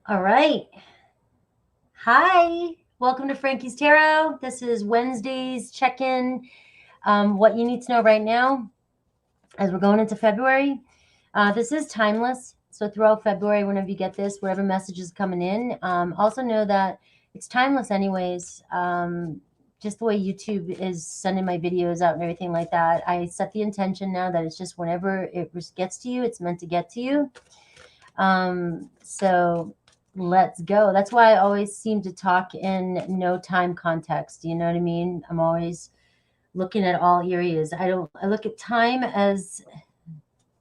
All right. Hi. Welcome to Frankie's Tarot. This is Wednesday's check-in. What you need to know right now as we're going into February. This is timeless. So throughout February, whenever you get this, whatever message is coming in, also know that it's timeless anyways. Just the way YouTube is sending my videos out and everything like that, I set the intention now that it's just whenever it gets to you, it's meant to get to you. So let's go. That's why I always seem to talk in no time context. You know what I mean? I'm always looking at all areas. I look at time as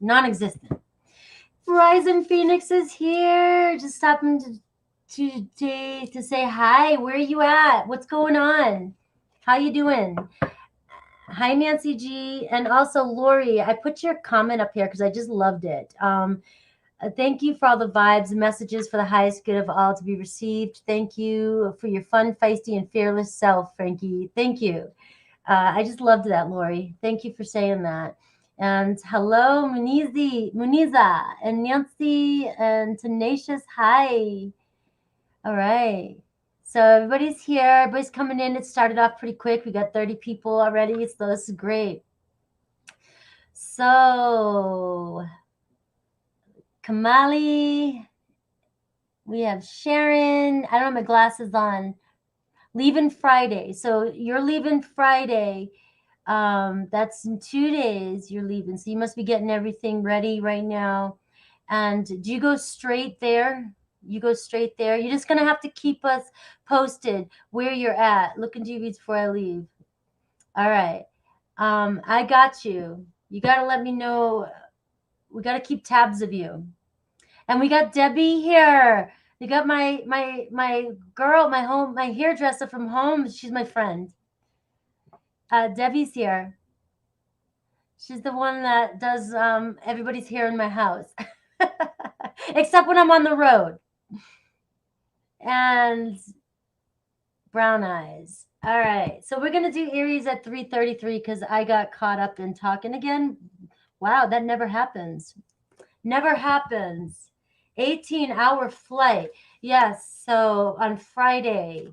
non-existent. Verizon Phoenix is here. Just stopping to say hi. Where are you at? What's going on? How you doing? Hi, Nancy G. And also, Lori, I put your comment up here because I just loved it. Thank you for all the vibes and messages for the highest good of all to be received. Thank you for your fun, feisty, and fearless self, Frankie. Thank you. I just loved that, Lori. Thank you for saying that. And hello, Muniza, and Nancy, and Tenacious. Hi. All right. So everybody's here. Everybody's coming in. It started off pretty quick. We got 30 people already. So this is great. So Kamali, we have Sharon. I don't have my glasses on. Leaving Friday. So you're leaving Friday. That's in 2 days you're leaving. So you must be getting everything ready right now. And do you go straight there? You go straight there. You're just gonna have to keep us posted where you're at. Look into your reads before I leave. All right. I got you. You gotta let me know. We gotta keep tabs of you. And we got Debbie here. We got my girl, my hairdresser from home. She's my friend. Debbie's here. She's the one that does everybody's hair in my house, except when I'm on the road. And brown eyes. All right, so we're gonna do Aries at 3:33 because I got caught up in talking again. Wow, that never happens. Never happens. 18-hour flight. Yes, so on Friday.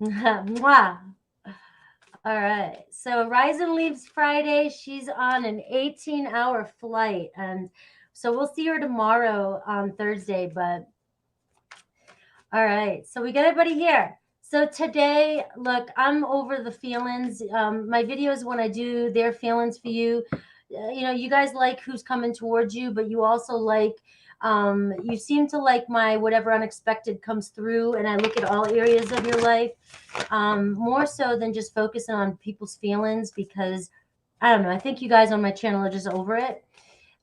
Mwah. All right. So Ryzen leaves Friday. She's on an 18-hour flight. And so we'll see her tomorrow on Thursday. But all right. So we got everybody here. So today, look, I'm over the feelings. My videos, when I do their feelings for you, you guys like who's coming towards you, but you also like, you seem to like my whatever unexpected comes through, and I look at all areas of your life, more so than just focusing on people's feelings, because I don't know, I think you guys on my channel are just over it.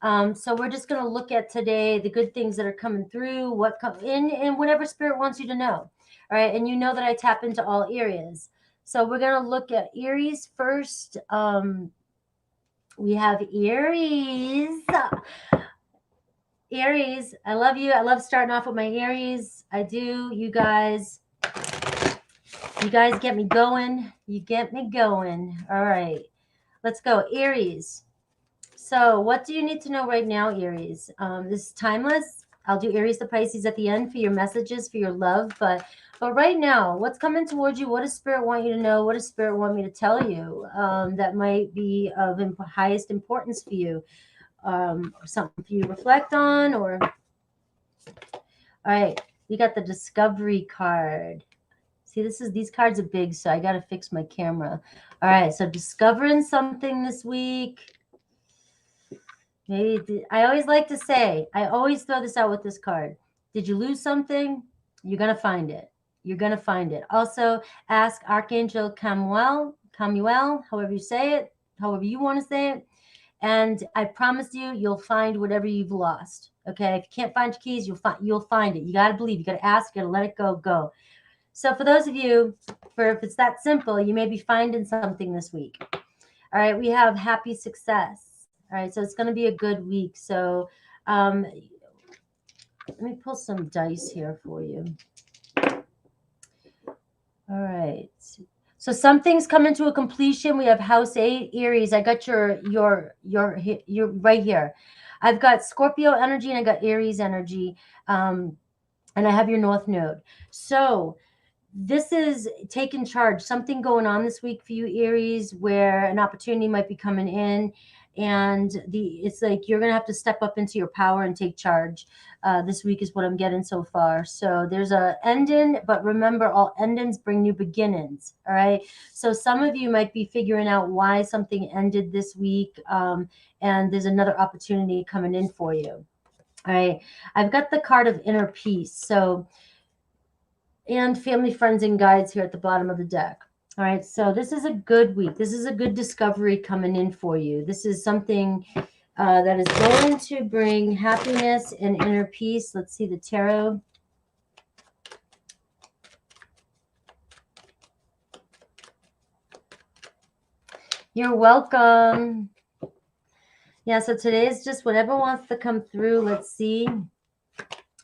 So we're just going to look at today the good things that are coming through, what come in, and whatever spirit wants you to know. All right, and you know that I tap into all areas. So we're going to look at Aries first. We have Aries. Aries, I love you. I love starting off with my Aries. I do. You guys get me going. You get me going. All right, let's go. Aries. So what do you need to know right now, Aries? This is timeless. I'll do Aries to Pisces at the end for your messages, for your love. But right now, what's coming towards you? What does Spirit want you to know? What does Spirit want me to tell you that might be of highest importance for you? Or something for you to reflect on? Or all right, we got the Discovery card. See, these cards are big, so I got to fix my camera. All right, so discovering something this week. Maybe I always like to say, I always throw this out with this card. Did you lose something? You're going to find it. You're going to find it. Also, ask Archangel Camuel, however you say it, however you want to say it. And I promise you, you'll find whatever you've lost. Okay? If you can't find your keys, you'll find it. You got to believe. You got to ask. You got to let it go. So for those of you, if it's that simple, you may be finding something this week. All right, we have happy success. All right, so it's going to be a good week. So let me pull some dice here for you. All right. So something's coming to a completion. We have House 8, Aries. I got your right here. I've got Scorpio energy and I got Aries energy. And I have your North Node. So this is taking charge, something going on this week for you, Aries, where an opportunity might be coming in, and it's like you're gonna have to step up into your power and take charge. This week is what I'm getting so far. So there's a ending, but remember, all endings bring new beginnings. All right. So some of you might be figuring out why something ended this week, and there's another opportunity coming in for you. All right. I've got the card of inner peace. So and family, friends, and guides here at the bottom of the deck. All right, so this is a good week. This is a good discovery coming in for you. This is something that is going to bring happiness and inner peace. Let's see the tarot. You're welcome. Yeah, so today is just whatever wants to come through. Let's see.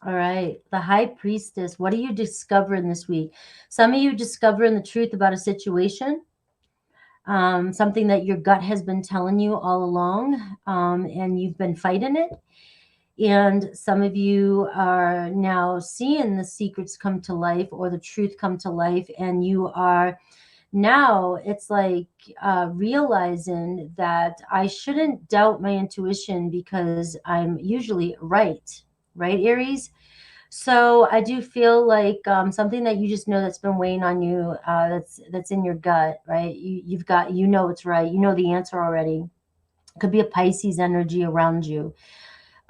All right, the High Priestess. What are you discovering this week? Some of you discovering the truth about a situation, something that your gut has been telling you all along, and you've been fighting it. And some of you are now seeing the secrets come to life or the truth come to life, and you are now, it's like realizing that I shouldn't doubt my intuition because I'm usually right, Aries? So I do feel like something that you just know that's been weighing on you, that's in your gut, right? You've got, it's right. You know the answer already. It could be a Pisces energy around you.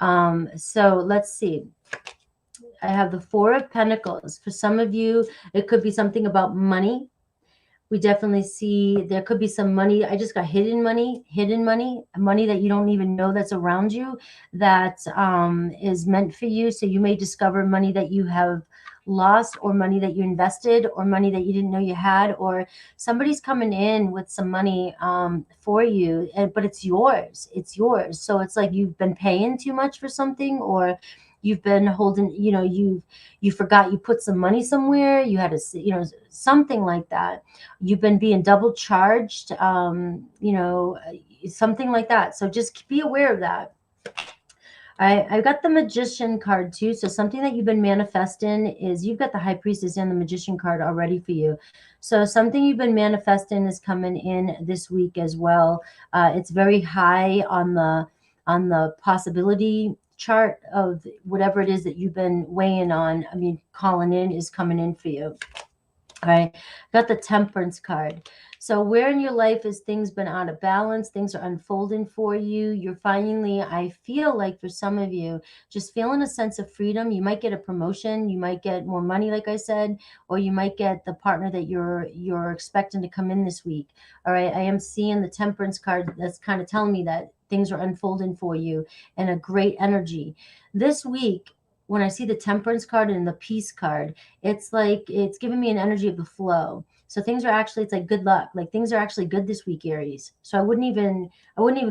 So let's see. I have the Four of Pentacles. For some of you, it could be something about money. We definitely see there could be some money. I just got hidden money that you don't even know that's around you, that is meant for you. So you may discover money that you have lost, or money that you invested, or money that you didn't know you had, or somebody's coming in with some money for you, but it's yours. It's yours. So it's like you've been paying too much for something, or you've been holding, you forgot you put some money somewhere, you had to, something like that. You've been being double charged, something like that. So just be aware of that. I've got the Magician card too. So something that you've been manifesting is you've got the High Priestess and the Magician card already for you. So something you've been manifesting is coming in this week as well. It's very high on the possibility chart of whatever it is that you've been weighing on. I mean, calling in is coming in for you. All right, got the Temperance card. So where in your life has things been out of balance? Things are unfolding for you. You're finally, I feel like for some of you, just feeling a sense of freedom. You might get a promotion. You might get more money, like I said, or you might get the partner that you're expecting to come in this week. All right, I am seeing the Temperance card. That's kind of telling me that things are unfolding for you and a great energy. This week, when I see the Temperance card and the Peace card, it's like it's giving me an energy of the flow. So things are actually, it's like good luck. Like things are actually good this week, Aries. So I wouldn't even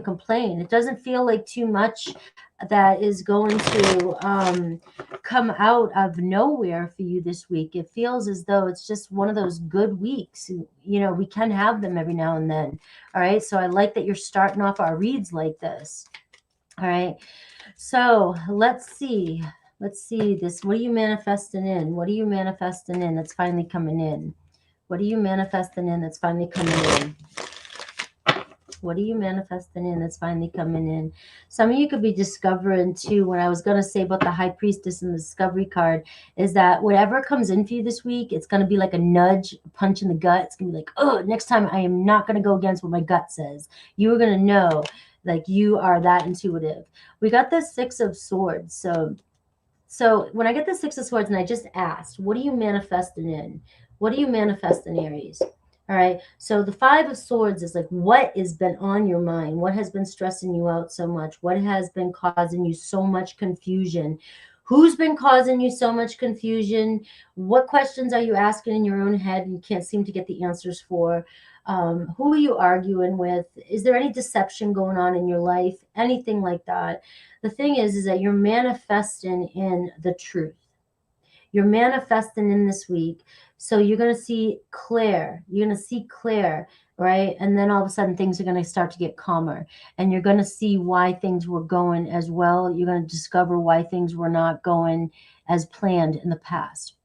complain. It doesn't feel like too much that is going to come out of nowhere for you this week. It feels as though it's just one of those good weeks. We can have them every now and then. All right. So I like that you're starting off our reads like this. All right. So let's see. Let's see this. What are you manifesting in? What are you manifesting in that's finally coming in? What are you manifesting in that's finally coming in? What are you manifesting in that's finally coming in? Some of you could be discovering too, what I was going to say about the High Priestess and the Discovery card is that whatever comes in for you this week, it's going to be like a nudge, a punch in the gut. It's going to be like, oh, next time I am not going to go against what my gut says. You are going to know, like you are that intuitive. We got the Six of Swords. So when I get the Six of Swords and I just asked, what are you manifesting in? What are you manifesting, Aries? All right. So the Five of Swords is like, what has been on your mind? What has been stressing you out so much? What has been causing you so much confusion? Who's been causing you so much confusion? What questions are you asking in your own head and you can't seem to get the answers for? Who are you arguing with? Is there any deception going on in your life? Anything like that? The thing is that you're manifesting in the truth. You're manifesting in this week. So you're going to see clear. You're going to see clear, right? And then all of a sudden things are going to start to get calmer. And you're going to see why things were going as well. You're going to discover why things were not going as planned in the past.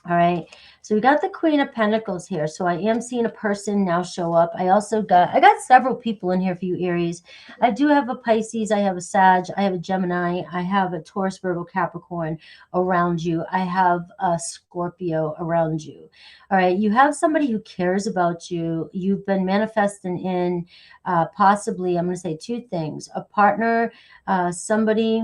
All right. So we got the Queen of Pentacles here. So I am seeing a person now show up. I got several people in here for you, Aries. I do have a Pisces. I have a Sag. I have a Gemini. I have a Taurus, Virgo, Capricorn around you. I have a Scorpio around you. All right. You have somebody who cares about you. You've been manifesting in possibly, I'm going to say two things, a partner, somebody,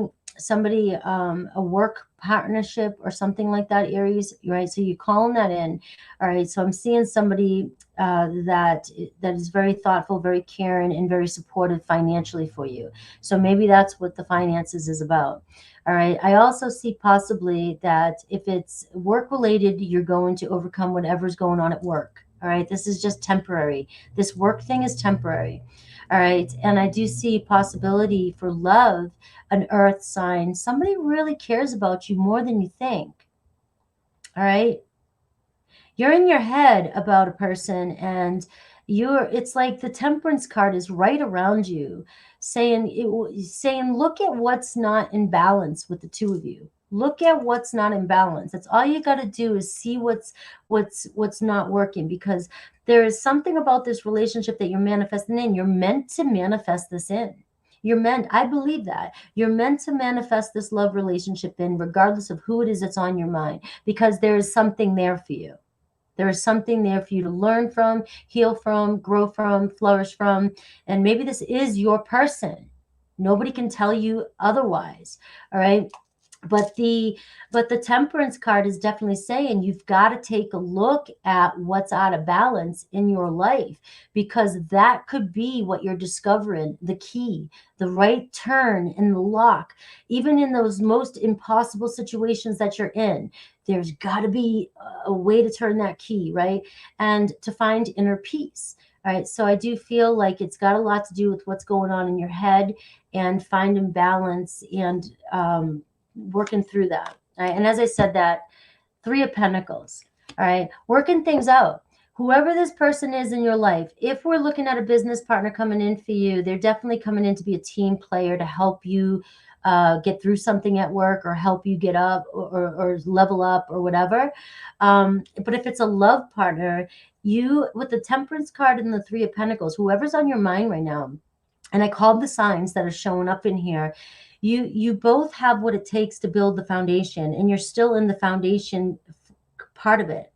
a work partnership or something like that, Aries, right? So you calling that in. All right. So I'm seeing somebody that is very thoughtful, very caring, and very supportive financially for you. So maybe that's what the finances is about. All right. I also see possibly that if it's work related, you're going to overcome whatever's going on at work. All right. This is just temporary. This work thing is temporary. All right. And I do see possibility for love, an earth sign. Somebody really cares about you more than you think. All right. You're in your head about a person, and it's like the Temperance card is right around you saying, look at what's not in balance with the two of you. Look at what's not in balance. That's all you got to do is see what's not working, because there is something about this relationship that you're manifesting in. You're meant to manifest this in. I believe that you're meant to manifest this love relationship in, regardless of who it is that's on your mind, because there is something there for you. There is something there for you to learn from, heal from, grow from, flourish from. And maybe this is your person. Nobody can tell you otherwise. All right. But the Temperance card is definitely saying you've got to take a look at what's out of balance in your life, because that could be what you're discovering, the key, the right turn in the lock. Even in those most impossible situations that you're in, there's got to be a way to turn that key, right? And to find inner peace. All right. So I do feel like it's got a lot to do with what's going on in your head and finding balance and working through that. Right? And as I said, that Three of Pentacles, all right, working things out. Whoever this person is in your life, if we're looking at a business partner coming in for you, they're definitely coming in to be a team player to help you get through something at work, or help you get up, or level up, or whatever. But if it's a love partner, you, with the Temperance card and the Three of Pentacles, whoever's on your mind right now, and I called the signs that are showing up in here, you both have what it takes to build the foundation, and you're still in the foundation part of it.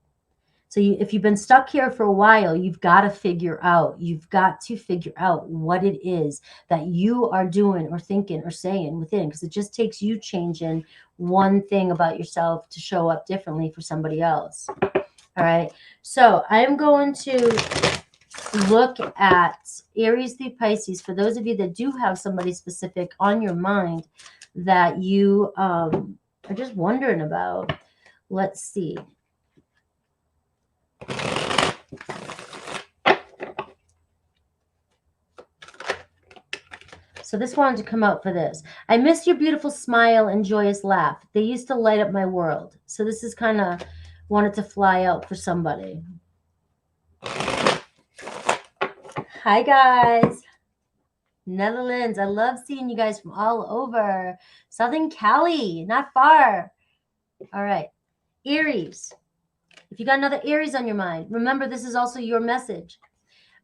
So if you've been stuck here for a while, you've got to figure out what it is that you are doing or thinking or saying within, because it just takes you changing one thing about yourself to show up differently for somebody else. All right. So I'm going to look at Aries through Pisces. For those of you that do have somebody specific on your mind that you are just wondering about, let's see. So this wanted to come out for this. I miss your beautiful smile and joyous laugh. They used to light up my world. So this is kind of wanted to fly out for somebody. Hi, guys. Netherlands. I love seeing you guys from all over. Southern Cali, not far. All right. Aries. If you got another Aries on your mind, remember this is also your message.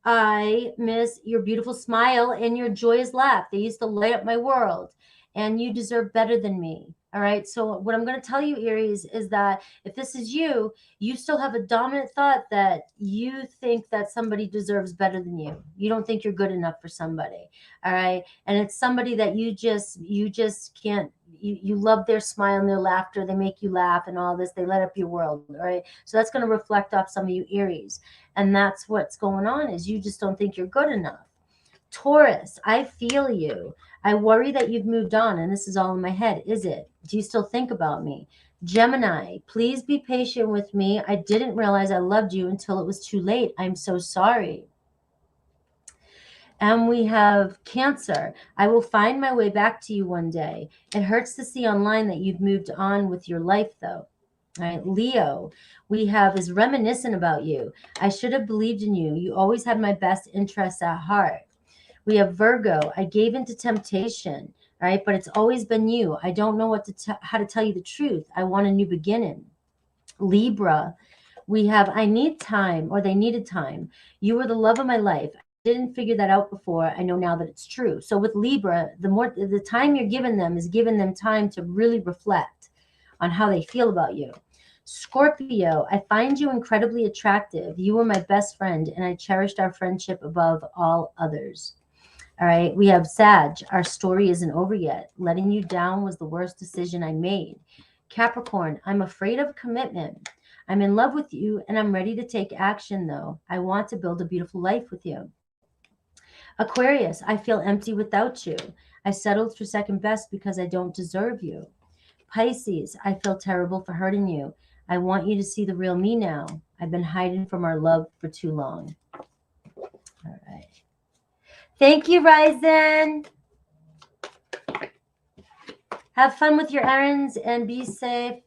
I miss your beautiful smile and your joyous laugh. They used to light up my world, and you deserve better than me. All right. So what I'm going to tell you, Aries, is that if this is you, you still have a dominant thought that you think that somebody deserves better than you. You don't think you're good enough for somebody. All right. And it's somebody that you just can't, you love their smile and their laughter. They make you laugh and all this. They light up your world. All right. So that's going to reflect off some of you Aries. And that's what's going on, is you just don't think you're good enough. Taurus, I feel you. I worry that you've moved on, and this is all in my head. Is it? Do you still think about me? Gemini, please be patient with me. I didn't realize I loved you until it was too late. I'm so sorry. And we have Cancer. I will find my way back to you one day. It hurts to see online that you've moved on with your life, though. All right, Leo, we have is reminiscent about you. I should have believed in you. You always had my best interests at heart. We have Virgo. I gave into temptation, right? But it's always been you. I don't know how to tell you the truth. I want a new beginning. Libra, we have I need time, or they needed time. You were the love of my life. I didn't figure that out before. I know now that it's true. So with Libra, the time you're giving them is giving them time to really reflect on how they feel about you. Scorpio, I find you incredibly attractive. You were my best friend, and I cherished our friendship above all others. All right, we have Sag. Our story isn't over yet. Letting you down was the worst decision I made. Capricorn, I'm afraid of commitment. I'm in love with you and I'm ready to take action, though. I want to build a beautiful life with you. Aquarius, I feel empty without you. I settled for second best because I don't deserve you. Pisces, I feel terrible for hurting you. I want you to see the real me now. I've been hiding from our love for too long. All right. Thank you, Ryzen. Have fun with your errands and be safe.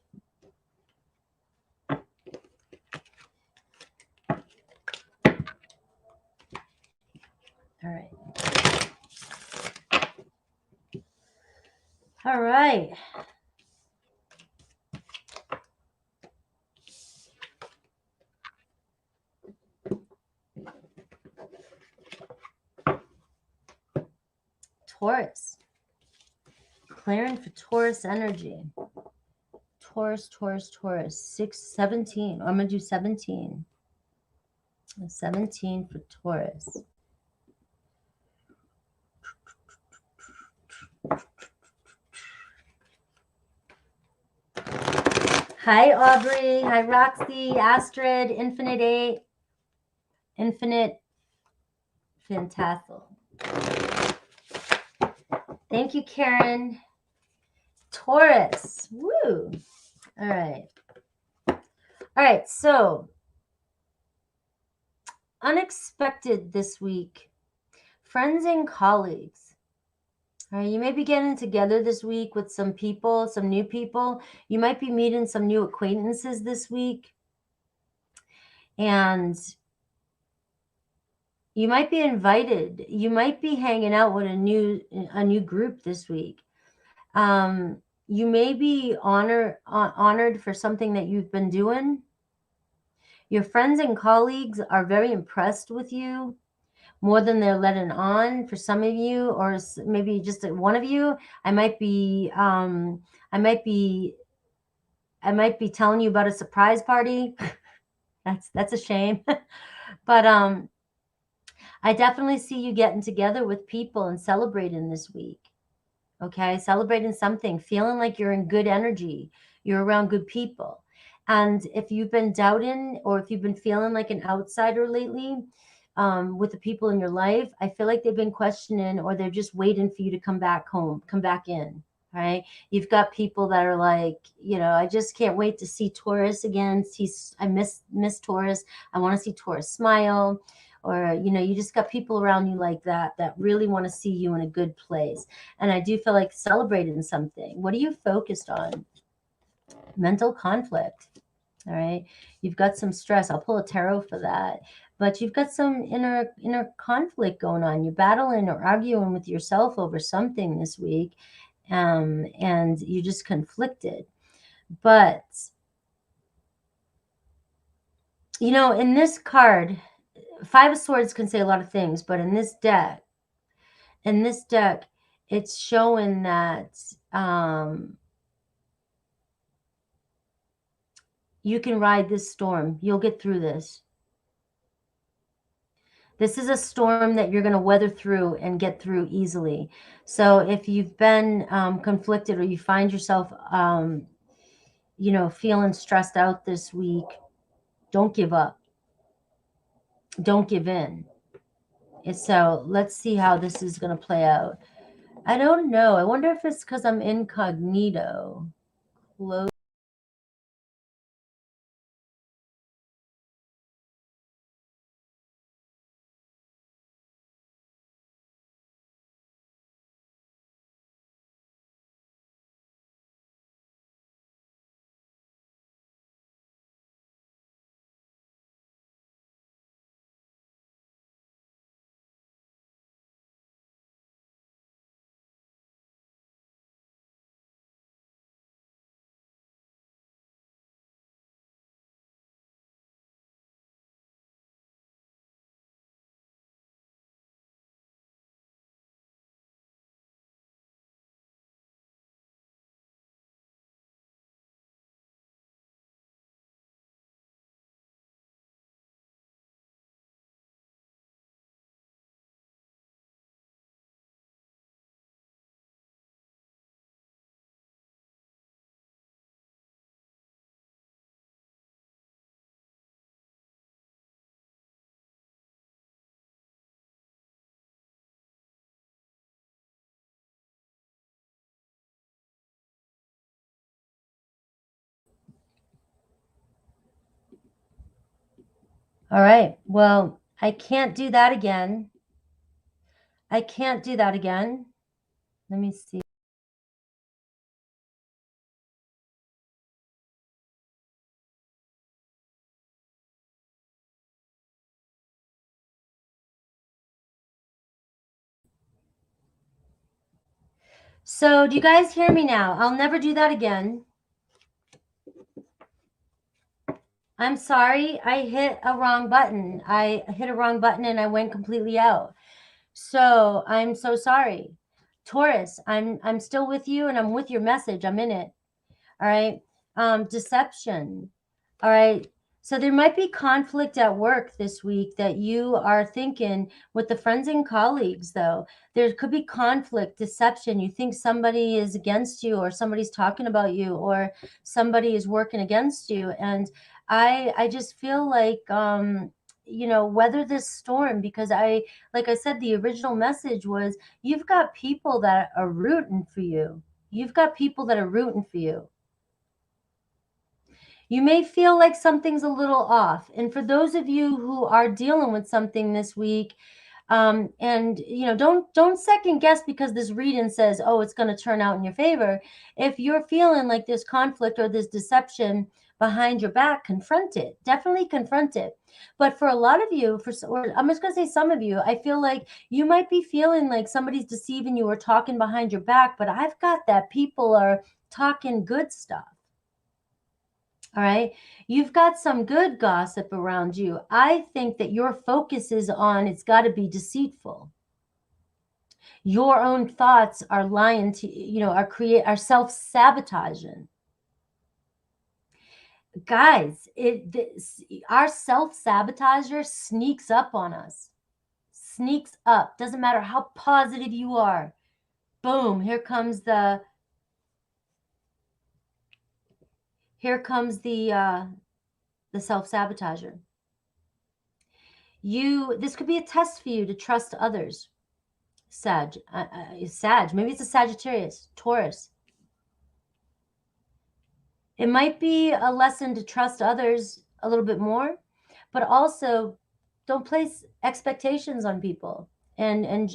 All right. All right. Taurus. Clearing for Taurus energy. Taurus, 17. I'm going to do 17. 17 for Taurus. Hi, Aubrey. Hi, Roxy, Astrid, Infinite 8, Infinite Fantassel. Thank you, Karen. Taurus. Woo. All right. All right. So, unexpected this week. Friends and colleagues. All right, you may be getting together this week with some people, some new people. You might be meeting some new acquaintances this week. And you might be invited. You might be hanging out with a new group this week. You may be honored for something that you've been doing. Your friends and colleagues are very impressed with you, more than they're letting on. For some of you, or maybe just one of you, I might be telling you about a surprise party. That's a shame. But I definitely see you getting together with people and celebrating this week. Okay, celebrating something, feeling like you're in good energy, you're around good people. And if you've been doubting, or if you've been feeling like an outsider lately, with the people in your life, I feel like they've been questioning, or they're just waiting for you to come back home, come back in. Right? You've got people that are like, I just can't wait to see Taurus again. I miss Taurus. I want to see Taurus smile. Or, you just got people around you like that really want to see you in a good place. And I do feel like celebrating something. What are you focused on? Mental conflict. All right. You've got some stress. I'll pull a tarot for that. But you've got some inner conflict going on. You're battling or arguing with yourself over something this week. And you're just conflicted. But, in this card, Five of Swords can say a lot of things, but in this deck, it's showing that you can ride this storm. You'll get through this. This is a storm that you're going to weather through and get through easily. So if you've been conflicted, or you find yourself, feeling stressed out this week, don't give up. Don't give in. So let's see how this is going to play out. I don't know. I wonder if it's because I'm incognito. Close. All right. Well, I can't do that again. I can't do that again. Let me see. So do you guys hear me now? I'll never do that again. I'm sorry. I hit a wrong button. I hit a wrong button and I went completely out. So I'm so sorry. Taurus, I'm still with you and I'm with your message. I'm in it. All right. Deception. All right. So there might be conflict at work this week that you are thinking with the friends and colleagues, though. There could be conflict, deception. You think somebody is against you or somebody's talking about you or somebody is working against you. And I just feel like you know, weather this storm, because like I said, the original message was you've got people that are rooting for you. You've got people that are rooting for you. You may feel like something's a little off. And for those of you who are dealing with something this week, and you know, don't second guess because this reading says, oh, it's going to turn out in your favor. If you're feeling like there's conflict or there's deception behind your back, confront it. Definitely confront it. But for a lot of you, or I'm just going to say some of you, I feel like you might be feeling like somebody's deceiving you or talking behind your back. But I've got that people are talking good stuff. All right. You've got some good gossip around you. I think that your focus is on it's got to be deceitful. Your own thoughts are lying to you know, are self-sabotaging. Guys, our self-sabotager sneaks up on us. Sneaks up. Doesn't matter how positive you are. Boom, here comes the self-sabotager. This could be a test for you to trust others. Sag, maybe it's a Sagittarius, Taurus. It might be a lesson to trust others a little bit more, but also don't place expectations on people and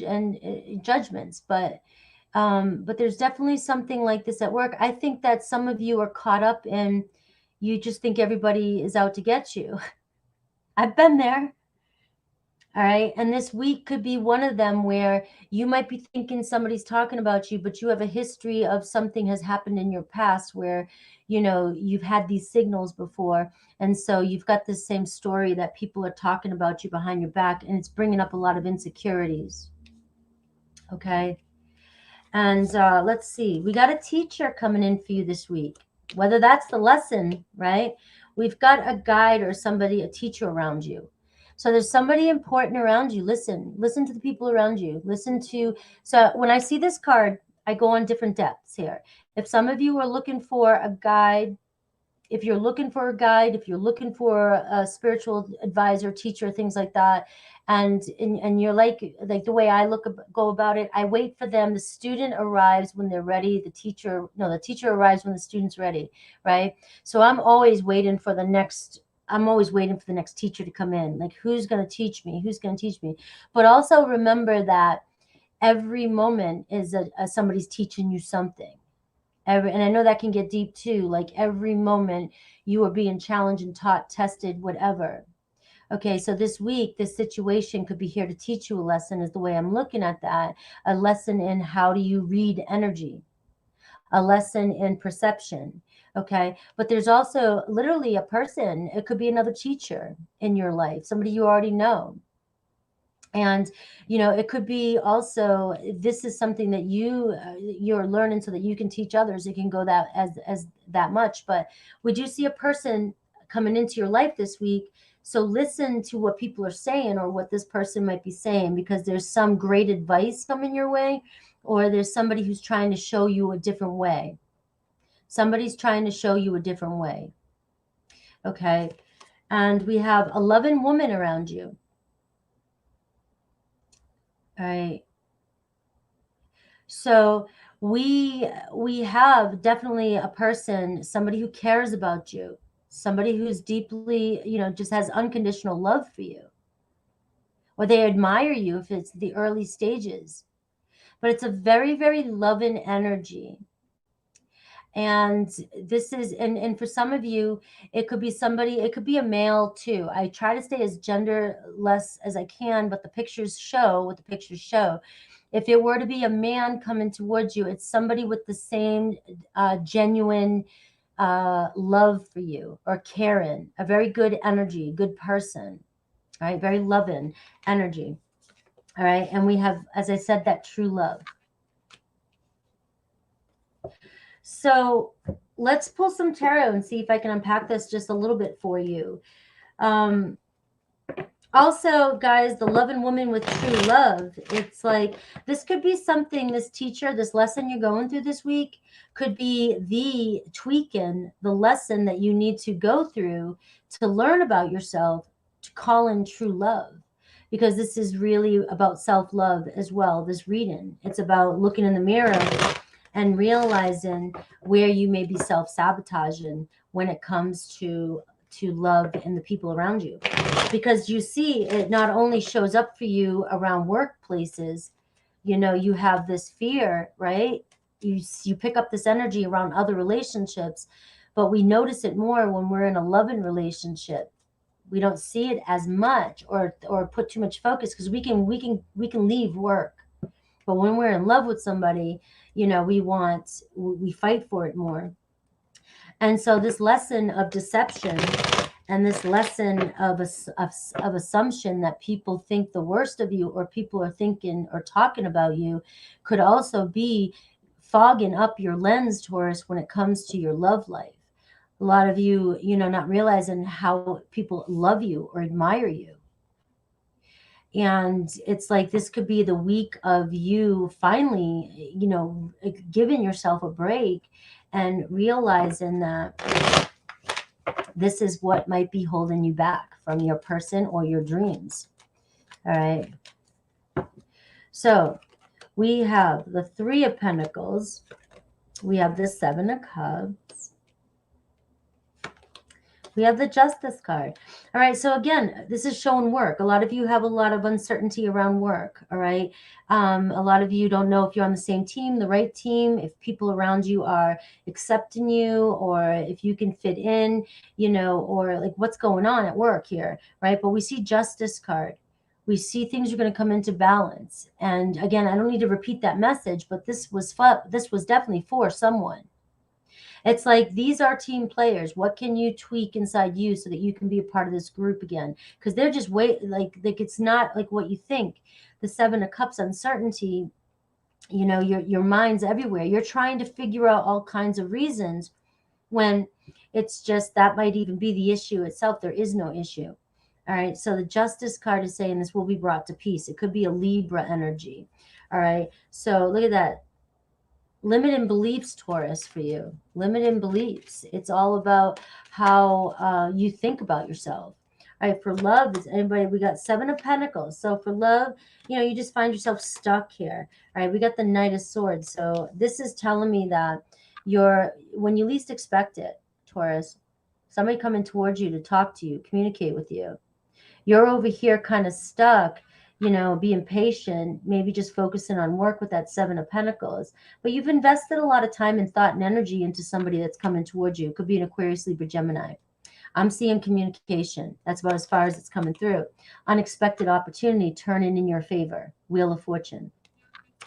judgments. But there's definitely something like this at work. I think that some of you are caught up in, you just think everybody is out to get you. I've been there. All right. And this week could be one of them where you might be thinking somebody's talking about you, but you have a history of something has happened in your past where, you know, you've had these signals before. And so you've got this same story that people are talking about you behind your back, and it's bringing up a lot of insecurities. Okay. And let's see, we got a teacher coming in for you this week, whether that's the lesson, right? We've got a guide or somebody, a teacher around you. So there's somebody important around you. Listen to the people around you. So when I see this card, I go on different depths here. If some of you are looking for a guide, if you're looking for a guide, if you're looking for a spiritual advisor, teacher, things like that, and you're like the way I go about it, I wait for them. The student arrives when they're ready. The teacher arrives when the student's ready, right? So I'm always waiting for the next teacher to come in. Like, who's going to teach me? Who's going to teach me? But also remember that every moment is somebody's teaching you something. And I know that can get deep too. Like, every moment you are being challenged and taught, tested, whatever. Okay, so this week, this situation could be here to teach you a lesson, is the way I'm looking at that. A lesson in how do you read energy, a lesson in perception. Okay, but there's also literally a person, it could be another teacher in your life, somebody you already know. And you know, it could be also, this is something that you're learning so that you can teach others. It can go that as that much. But we do see a person coming into your life this week, so listen to what people are saying or what this person might be saying, because there's some great advice coming your way, or there's somebody who's trying to show you a different way. Somebody's trying to show you a different way. Okay, and we have a loving woman around you. All right. So we have definitely a person, somebody who cares about you, somebody who's deeply, just has unconditional love for you, or they admire you if it's the early stages. But it's a very, very loving energy. And this is, and for some of you, it could be somebody, it could be a male too. I try to stay as genderless as I can, but the pictures show what the pictures show. If it were to be a man coming towards you, it's somebody with the same genuine love for you, or caring, a very good energy, good person, all right, very loving energy. All right, and we have, as I said, that true love. So let's pull some tarot and see if I can unpack this just a little bit for you. Also, guys, the loving woman with true love, it's like this could be something, this teacher, this lesson you're going through this week could be the tweaking, the lesson that you need to go through to learn about yourself, to call in true love. Because this is really about self-love as well, this reading. It's about looking in the mirror and realizing where you may be self-sabotaging when it comes to love and the people around you. Because you see, it not only shows up for you around workplaces, you have this fear, right? You pick up this energy around other relationships, but we notice it more when we're in a loving relationship. We don't see it as much or put too much focus, because we can leave work. But when we're in love with somebody, we fight for it more. And so this lesson of deception and this lesson of assumption that people think the worst of you, or people are thinking or talking about you, could also be fogging up your lens, Taurus, when it comes to your love life. A lot of you, not realizing how people love you or admire you. And it's like this could be the week of you finally, giving yourself a break and realizing that this is what might be holding you back from your person or your dreams. All right. So we have the Three of Pentacles. We have the Seven of Cups. We have the Justice card. All right. So again, this is showing work. A lot of you have a lot of uncertainty around work. All right. A lot of you don't know if you're on the same team, the right team, if people around you are accepting you, or if you can fit in, or like what's going on at work here. Right. But we see Justice card. We see things are going to come into balance. And again, I don't need to repeat that message, but this was definitely for someone. It's like, these are team players. What can you tweak inside you so that you can be a part of this group again? Because they're just like it's not like what you think. The Seven of Cups, uncertainty, your mind's everywhere. You're trying to figure out all kinds of reasons when it's just that might even be the issue itself. There is no issue. All right. So the Justice card is saying this will be brought to peace. It could be a Libra energy. All right. So look at that. Limiting beliefs, Taurus, for you. Limiting beliefs. It's all about how you think about yourself. All right, for love, is anybody, we got Seven of Pentacles. So for love, you just find yourself stuck here. All right, we got the Knight of Swords. So this is telling me that when you least expect it, Taurus, somebody coming towards you to talk to you, communicate with you. You're over here kind of stuck, being patient, maybe just focusing on work with that Seven of Pentacles. But you've invested a lot of time and thought and energy into somebody that's coming towards you. It could be an Aquarius, Libra, Gemini. I'm seeing communication. That's about as far as it's coming through. Unexpected opportunity turning in your favor. Wheel of Fortune.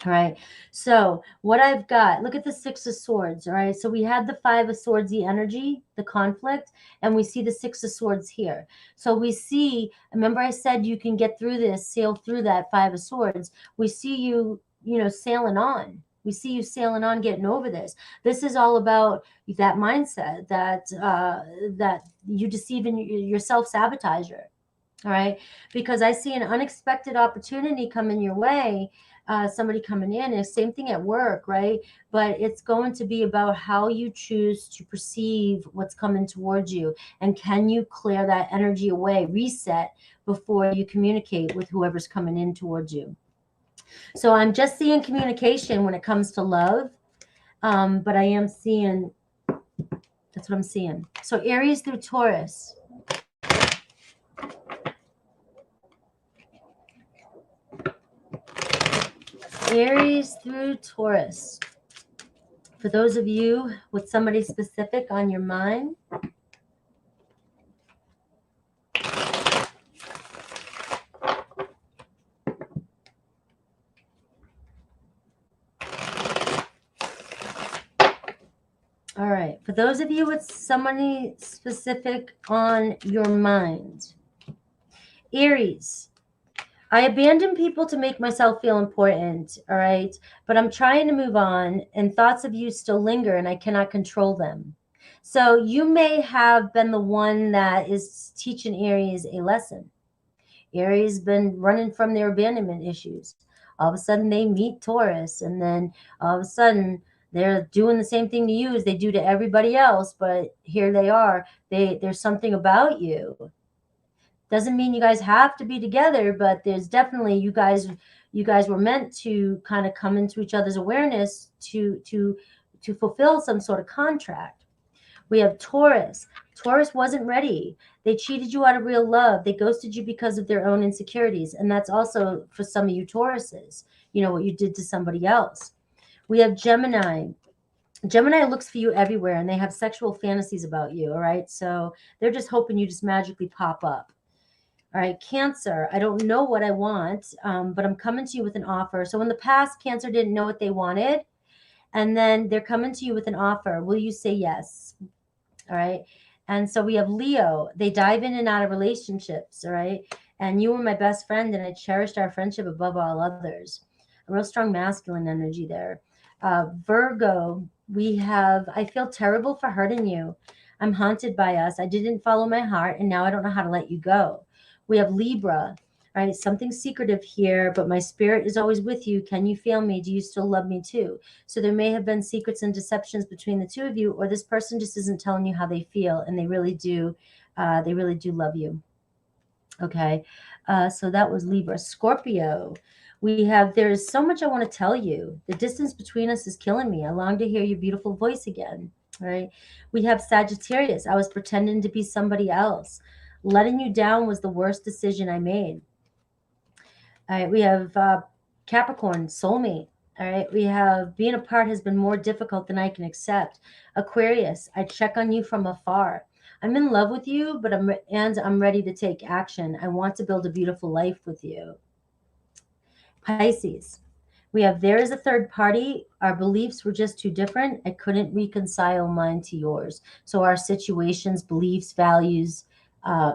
All right. So what I've got, look at the Six of Swords. All right. So we had the Five of Swords, the energy, the conflict, and we see the Six of Swords here. So we see, remember I said you can get through this, sail through that Five of Swords. We see you, sailing on. We see you sailing on, getting over this. This is all about that mindset that you deceiving yourself, sabotager. All right. Because I see an unexpected opportunity coming your way. Somebody coming in, and same thing at work, right? But it's going to be about how you choose to perceive what's coming towards you, and can you clear that energy away, reset before you communicate with whoever's coming in towards you. So I'm just seeing communication when it comes to love, but I am seeing That's what I'm seeing. So Aries through Taurus. Aries through Taurus. For those of you with somebody specific on your mind, all right. For those of you with somebody specific on your mind, Aries, I abandon people to make myself feel important, all right? But I'm trying to move on, and thoughts of you still linger, and I cannot control them. So you may have been the one that is teaching Aries a lesson. Aries been running from their abandonment issues. All of a sudden, they meet Taurus, and then all of a sudden, they're doing the same thing to you as they do to everybody else. But here they are. There's something about you. Doesn't mean you guys have to be together, but there's definitely you guys were meant to kind of come into each other's awareness to fulfill some sort of contract. We have Taurus. Taurus wasn't ready. They cheated you out of real love. They ghosted you because of their own insecurities. And that's also for some of you Tauruses, you know, what you did to somebody else. We have Gemini. Gemini looks for you everywhere, and they have sexual fantasies about you, all right? So they're just hoping you just magically pop up. All right, Cancer. I don't know what I want, but I'm coming to you with an offer. So in the past, Cancer didn't know what they wanted, and then they're coming to you with an offer. Will you say yes? All right. And so we have Leo. They dive in and out of relationships. All right. And you were my best friend, and I cherished our friendship above all others. A real strong masculine energy there. Virgo, we have, I feel terrible for hurting you. I'm haunted by us. I didn't follow my heart, and now I don't know how to let you go. We have Libra. All right, something secretive here, but my spirit is always with you. Can you feel me? Do you still love me too? So there may have been secrets and deceptions between the two of you, or this person just isn't telling you how they feel, and they really do love you. Okay, so that was Libra. Scorpio, we have, there's so much I want to tell you. The distance between us is killing me. I long to hear your beautiful voice again. All right, we have Sagittarius. I was pretending to be somebody else. Letting you down was the worst decision I made. All right, we have Capricorn, soulmate. All right, we have being apart has been more difficult than I can accept. Aquarius, I check on you from afar. I'm in love with you, but I'm ready to take action. I want to build a beautiful life with you. Pisces, we have there is a third party. Our beliefs were just too different. I couldn't reconcile mine to yours. So our situations, beliefs, values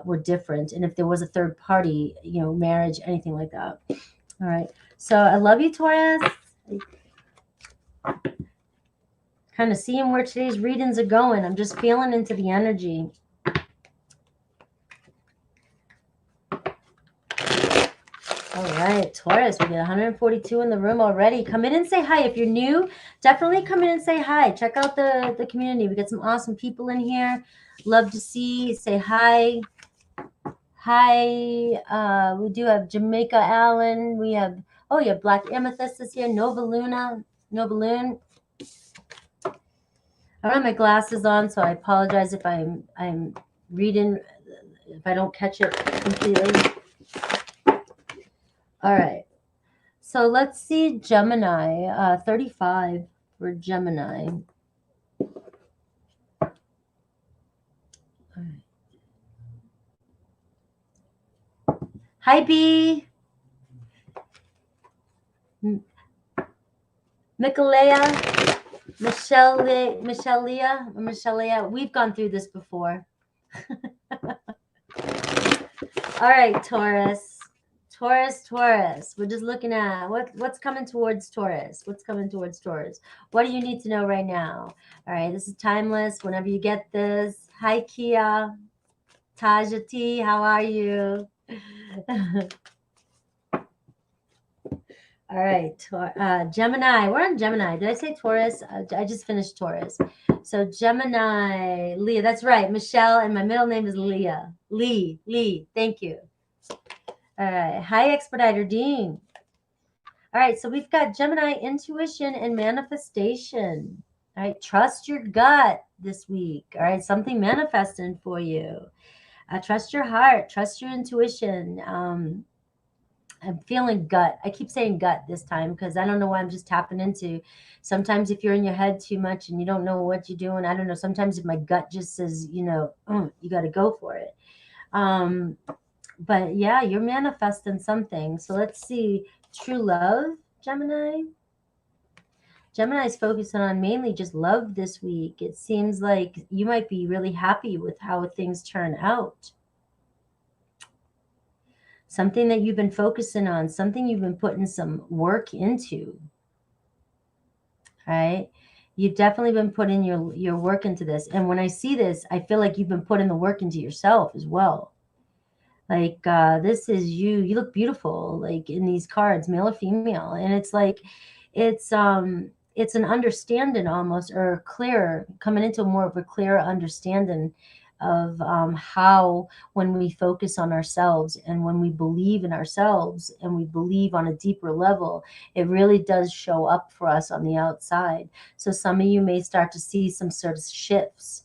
were different. And if there was a third party, you know, marriage, anything like that. All right. So I love you, Taurus. Kind of seeing where today's readings are going. I'm just feeling into the energy. All right, Taurus, we get 142 in the room already. Come in and say hi. If you're new, definitely come in and say hi. Check out the community. We got some awesome people in here. Love to see. Say hi. Hi. We do have Jamaica Allen. We have, oh yeah, Black Amethyst is here. Nova Luna. Nova Loon. I don't have my glasses on, so I apologize if I'm reading, if I don't catch it completely. All right. So let's see Gemini, 35 for Gemini. All right. Hi, B. Michelea, Michelea. We've gone through this before. All right, Taurus. Taurus. We're just looking at what's coming towards Taurus. What's coming towards Taurus? What do you need to know right now? All right, this is timeless. Whenever you get this. Hi, Kia. Taja T, how are you? All right, Gemini. We're on Gemini. Did I say Taurus? I just finished Taurus. So Gemini, Leah. That's right, Michelle, and my middle name is Leah. Lee. Thank you. All right. Hi, Expediter Dean. All right, so we've got Gemini, intuition and manifestation. All right, trust your gut this week. All right, something manifesting for you. Trust your heart, trust your intuition. I'm feeling gut. I keep saying gut this time because I don't know why I'm just tapping into. Sometimes if you're in your head too much and you don't know what you're doing, I don't know. Sometimes if my gut just says, you know, you got to go for it. But yeah, you're manifesting something. So let's see. True love, Gemini. Gemini's focusing on mainly just love this week. It seems like you might be really happy with how things turn out. Something that you've been focusing on, something you've been putting some work into. Right? You've definitely been putting your work into this. And when I see this, I feel like you've been putting the work into yourself as well. Like this is you. You look beautiful, like in these cards, male or female. And it's like it's an understanding almost, or clear, coming into more of a clear understanding of how, when we focus on ourselves and when we believe in ourselves and we believe on a deeper level, it really does show up for us on the outside. So some of you may start to see some sort of shifts,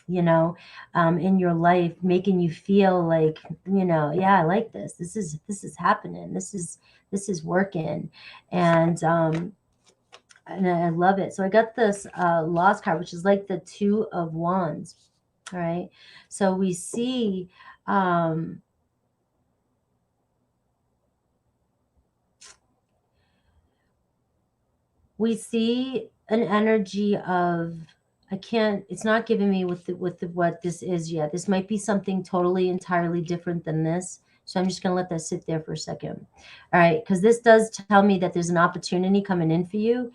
you know, in your life, making you feel like, you know, yeah, I like this. This is happening. This is working. And I love it. So I got this Lost card, which is like the Two of Wands. All right. So we see an energy of, it's not giving me with what this is yet. This might be something totally entirely different than this. So I'm just going to let that sit there for a second. All right. Because this does tell me that there's an opportunity coming in for you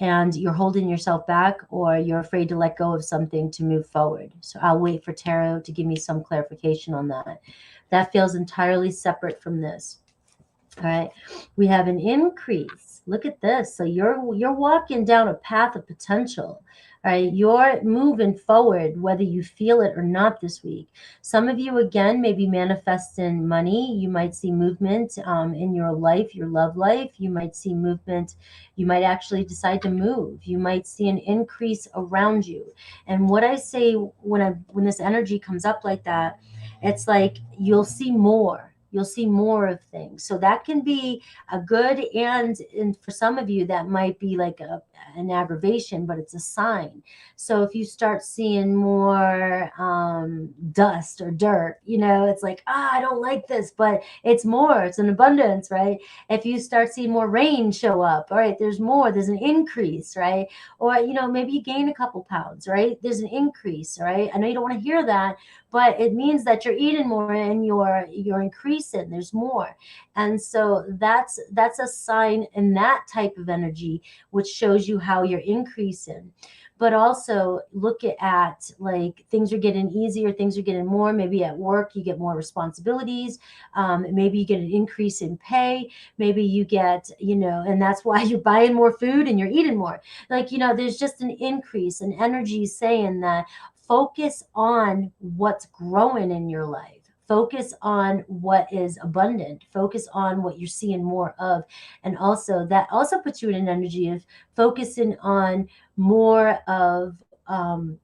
and you're holding yourself back, or you're afraid to let go of something to move forward. So I'll wait for tarot to give me some clarification on that. That feels entirely separate from this. All right. We have an increase. Look at this. So you're walking down a path of potential. All right. You're moving forward, whether you feel it or not this week. Some of you, again, may be manifesting money. You might see movement in your life, your love life. You might see movement. You might actually decide to move. You might see an increase around you. And what I say when this energy comes up like that, it's like you'll see more. You'll see more of things. So that can be a good, and for some of you, that might be like an aggravation, but it's a sign. So if you start seeing more dust or dirt, you know, it's like, I don't like this, but it's more, it's an abundance, right? If you start seeing more rain show up, all right, there's more, there's an increase, right? Or, you know, maybe you gain a couple pounds, right? There's an increase, right? I know you don't want to hear that, but it means that you're eating more and you're increasing. There's more. And so that's a sign in that type of energy, which shows you how you're increasing. But also look at like things are getting easier, things are getting more. Maybe at work you get more responsibilities. Maybe you get an increase in pay. Maybe you get, you know, and that's why you're buying more food and you're eating more. Like, you know, there's just an increase, and energy saying that focus on what's growing in your life. Focus on what is abundant. Focus on what you're seeing more of. And also that also puts you in an energy of focusing on more of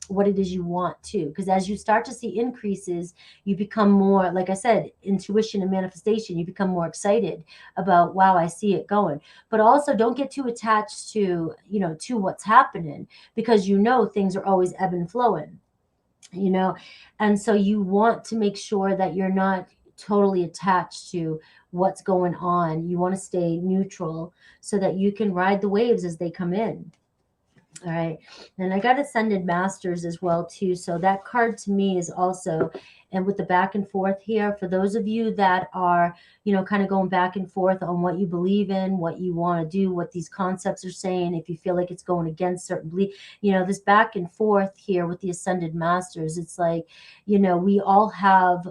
what it is you want to. Because as you start to see increases, you become more, like I said, intuition and manifestation, you become more excited about, wow, I see it going. But also don't get too attached to, you know, to what's happening, because you know things are always ebb and flowing, you know. And so you want to make sure that you're not totally attached to what's going on. You want to stay neutral so that you can ride the waves as they come in. All right. And I got Ascended Masters as well, too. So that card to me is also, and with the back and forth here, for those of you that are, you know, kind of going back and forth on what you believe in, what you want to do, what these concepts are saying, if you feel like it's going against certain belief, you know, this back and forth here with the Ascended Masters, it's like, you know, we all have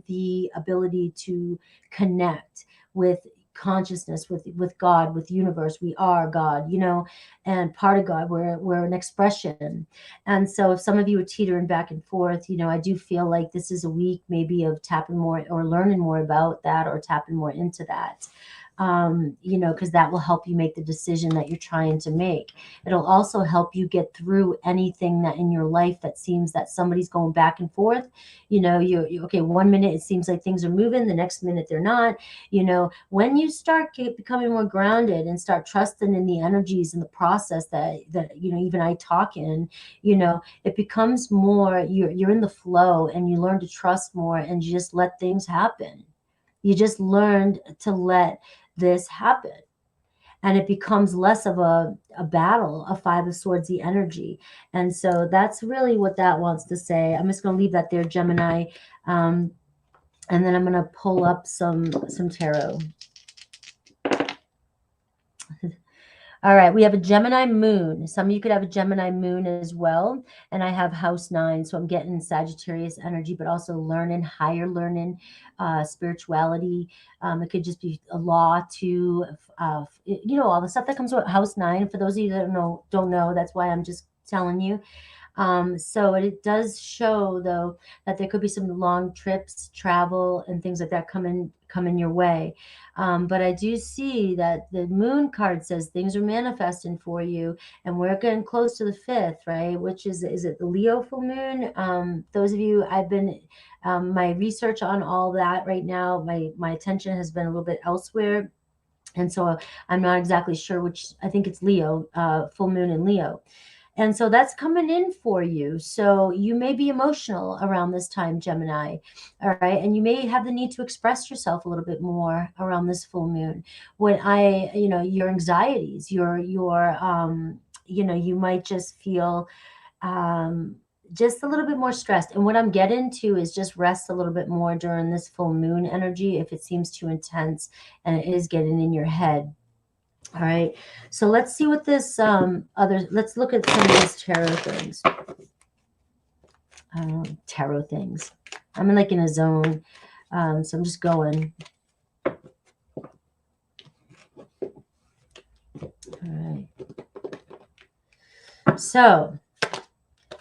the ability to connect with consciousness, with God, with universe. We are God, you know, and part of God. We're an expression. And so if some of you are teetering back and forth, you know, I do feel like this is a week maybe of tapping more or learning more about that, or tapping more into that. you know, because that will help you make the decision that you're trying to make. It'll also help you get through anything that in your life that seems that somebody's going back and forth. You know, you okay, 1 minute it seems like things are moving, the next minute they're not. You know, when you start becoming more grounded and start trusting in the energies and the process that you know, even I talk in, you know, it becomes more, you're in the flow, and you learn to trust more, and you just let things happen. You just learned to let this happen, and it becomes less of a battle, a Five of Swords, the energy. And so that's really what that wants to say. I'm just going to leave that there, Gemini. And then I'm going to pull up some tarot. All right, we have a Gemini moon. Some of you could have a Gemini moon as well. And I have house 9, so I'm getting Sagittarius energy, but also learning, higher learning, spirituality. It could just be a law to, you know, all the stuff that comes with house 9. For those of you that don't know, that's why I'm just telling you. So it does show, though, that there could be some long trips, travel, and things like that coming your way. But I do see that the moon card says things are manifesting for you, and we're getting close to the 5th, right? Which is it the Leo full moon? Those of you, I've been my research on all that right now, my attention has been a little bit elsewhere. And so I'm not exactly sure which. I think it's Leo, full moon in Leo. And so that's coming in for you. So you may be emotional around this time, Gemini. All right. And you may have the need to express yourself a little bit more around this full moon. When you know, your anxieties, you know, you might just feel just a little bit more stressed. And what I'm getting to is just rest a little bit more during this full moon energy if it seems too intense and it is getting in your head. All right, so let's see what this let's look at some of these tarot things. Tarot things. I'm like in a zone, so I'm just going. All right. So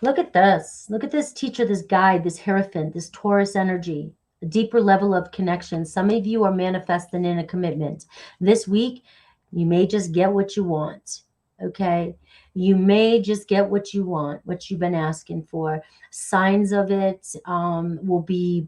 look at this. Look at this teacher, this guide, this Hierophant, this Taurus energy, a deeper level of connection. Some of you are manifesting in a commitment. This week, you may just get what you want, okay? You may just get what you want, what you've been asking for. Signs of it will be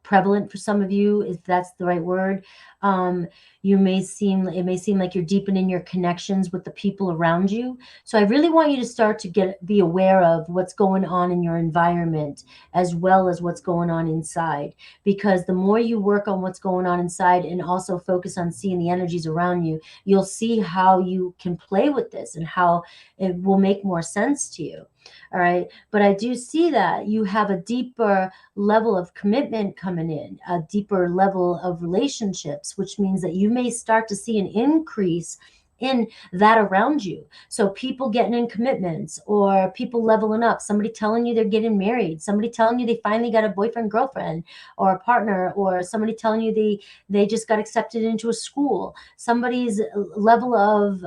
prevalent for some of you, if that's the right word. It may seem like you're deepening your connections with the people around you. So I really want you to start to be aware of what's going on in your environment as well as what's going on inside, because the more you work on what's going on inside and also focus on seeing the energies around you, you'll see how you can play with this and how it will make more sense to you. All right. But I do see that you have a deeper level of commitment coming in, a deeper level of relationships, which means that you may start to see an increase in that around you. So people getting in commitments, or people leveling up, somebody telling you they're getting married, somebody telling you they finally got a boyfriend, girlfriend, or a partner, or somebody telling you they just got accepted into a school, somebody's level of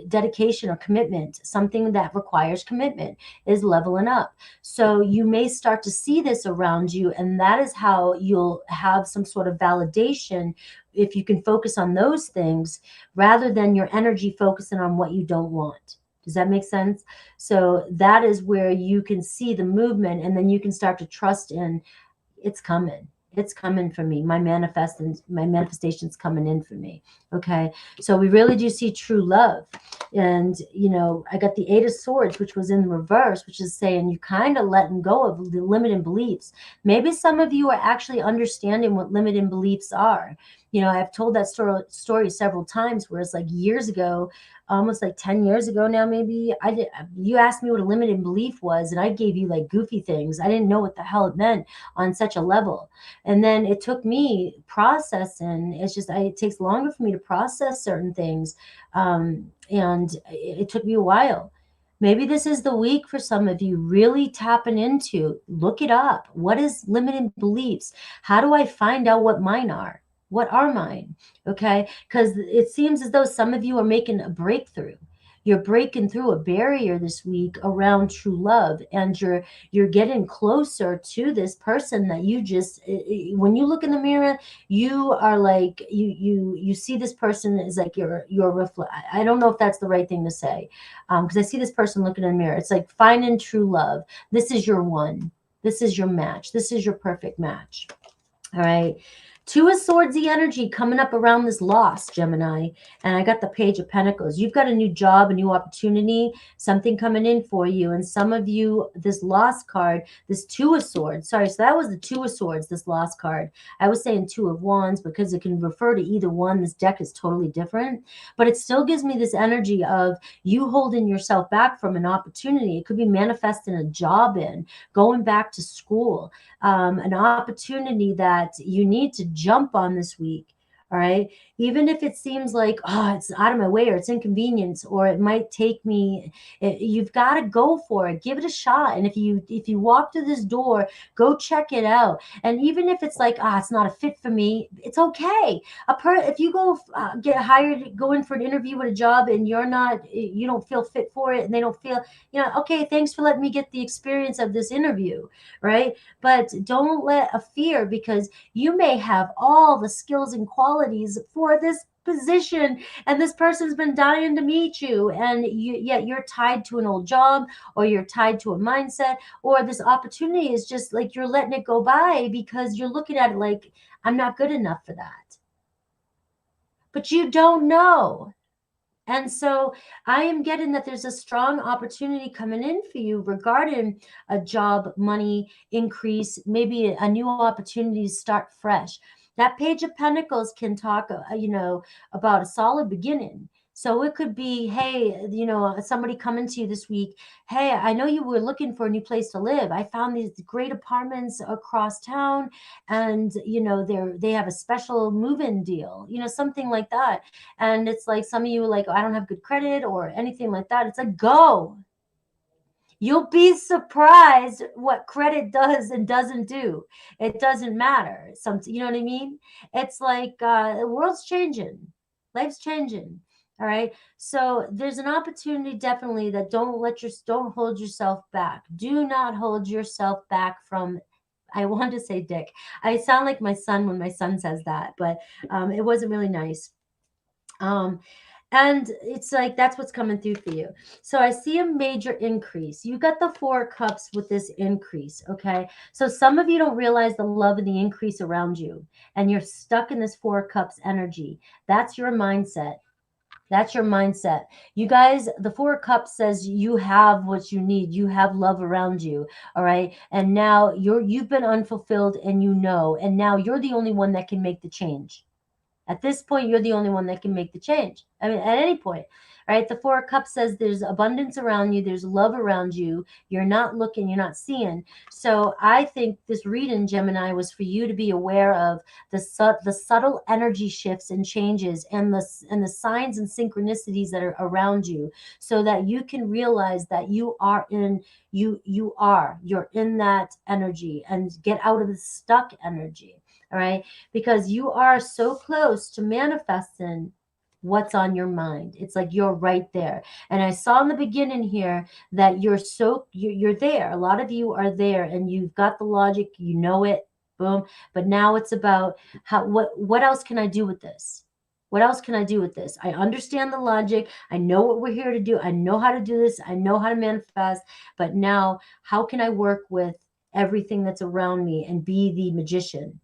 dedication or commitment, something that requires commitment, is leveling up. So you may start to see this around you, and that is how you'll have some sort of validation if you can focus on those things rather than your energy focusing on what you don't want. Does that make sense? So that is where you can see the movement, and then you can start to trust in it's coming. It's coming for me. My manifestation's coming in for me. Okay. So we really do see true love. And, you know, I got the 8 of Swords, which was in reverse, which is saying you kind of letting go of the limiting beliefs. Maybe some of you are actually understanding what limiting beliefs are. You know, I've told that story several times, where it's like years ago, almost like 10 years ago now, maybe, you asked me what a limiting belief was, and I gave you like goofy things. I didn't know what the hell it meant on such a level. And then it took me processing. It takes longer for me to process certain things. And it took me a while. Maybe this is the week for some of you, really tapping into, look it up. What is limiting beliefs? How do I find out what mine are? What are mine? Okay. Because it seems as though some of you are making a breakthrough. you're breaking through a barrier this week around true love, and you're getting closer to this person that you just, when you look in the mirror, you are like, you see this person is like your reflect. I don't know if that's the right thing to say, because I see this person looking in the mirror. It's like finding true love. This is your one. This is your match. This is your perfect match. All right. Two of Swords, the energy coming up around this loss, Gemini. And I got the Page of Pentacles. You've got a new job, a new opportunity, something coming in for you. And some of you, this loss card, this Two of Swords. Sorry, so that was the Two of Swords, this loss card. I was saying Two of Wands because it can refer to either one. This deck is totally different. But it still gives me this energy of you holding yourself back from an opportunity. It could be manifesting a job in, going back to school, an opportunity that you need to jump on this week. All right. Even if it seems like, oh, it's out of my way, or it's inconvenience, or it might take me, you've got to go for it. Give it a shot. And if you walk through this door, go check it out. And even if it's like, it's not a fit for me, it's okay. If you go get hired, go in for an interview with a job, and you don't feel fit for it, and they don't feel, okay, thanks for letting me get the experience of this interview, right? But don't let a fear, because you may have all the skills and qualities for this position, and this person's been dying to meet you, and yet you're tied to an old job, or you're tied to a mindset, or this opportunity is just like you're letting it go by because you're looking at it like, I'm not good enough for that. But you don't know. And so I am getting that there's a strong opportunity coming in for you regarding a job, money increase, maybe a new opportunity to start fresh. That Page of Pentacles can talk, about a solid beginning. So it could be, hey, somebody coming to you this week. Hey, I know you were looking for a new place to live. I found these great apartments across town, and they have a special move-in deal, something like that. And it's like some of you are like, I don't have good credit or anything like that. It's like, go. You'll be surprised what credit does and doesn't do. It doesn't matter. You know what I mean? It's like the world's changing. Life's changing. All right. So there's an opportunity definitely that don't hold yourself back. Do not hold yourself back from, I wanted to say dick. I sound like my son when my son says that, but it wasn't really nice. And it's like, that's what's coming through for you. So I see a major increase. You got the Four of Cups with this increase. Okay. So some of you don't realize the love and the increase around you, and you're stuck in this Four of Cups energy. That's your mindset. That's your mindset. You guys, the Four of Cups says you have what you need. You have love around you. All right. And now you've been unfulfilled, and and now you're the only one that can make the change. At this point, you're the only one that can make the change. I mean, at any point, right? The Four of Cups says there's abundance around you. There's love around you. You're not looking, you're not seeing. So I think this reading, Gemini, was for you to be aware of the subtle energy shifts and changes, and the signs and synchronicities that are around you, so that you can realize that you're in that energy, and get out of the stuck energy. All right. Because you are so close to manifesting what's on your mind. It's like you're right there. And I saw in the beginning here that you're there. A lot of you are there, and you've got the logic, it, boom. But now it's about what else can I do with this? What else can I do with this? I understand the logic. I know what we're here to do. I know how to do this. I know how to manifest. But now, how can I work with everything that's around me and be the magician,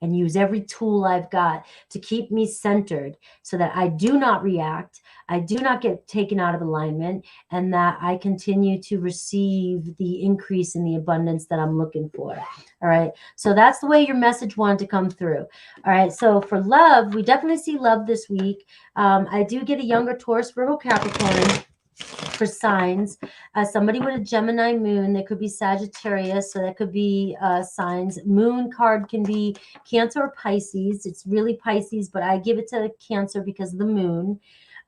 and use every tool I've got to keep me centered, so that I do not react, I do not get taken out of alignment, and that I continue to receive the increase in the abundance that I'm looking for. All right. So that's the way your message wanted to come through. All right. So for love, we definitely see love this week. I do get a younger Taurus, Virgo, Capricorn for signs. Somebody with a Gemini moon, there could be Sagittarius, so that could be signs. Moon card can be Cancer or Pisces. It's really Pisces, but I give it to Cancer because of the moon.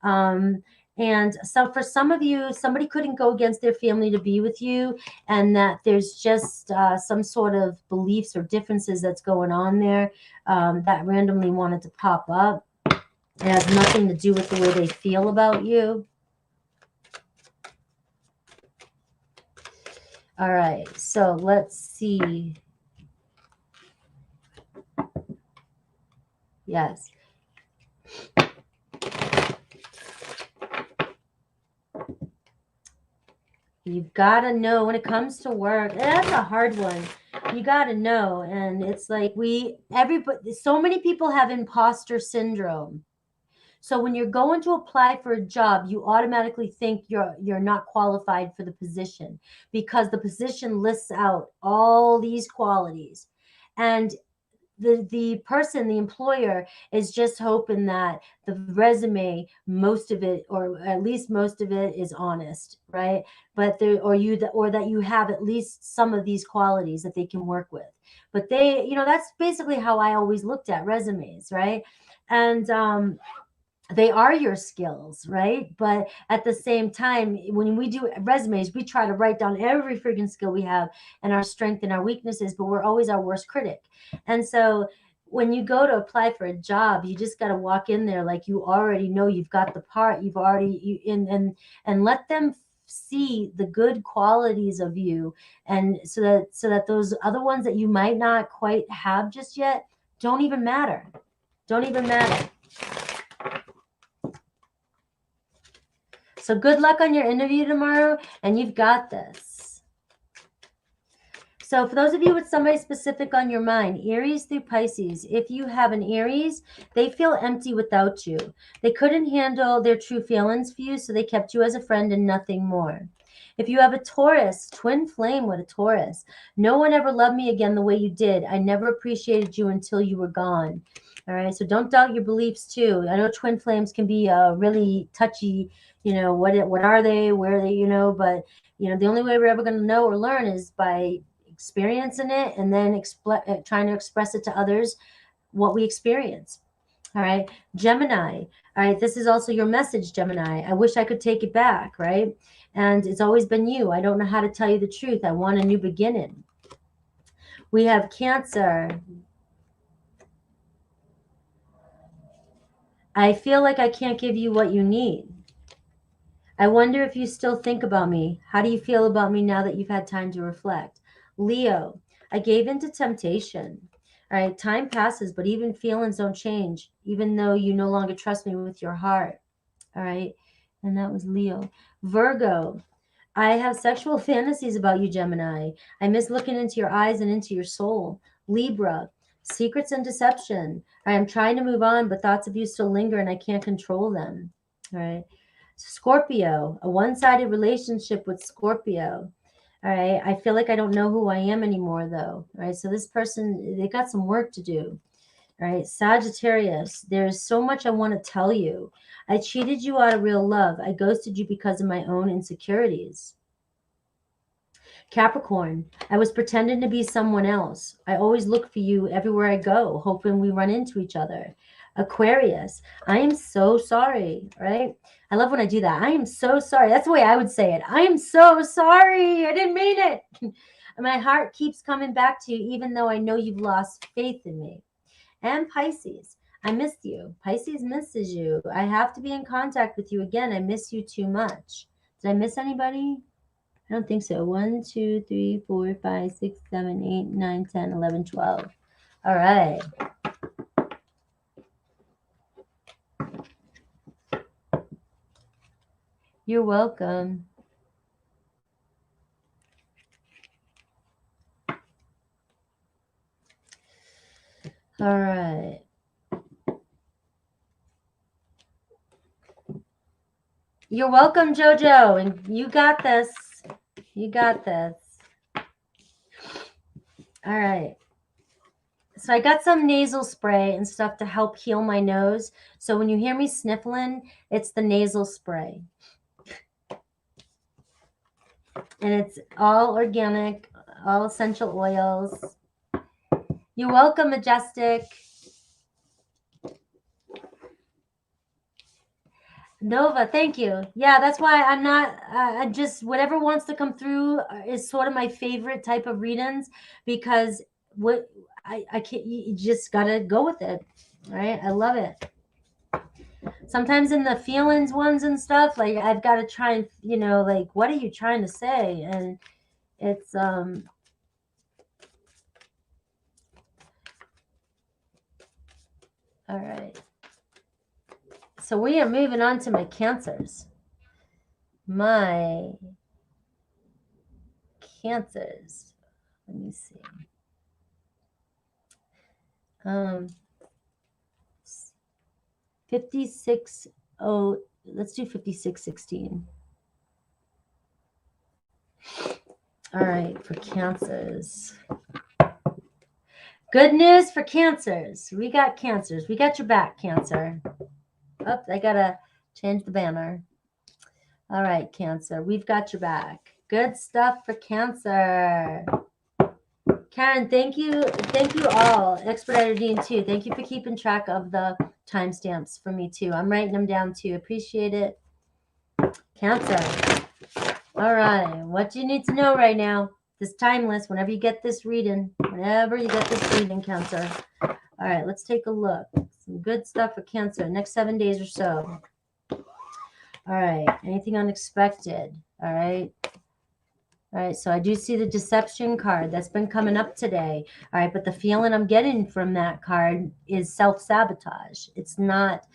And so for some of you, somebody couldn't go against their family to be with you, and that there's just some sort of beliefs or differences that's going on there that randomly wanted to pop up. It has nothing to do with the way they feel about you. All right, so let's see. Yes. You've got to know when it comes to work. That's a hard one. You got to know. And it's like everybody, so many people have imposter syndrome. So when you're going to apply for a job, you automatically think you're not qualified for the position because the position lists out all these qualities. And the person, the employer, is just hoping that the resume, most of it, or at least most of it, is honest, right? But or that you have at least some of these qualities that they can work with. But that's basically how I always looked at resumes, right? And they are your skills, right? But at the same time, when we do resumes, we try to write down every freaking skill we have and our strength and our weaknesses, but we're always our worst critic. And so when you go to apply for a job, you just got to walk in there like you already know you've got the part. You've already and let them see the good qualities of you, and so that those other ones that you might not quite have just yet don't even matter. Don't even matter. So good luck on your interview tomorrow, and you've got this. So for those of you with somebody specific on your mind, Aries through Pisces, if you have an Aries, they feel empty without you. They couldn't handle their true feelings for you, so they kept you as a friend and nothing more. If you have a Taurus, twin flame with a Taurus, no one ever loved me again the way you did. I never appreciated you until you were gone. All right, so don't doubt your beliefs too. I know twin flames can be really touchy. What are they? Where are they? But the only way we're ever going to know or learn is by experiencing it and then trying to express it to others what we experience. All right, Gemini. All right, this is also your message, Gemini. I wish I could take it back, right? And it's always been you. I don't know how to tell you the truth. I want a new beginning. We have Cancer. I feel like I can't give you what you need. I wonder if you still think about me. How do you feel about me now that you've had time to reflect? Leo, I gave in to temptation. All right, time passes, but even feelings don't change, even though you no longer trust me with your heart. All right, and that was Leo. Virgo, I have sexual fantasies about you, Gemini. I miss looking into your eyes and into your soul. Libra, secrets and deception. I am trying to move on, but thoughts of you still linger and I can't control them. All right. Scorpio, a one-sided relationship with Scorpio. All right. I feel like I don't know who I am anymore, though. All right. So this person, they got some work to do. All right. Sagittarius, there's so much I want to tell you. I cheated you out of real love. I ghosted you because of my own insecurities. Capricorn, I was pretending to be someone else. I always look for you everywhere I go, hoping we run into each other. Aquarius, I am so sorry, right? I love when I do that. I am so sorry. That's the way I would say it. I am so sorry. I didn't mean it. My heart keeps coming back to you, even though I know you've lost faith in me. And Pisces, I missed you. Pisces misses you. I have to be in contact with you again. I miss you too much. Did I miss anybody? I don't think so. 1, 2, 3, 4, 5, 6, 7, 8, 9, 10, 11, 12. All right. You're welcome. All right. You're welcome, JoJo. And you got this. You got this. All right. So I got some nasal spray and stuff to help heal my nose. So when you hear me sniffling, it's the nasal spray. And it's all organic, all essential oils. You're welcome, Majestic. Nova, thank you. Yeah, that's why I'm not, I just, whatever wants to come through is sort of my favorite type of readings, because what I can't, you just got to go with it. Right. I love it. Sometimes in the feelings ones and stuff, like I've got to try and, like, what are you trying to say? And, It's all right. So we are moving on to my Cancers. My Cancers. Let me see. 56. Oh, let's do 5616. All right, for Cancers. Good news for Cancers. We got Cancers. We got your back, Cancer. Oh, I gotta change the banner. All right, Cancer. We've got your back. Good stuff for Cancer. Karen, thank you. Thank you all. Expedited Dean too. Thank you for keeping track of the timestamps for me too. I'm writing them down too. Appreciate it. Cancer. All right. What do you need to know right now? This timeless. Whenever you get this reading. Cancer. All right. Let's take a look. Some good stuff for Cancer. Next 7 days or so. All right. Anything unexpected? All right. All right, so I do see the deception card that's been coming up today. All right, but the feeling I'm getting from that card is self-sabotage. It's not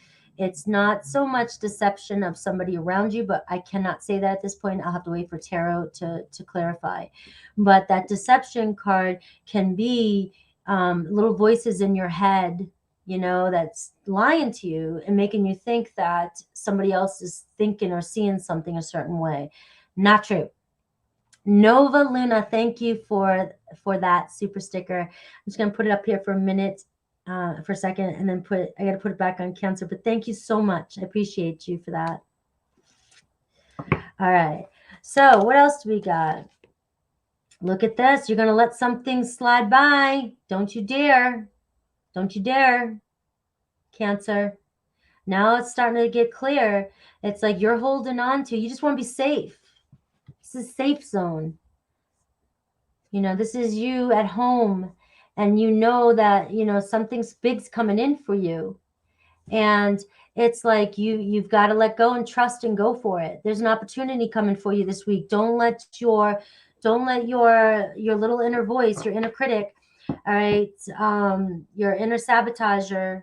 so much deception of somebody around you, but I cannot say that at this point. I'll have to wait for tarot to clarify. But that deception card can be little voices in your head, you know, that's lying to you and making you think that somebody else is thinking or seeing something a certain way. Not true. Nova Luna, thank you for that super sticker. I'm just going to put it up here for a minute, for a second, and then I got to put it back on Cancer. But thank you so much. I appreciate you for that. All right. So what else do we got? Look at this. You're going to let something slide by. Don't you dare. Don't you dare, Cancer. Now it's starting to get clear. It's like you're holding on to. You just want to be safe. This is a safe zone. You know, this is you at home, and you know that, you know, something big's coming in for you. And it's like you've got to let go and trust and go for it. There's an opportunity coming for you this week. Don't let your little inner voice, your inner critic, all right, your inner sabotager.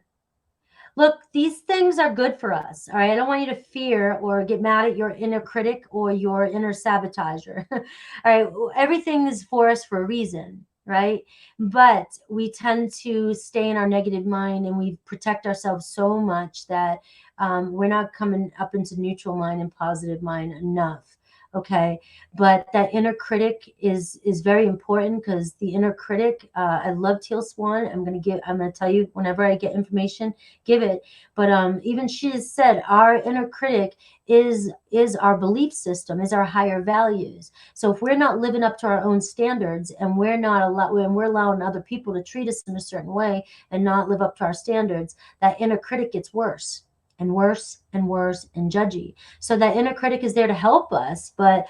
Look, these things are good for us. All right. I don't want you to fear or get mad at your inner critic or your inner sabotager. All right. Everything is for us for a reason. Right. But we tend to stay in our negative mind, and we protect ourselves so much that we're not coming up into neutral mind and positive mind enough. Okay. But that inner critic is very important, because the inner critic, I love Teal Swan. I'm going to tell you whenever I get information, give it. But even she has said our inner critic is our belief system, is our higher values. So if we're not living up to our own standards, and we're allowing other people to treat us in a certain way and not live up to our standards, that inner critic gets worse and worse and worse and judgy. So that inner critic is there to help us, but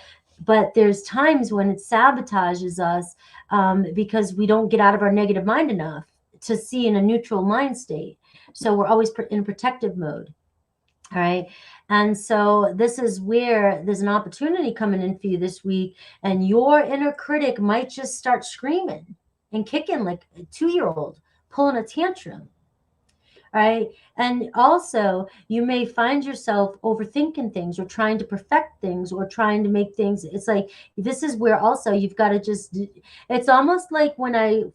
there's times when it sabotages us, because we don't get out of our negative mind enough to see in a neutral mind state. So we're always in protective mode. All right. And so this is where there's an opportunity coming in for you this week, and your inner critic might just start screaming and kicking like a 2-year-old, pulling a tantrum. Right. And also, you may find yourself overthinking things, or trying to perfect things, or trying to make things. It's like, this is where also you've got to just, it's almost like when I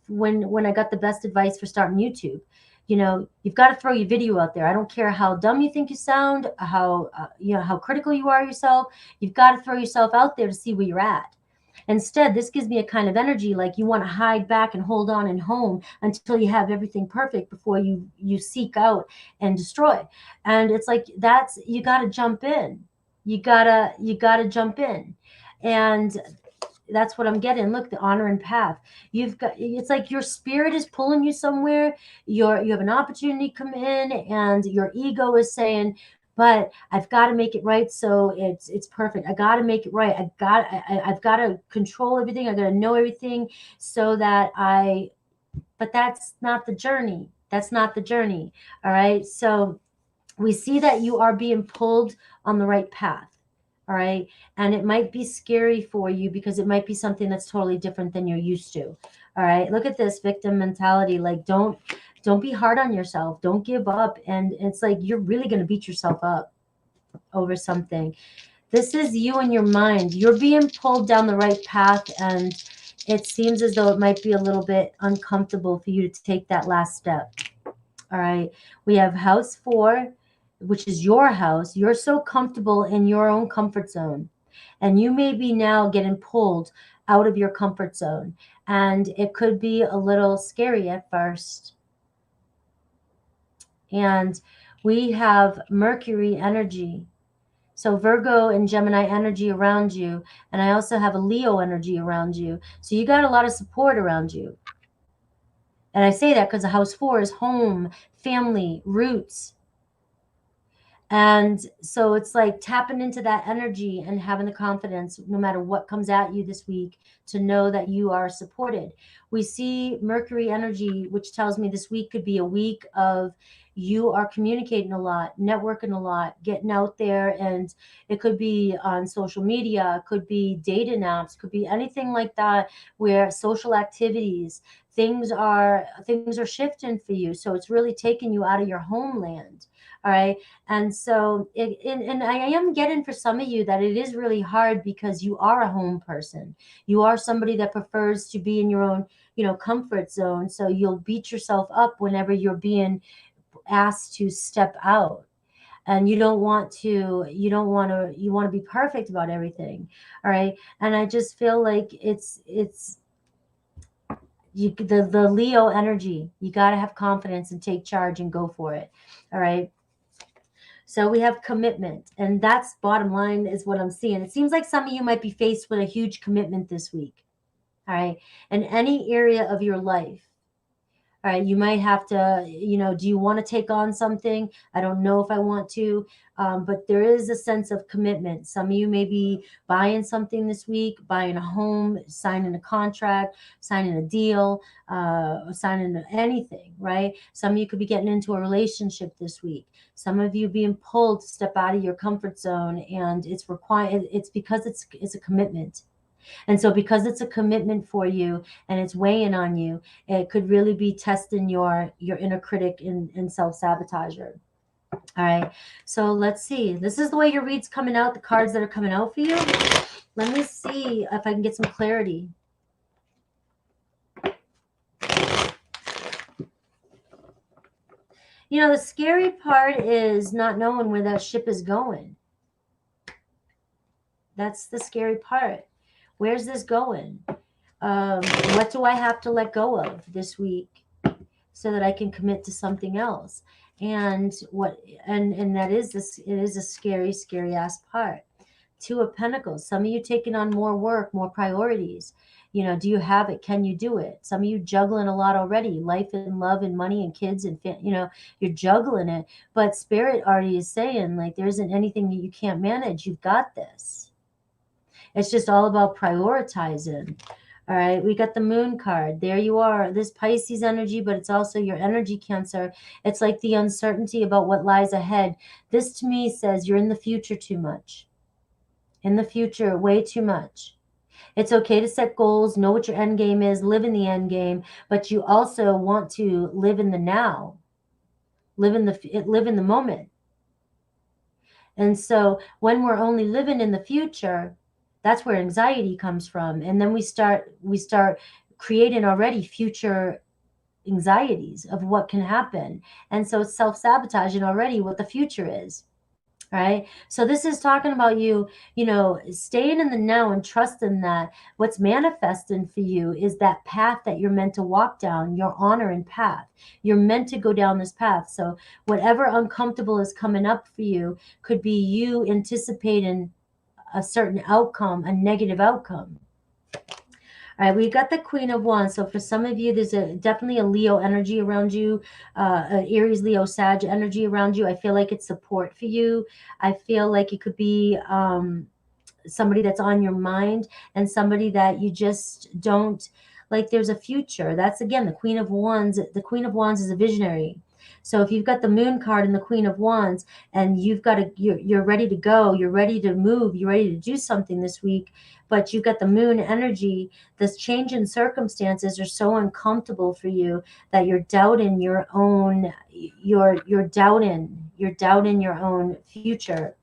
got the best advice for starting YouTube. You know, you've got to throw your video out there. I don't care how dumb you think you sound, how how critical you are yourself. You've got to throw yourself out there to see where you're at. Instead, this gives me a kind of energy like you want to hide back and hold on and home until you have everything perfect before you seek out and destroy. And it's like, you got to jump in. You gotta jump in. And that's what I'm getting. Look, the honor and path. It's like your spirit is pulling you somewhere. You have an opportunity come in, and your ego is saying, but I've got to make it right, so it's perfect. I got to make it right. I've got to control everything. I got to know everything, so that but that's not the journey. That's not the journey. All right. So we see that you are being pulled on the right path. All right. And it might be scary for you because it might be something that's totally different than you're used to. All right. Look at this victim mentality. Like, don't be hard on yourself. Don't give up. And it's like you're really going to beat yourself up over something. This is you and your mind. You're being pulled down the right path, and it seems as though it might be a little bit uncomfortable for you to take that last step. All right. We have house 4, which is your house. You're so comfortable in your own comfort zone, and you may be now getting pulled out of your comfort zone, and it could be a little scary at first. And we have Mercury energy. So Virgo and Gemini energy around you. And I also have a Leo energy around you. So you got a lot of support around you. And I say that because the house 4 is home, family, roots. And so it's like tapping into that energy and having the confidence, no matter what comes at you this week, to know that you are supported. We see Mercury energy, which tells me this week could be a week of you are communicating a lot, networking a lot, getting out there, and it could be on social media, it could be dating apps, could be anything like that, where social activities, things are shifting for you. So it's really taking you out of your homeland. All right. And so and I am getting for some of you that it is really hard because you are a home person. You are somebody that prefers to be in your own, comfort zone. So you'll beat yourself up whenever you're being asked to step out. And you want to be perfect about everything. All right. And I just feel like it's the Leo energy. You got to have confidence and take charge and go for it. All right. So we have commitment, and that's bottom line is what I'm seeing. It seems like some of you might be faced with a huge commitment this week. All right. In any area of your life. All right. You might have to, do you want to take on something? I don't know if I want to, but there is a sense of commitment. Some of you may be buying something this week, buying a home, signing a contract, signing a deal, signing anything, right? Some of you could be getting into a relationship this week. Some of you being pulled to step out of your comfort zone, and it's required. It's because it's a commitment. And so because it's a commitment for you and it's weighing on you, it could really be testing your inner critic and self-sabotager. All right. So let's see. This is the way your read's coming out, the cards that are coming out for you. Let me see if I can get some clarity. The scary part is not knowing where that ship is going. That's the scary part. Where's this going? What do I have to let go of this week so that I can commit to something else? And that is this. It is a scary, scary ass part. 2 of Pentacles. Some of you taking on more work, more priorities. Do you have it? Can you do it? Some of you juggling a lot already. Life and love and money and kids and you're juggling it. But Spirit already is saying like there isn't anything that you can't manage. You've got this. It's just all about prioritizing. All right, we got the Moon card. There you are. This Pisces energy, but it's also your energy, Cancer. It's like the uncertainty about what lies ahead. This to me says you're in the future too much. In the future, way too much. It's okay to set goals, know what your end game is, live in the end game, but you also want to live in the now. Live in the moment. And so when we're only living in the future, that's where anxiety comes from. And then we start creating already future anxieties of what can happen. And so it's self-sabotaging already what the future is. Right. So this is talking about you, staying in the now and trusting that what's manifesting for you is that path that you're meant to walk down, your honoring path. You're meant to go down this path. So whatever uncomfortable is coming up for you could be you anticipating a certain outcome, a negative outcome. All right, we got the Queen of Wands. So for some of you, there's definitely a Leo energy around you, Aries, Leo, Sag energy around you. I feel like it's support for you. I feel like it could be somebody that's on your mind and somebody that you just don't, like there's a future. That's, again, the Queen of Wands. The Queen of Wands is a visionary. So if you've got the Moon card and the Queen of Wands, and you're ready to go, you're ready to move, you're ready to do something this week, but you've got the Moon energy, this change in circumstances are so uncomfortable for you that you're doubting your own, you're doubting your own future.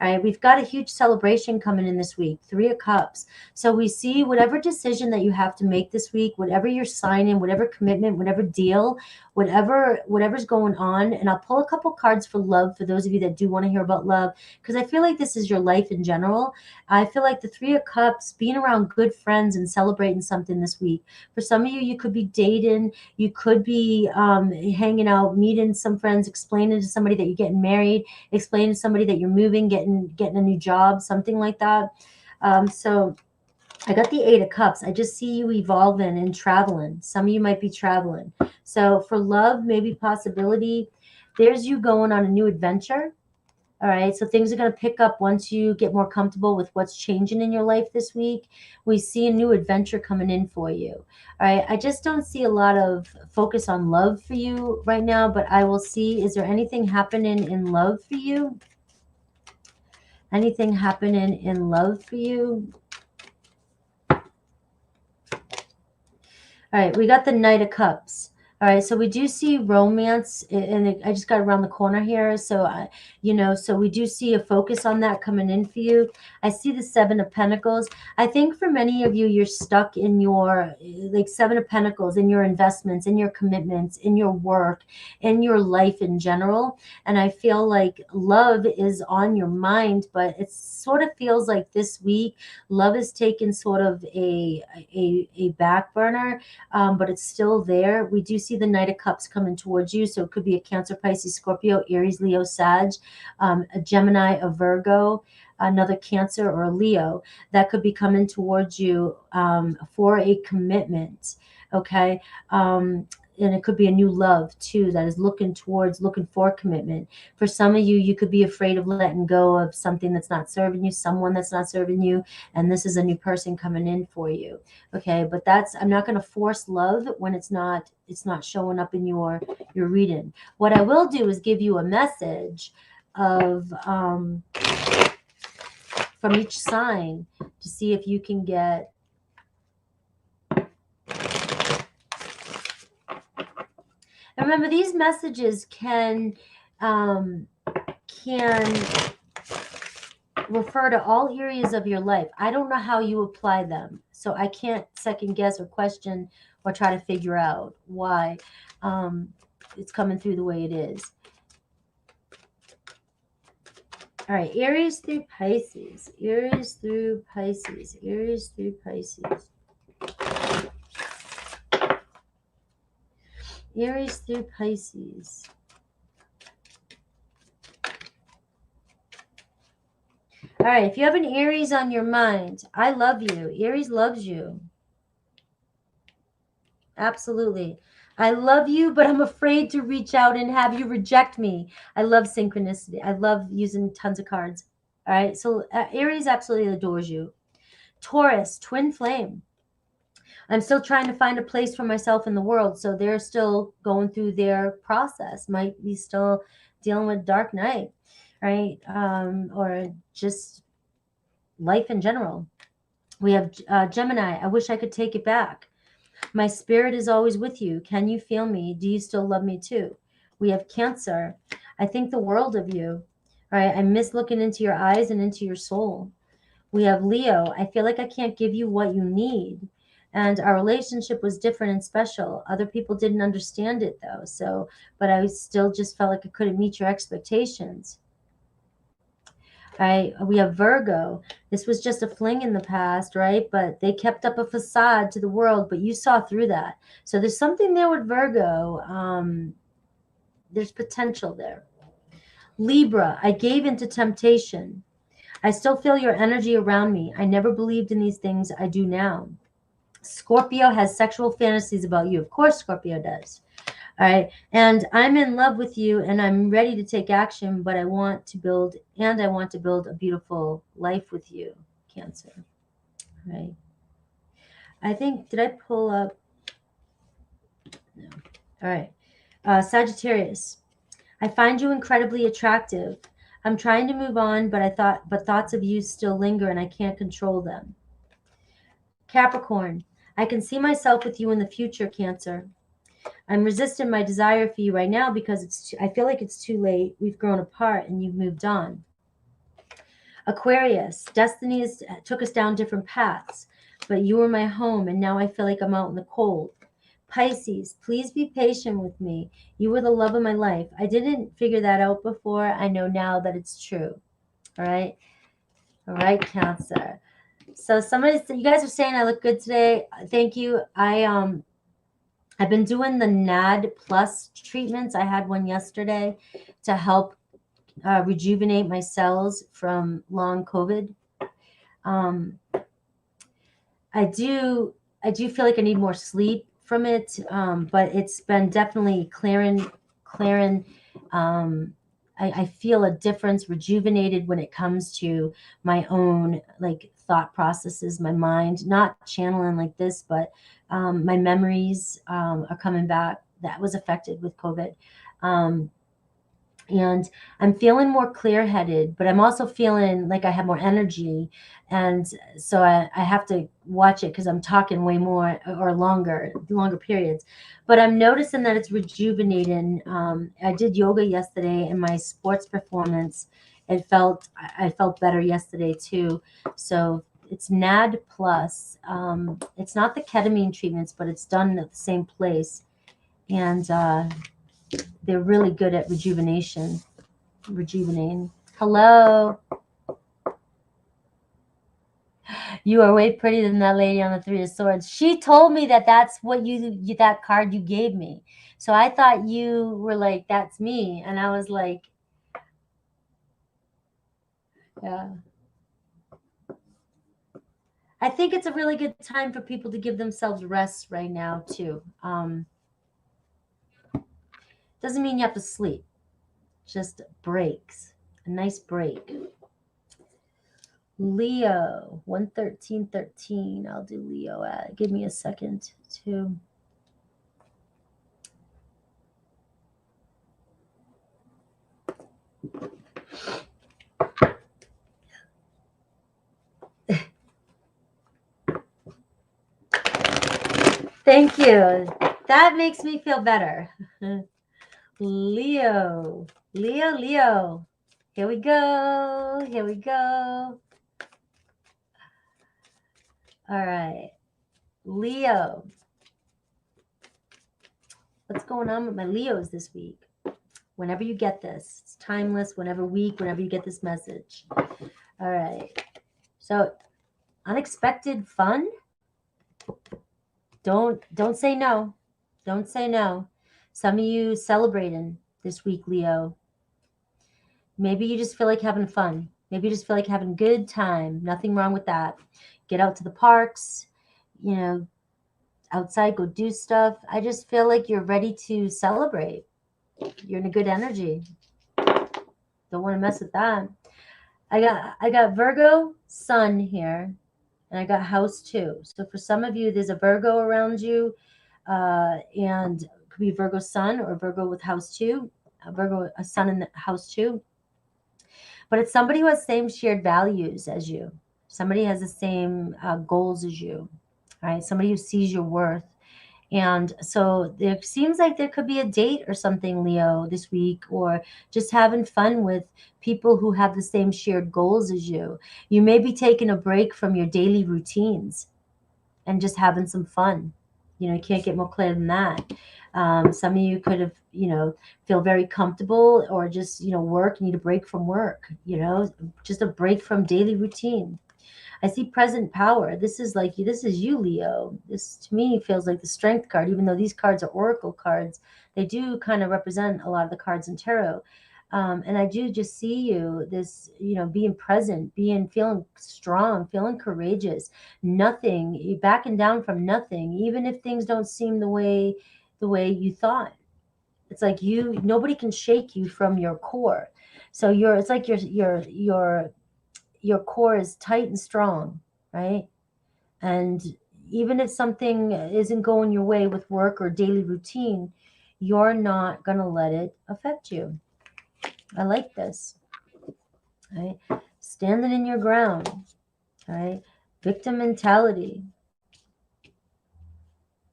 All right, we've got a huge celebration coming in this week, 3 of Cups. So we see whatever decision that you have to make this week, whatever you're signing, whatever commitment, whatever deal, whatever's going on. And I'll pull a couple cards for love for those of you that do want to hear about love, because I feel like this is your life in general. I feel like the 3 of Cups, being around good friends and celebrating something this week. For some of you, you could be dating, you could be hanging out, meeting some friends, explaining to somebody that you're getting married, explaining to somebody that you're moving, getting a new job, something like that. So I got the 8 of Cups. I just see you evolving and traveling. Some of you might be traveling. So for love, maybe possibility, there's you going on a new adventure. All right, so things are going to pick up once you get more comfortable with what's changing in your life this week. We see a new adventure coming in for you. All right, I just don't see a lot of focus on love for you right now, but I will see, is there anything happening in love for you? Anything happening in love for you? All right, we got the Knight of Cups. All right, so we do see romance, and I just got around the corner here. So, so we do see a focus on that coming in for you. I see the 7 of Pentacles. I think for many of you, you're stuck in your, 7 of Pentacles, in your investments, in your commitments, in your work, in your life in general. And I feel like love is on your mind, but it sort of feels like this week, love is taken sort of a back burner. But it's still there. We do see the Knight of Cups coming towards you. So it could be a Cancer, Pisces, Scorpio, Aries, Leo, Sag, a Gemini, a Virgo, another Cancer, or a Leo that could be coming towards you for a commitment. Okay. And it could be a new love too that is looking for commitment. For some of you, you could be afraid of letting go of something that's not serving you, someone that's not serving you, and this is a new person coming in for you. Okay, but I'm not going to force love when it's not showing up in your reading. What I will do is give you a message of from each sign to see if you can get And remember, these messages can refer to all areas of your life. I don't know how you apply them, so I can't second guess or question or try to figure out why it's coming through the way it is. All right, Aries through Pisces. Aries through Pisces. Aries through Pisces. Aries through Pisces. All right, if you have an Aries on your mind, I love you. Aries loves you. Absolutely. I love you, but I'm afraid to reach out and have you reject me. I love synchronicity. I love using tons of cards. All right, so Aries absolutely adores you. Taurus, twin flame. I'm still trying to find a place for myself in the world, so they're still going through their process. Might be still dealing with dark night, right? Or just life in general. We have Gemini. I wish I could take it back. My spirit is always with you. Can you feel me? Do you still love me too? We have Cancer. I think the world of you. All right. I miss looking into your eyes and into your soul. We have Leo. I feel like I can't give you what you need. And our relationship was different and special. Other people didn't understand it though. So, but I still just felt like I couldn't meet your expectations. Right? We have Virgo. This was just a fling in the past, right? But they kept up a facade to the world, but you saw through that. So there's something there with Virgo. There's potential there. Libra, I gave into temptation. I still feel your energy around me. I never believed in these things. I do now. Scorpio has sexual fantasies about you. Of course, Scorpio does. All right. And I'm in love with you and I'm ready to take action, but I want to build a beautiful life with you, Cancer. All right. I think, did I pull up? No. All right. Sagittarius, I find you incredibly attractive. I'm trying to move on, but thoughts of you still linger and I can't control them. Capricorn, I can see myself with you in the future, Cancer. I'm resisting my desire for you right now because I feel like it's too late. We've grown apart and you've moved on. Aquarius, destiny took us down different paths, but you were my home and now I feel like I'm out in the cold. Pisces, please be patient with me. You were the love of my life. I didn't figure that out before. I know now that it's true. All right. All right, Cancer. So you guys are saying I look good today. Thank you. I've been doing the NAD plus treatments. I had one yesterday to help rejuvenate my cells from long COVID. I do feel like I need more sleep from it, but it's been definitely clearing. I feel a difference, rejuvenated when it comes to my own like thought processes, my mind, not channeling like this, but my memories are coming back. That was affected with COVID. And I'm feeling more clear-headed, but I'm also feeling like I have more energy. And so I have to watch it because I'm talking way more or longer periods. But I'm noticing that it's rejuvenating. I did yoga yesterday and my sports performance, I felt better yesterday too. So it's NAD plus. It's not the ketamine treatments, but it's done at the same place. And they're really good at rejuvenating. Hello. You are way prettier than that lady on the Three of Swords. She told me that that's what that card you gave me. So I thought you were like, that's me. And I was like, yeah. I think it's a really good time for people to give themselves rest right now too. Doesn't mean you have to sleep. Just breaks. A nice break. Leo, 11313. I'll do Leo. Give me a second to. Thank you. That makes me feel better. Leo. Here we go. All right. Leo. What's going on with my Leos this week? Whenever you get this, it's timeless, whenever you get this message. All right. So, unexpected fun. Don't say no. Don't say no. Some of you celebrating this week, Leo. Maybe you just feel like having fun. Maybe you just feel like having a good time. Nothing wrong with that. Get out to the parks, outside, go do stuff. I just feel like you're ready to celebrate. You're in a good energy. Don't want to mess with that. I got Virgo sun here, and I got house 2. So for some of you, there's a Virgo around you, and it could be Virgo sun or Virgo with house 2, a sun in the house 2. But it's somebody who has same shared values as you. Somebody has the same goals as you, right? Somebody who sees your worth. And so there seems like there could be a date or something, Leo, this week, or just having fun with people who have the same shared goals as you. You may be taking a break from your daily routines and just having some fun. You can't get more clear than that. Some of you could have, feel very comfortable or just, need a break from work, just a break from daily routine. I see present power. This is you, Leo. This to me feels like the strength card, even though these cards are oracle cards. They do kind of represent a lot of the cards in tarot. And I do just see you, being present, feeling strong, feeling courageous, you're backing down from nothing, even if things don't seem the way you thought. It's like nobody can shake you from your core. So it's like your core is tight and strong, right? And even if something isn't going your way with work or daily routine, you're not going to let it affect you. I like this. Right? Standing in your ground. Right? Victim mentality.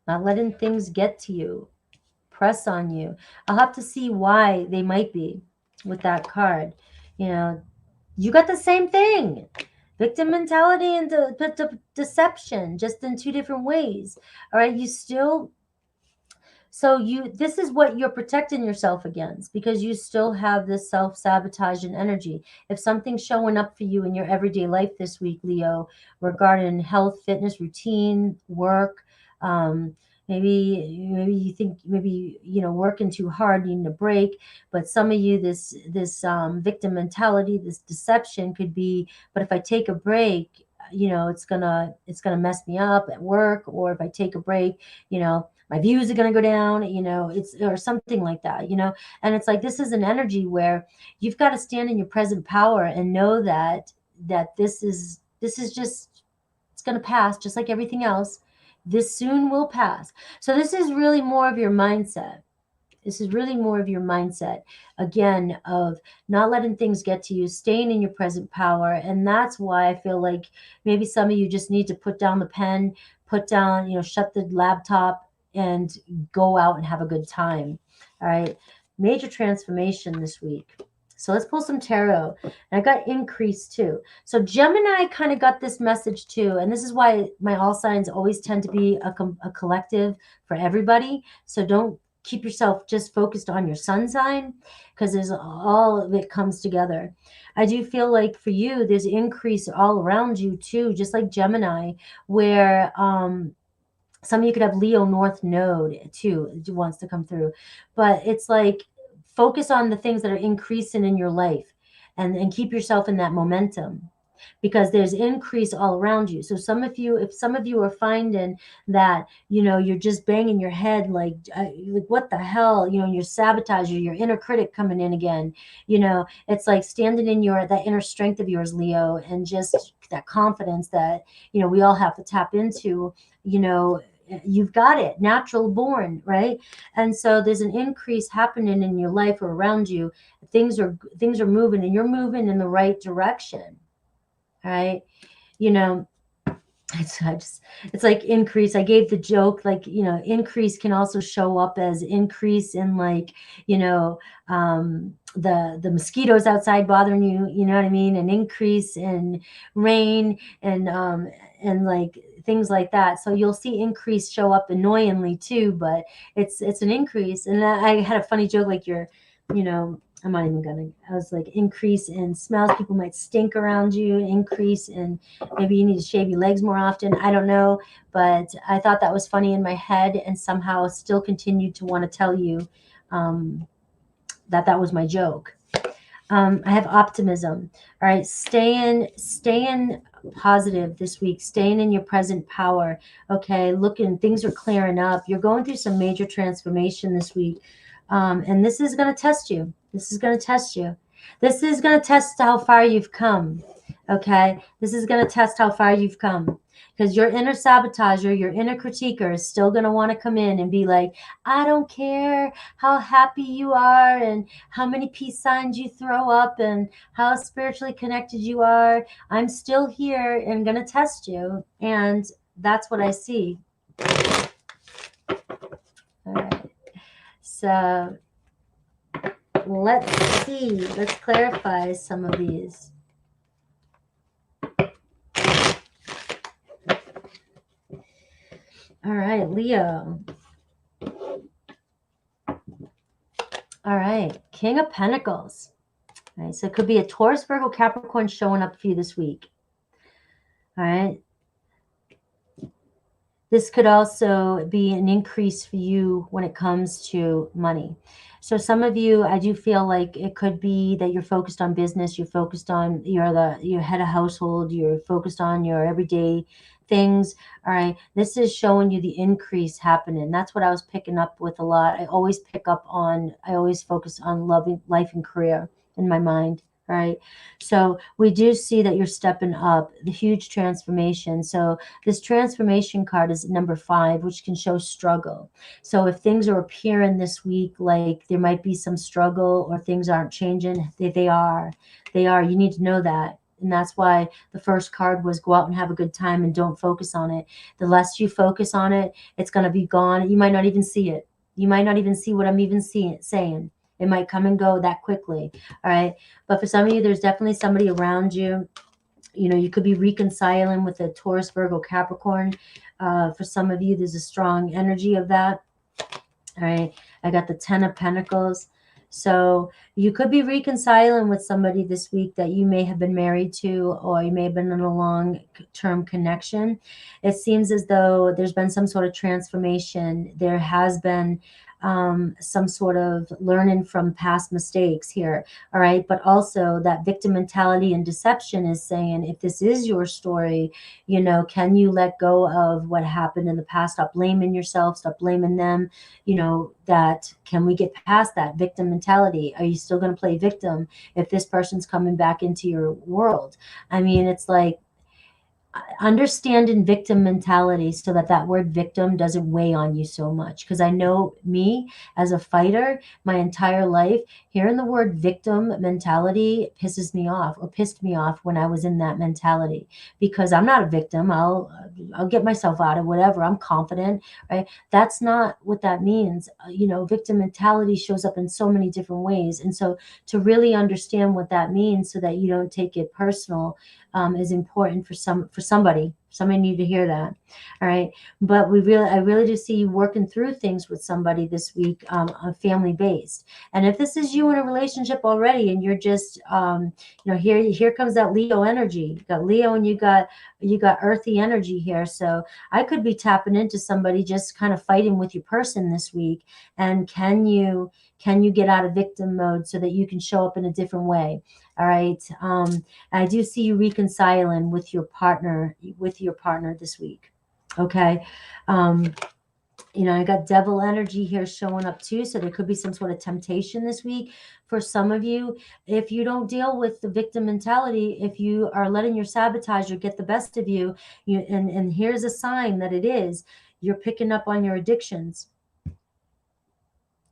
Not letting things get to you, press on you. I'll have to see why they might be with that card. You know, you got the same thing. Victim mentality and deception, just in two different ways. All right, you still, so this is what you're protecting yourself against, because you still have this self-sabotage and energy. If something's showing up for you in your everyday life this week, Leo, regarding health, fitness, routine, work, maybe you think working too hard, needing a break. But some of you, this victim mentality, this deception could be, but if I take a break, it's gonna mess me up at work, or if I take a break, my views are going to go down, it's, or something like that, and it's like, this is an energy where you've got to stand in your present power and know that this is just, it's going to pass, just like everything else. This soon will pass. So this is really more of your mindset. This is really more of your mindset, again, of not letting things get to you, staying in your present power. And that's why I feel like maybe some of you just need to put down the pen, put down, shut the laptop, and go out and have a good time. All right. Major transformation this week. So let's pull some tarot. And I got increase too. So Gemini kind of got this message too. And this is why my all signs always tend to be a collective for everybody. So don't keep yourself just focused on your sun sign, because there's all of it comes together. I do feel like for you, there's increase all around you too, just like Gemini, where some of you could have Leo North Node too, it wants to come through. But it's like, focus on the things that are increasing in your life, and keep yourself in that momentum, because there's increase all around you. So if some of you are finding that, you're just banging your head like what the hell, your sabotager, your inner critic coming in again, it's like standing in that inner strength of yours, Leo, and just that confidence that, we all have to tap into, you've got it, natural born, right? And so there's an increase happening in your life or around you. Things are moving, and you're moving in the right direction. All right. It's like increase. I gave the joke, like, increase can also show up as increase in, like, the mosquitoes outside bothering you, you know what I mean? An increase in rain and like things like that. So you'll see increase show up annoyingly too, but it's an increase. And I had a funny joke, like I'm not even gonna, I was like, increase in smells. People might stink around you, increase in maybe you need to shave your legs more often. I don't know, but I thought that was funny in my head, and somehow still continued to want to tell you that was my joke. I have optimism. All right. Staying positive this week, staying in your present power. Okay. Looking, things are clearing up. You're going through some major transformation this week. And this is going to test you. This is going to test you. This is going to test how far you've come. Okay. This is going to test how far you've come, because your inner sabotager, your inner critiquer is still going to want to come in and be like, I don't care how happy you are and how many peace signs you throw up and how spiritually connected you are. I'm still here and going to test you. And that's what I see. All right. So let's see. Let's clarify some of these. All right, Leo. All right, King of Pentacles. All right, so it could be a Taurus, Virgo, Capricorn showing up for you this week. All right. This could also be an increase for you when it comes to money. So some of you, I do feel like it could be that you're focused on business, you're focused on, you're head of household, you're focused on your everyday things. All right. This is showing you the increase happening. That's what I was picking up with a lot. I always focus on loving life and career in my mind. All right. So we do see that you're stepping up, the huge transformation. So this transformation card is number 5, which can show struggle. So if things are appearing this week, like there might be some struggle or things aren't changing, they are. They are. You need to know that. And that's why the first card was go out and have a good time and don't focus on it. The less you focus on it, it's going to be gone. You might not even see it. You might not even see what I'm even saying. It might come and go that quickly. All right. But for some of you, there's definitely somebody around you. You know, you could be reconciling with a Taurus, Virgo, Capricorn. For some of you, there's a strong energy of that. All right. I got the 10 of Pentacles. So you could be reconciling with somebody this week that you may have been married to, or you may have been in a long-term connection. It seems as though there's been some sort of transformation. There has been some sort of learning from past mistakes here. All right. But also that victim mentality and deception is saying, if this is your story, you know, can you let go of what happened in the past? Stop blaming yourself, stop blaming them. You know, that can we get past that victim mentality? Are you still going to play victim if this person's coming back into your world? I mean, it's like, understanding victim mentality so that that word victim doesn't weigh on you so much. Because I know me as a fighter, my entire life, hearing the word victim mentality pisses me off, or pissed me off when I was in that mentality, because I'm not a victim. I'll get myself out of whatever. I'm confident, right? That's not what that means. You know, victim mentality shows up in so many different ways. And so to really understand what that means so that you don't take it personal, is important for somebody. Somebody need to hear that. All right. But I really do see you working through things with somebody this week, family based. And if this is you in a relationship already, and you're just, you know, here comes that Leo energy. You got Leo and you got earthy energy here. So I could be tapping into somebody just kind of fighting with your person this week. And can you get out of victim mode so that you can show up in a different way? All right. I do see you reconciling with your partner this week. Okay. You know, I got devil energy here showing up too. So there could be some sort of temptation this week for some of you. If you don't deal with the victim mentality, if you are letting your sabotager get the best of you, and here's a sign that it is, you're picking up on your addictions.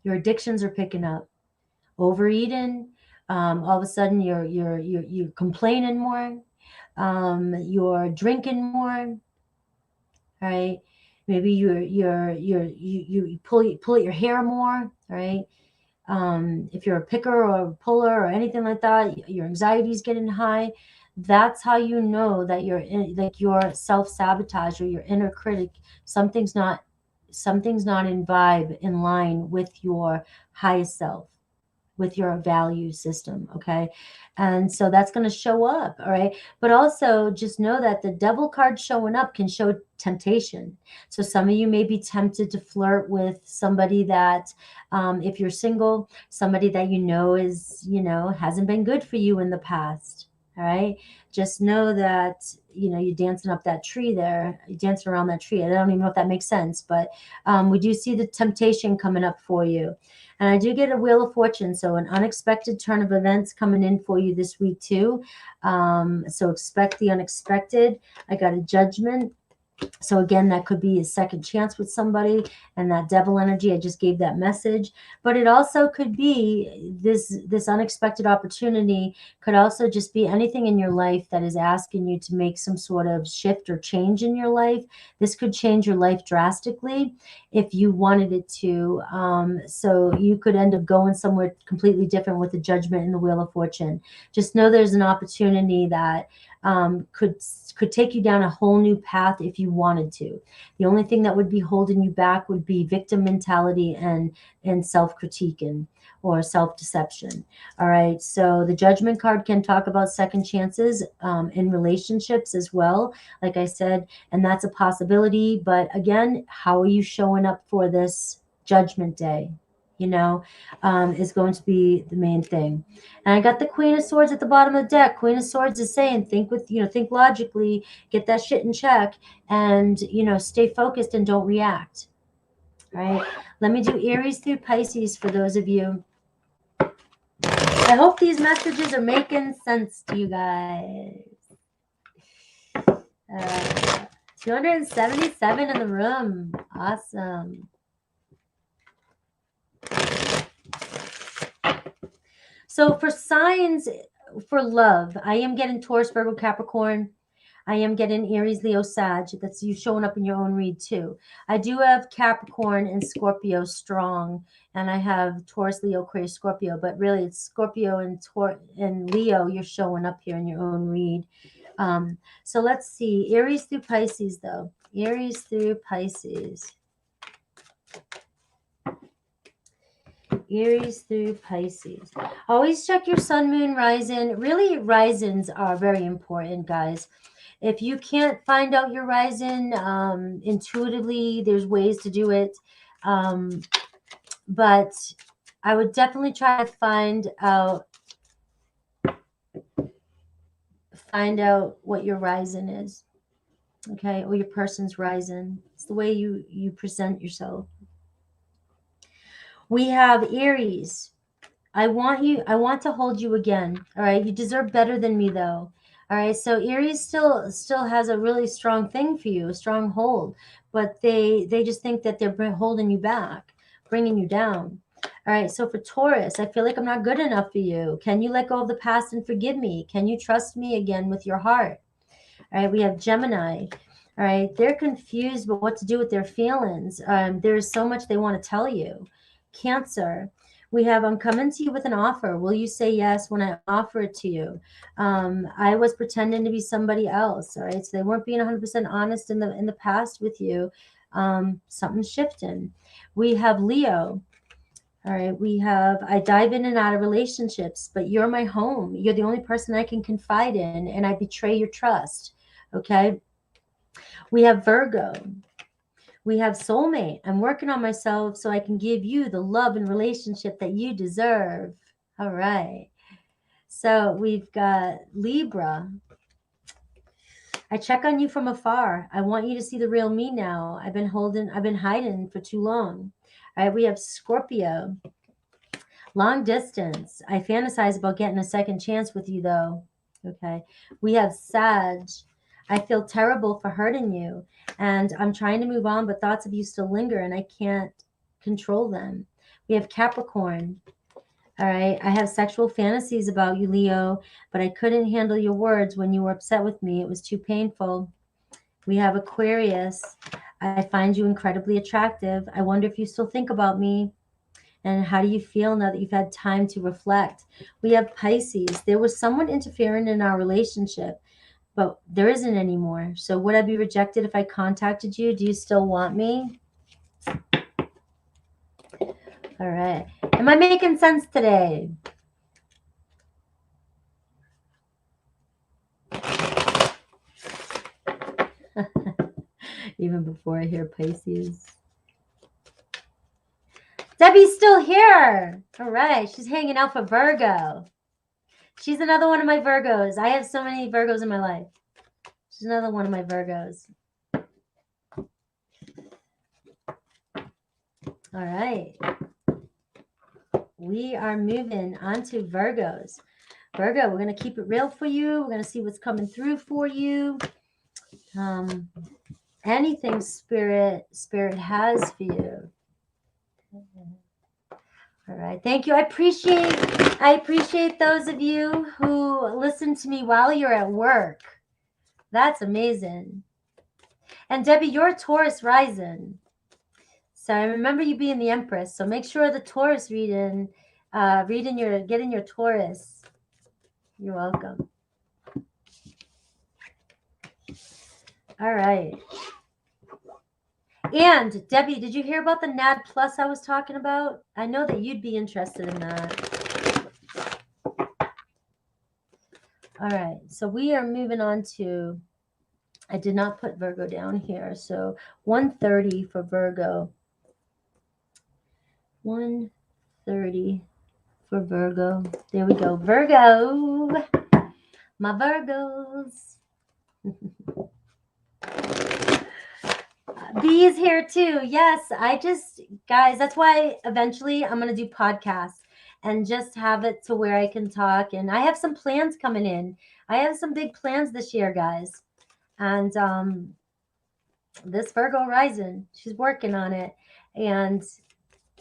Your addictions are picking up. Overeating, all of a sudden you're complaining more, you're drinking more, right? Maybe you pull at your hair more, right? If you're a picker or a puller or anything like that, your anxiety is getting high. That's how you know that your self-sabotage or your inner critic, something's not in line with your highest self, with your value system. Okay. And so that's going to show up. All right. But also just know that the devil card showing up can show temptation. So some of you may be tempted to flirt with somebody that, if you're single, somebody that is, hasn't been good for you in the past. All right. Just know that, you're dancing up that tree there. You're dancing around that tree. I don't even know if that makes sense, but we do see the temptation coming up for you. And I do get a Wheel of Fortune, so an unexpected turn of events coming in for you this week too. So expect the unexpected. I got a Judgment. So again, that could be a second chance with somebody, and that devil energy, I just gave that message. But it also could be this unexpected opportunity could also just be anything in your life that is asking you to make some sort of shift or change in your life. This could change your life drastically if you wanted it to. So you could end up going somewhere completely different with the Judgment and the Wheel of Fortune. Just know there's an opportunity that could take you down a whole new path if you wanted to. The only thing that would be holding you back would be victim mentality and self-critiquing or self-deception. All right. So the Judgment card can talk about second chances in relationships as well, like I said, and that's a possibility. But again, how are you showing up for this Judgment Day? Is going to be the main thing. And I got the Queen of Swords at the bottom of the deck. Queen of Swords is saying, think logically, get that shit in check, and, stay focused and don't react. All right. Let me do Aries through Pisces for those of you that I hope these messages are making sense to you guys. 277 in the room. Awesome. So for signs for love, I am getting Taurus, Virgo, Capricorn. I am getting Aries, Leo, Sag. That's you showing up in your own read too. I do have Capricorn and Scorpio strong, and I have Taurus, Leo, Aquarius, Scorpio. But really, it's Scorpio and Leo. You're showing up here in your own read. So let's see. Aries through Pisces, though. Aries through Pisces. Aries through Pisces. Always check your sun, moon, rising. Really, risings are very important, guys. If you can't find out your rising intuitively, there's ways to do it. But I would definitely try to find out what your rising is. Okay, or your person's rising. It's the way you present yourself. We have Aries. I want to hold you again. All right. You deserve better than me, though. All right. So Aries still has a really strong thing for you, a strong hold, but they just think that they're holding you back, bringing you down. All right. So for Taurus, I feel like I'm not good enough for you. Can you let go of the past and forgive me? Can you trust me again with your heart? All right. We have Gemini. All right. They're confused about what to do with their feelings. There's so much they want to tell you. Cancer. We have, I'm coming to you with an offer. Will you say yes when I offer it to you? I was pretending to be somebody else. All right. So they weren't being 100% honest in the past with you. Something's shifting. We have Leo. All right. We have, I dive in and out of relationships, but you're my home. You're the only person I can confide in, and I betray your trust. Okay. We have Virgo. We have soulmate. I'm working on myself so I can give you the love and relationship that you deserve. All right. So we've got Libra. I check on you from afar. I want you to see the real me now. I've been hiding for too long. All right. We have Scorpio. Long distance. I fantasize about getting a second chance with you, though. Okay. We have Sag. I feel terrible for hurting you, and I'm trying to move on, but thoughts of you still linger, and I can't control them. We have Capricorn. All right. I have sexual fantasies about you, Leo, but I couldn't handle your words when you were upset with me. It was too painful. We have Aquarius. I find you incredibly attractive. I wonder if you still think about me. And how do you feel now that you've had time to reflect? We have Pisces. There was someone interfering in our relationship, but there isn't anymore. So would I be rejected if I contacted you? Do you still want me? All right. Am I making sense today? Even before I hear Pisces. Debbie's still here. All right. She's hanging out for Virgo. She's another one of my Virgos. I have so many Virgos in my life. She's another one of my Virgos. All right. We are moving on to Virgos. Virgo, we're going to keep it real for you. We're going to see what's coming through for you. Anything spirit has for you. All right. Thank you. I appreciate those of you who listen to me while you're at work. That's amazing. And Debbie, you're a Taurus rising. So I remember you being the Empress. So make sure the Taurus getting your Taurus. You're welcome. All right. And Debbie, did you hear about the NAD Plus I was talking about? I know that you'd be interested in that. All right. So we are moving on to, I did not put Virgo down here. So 130 for Virgo. 130 for Virgo. There we go. Virgo. My Virgos. B is here too. Yes, guys, that's why eventually I'm going to do podcasts. and just have it to where I can talk. And I have some plans coming in. I have some big plans this year, guys. And this Virgo rising, she's working on it. And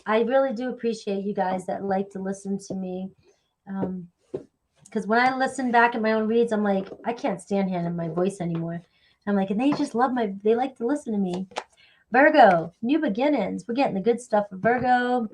I really do appreciate you guys that like to listen to me. Because when I listen back at my own reads, I'm like, I can't stand hearing my voice anymore. I'm like, and they just love they like to listen to me. Virgo, new beginnings. We're getting the good stuff for Virgo.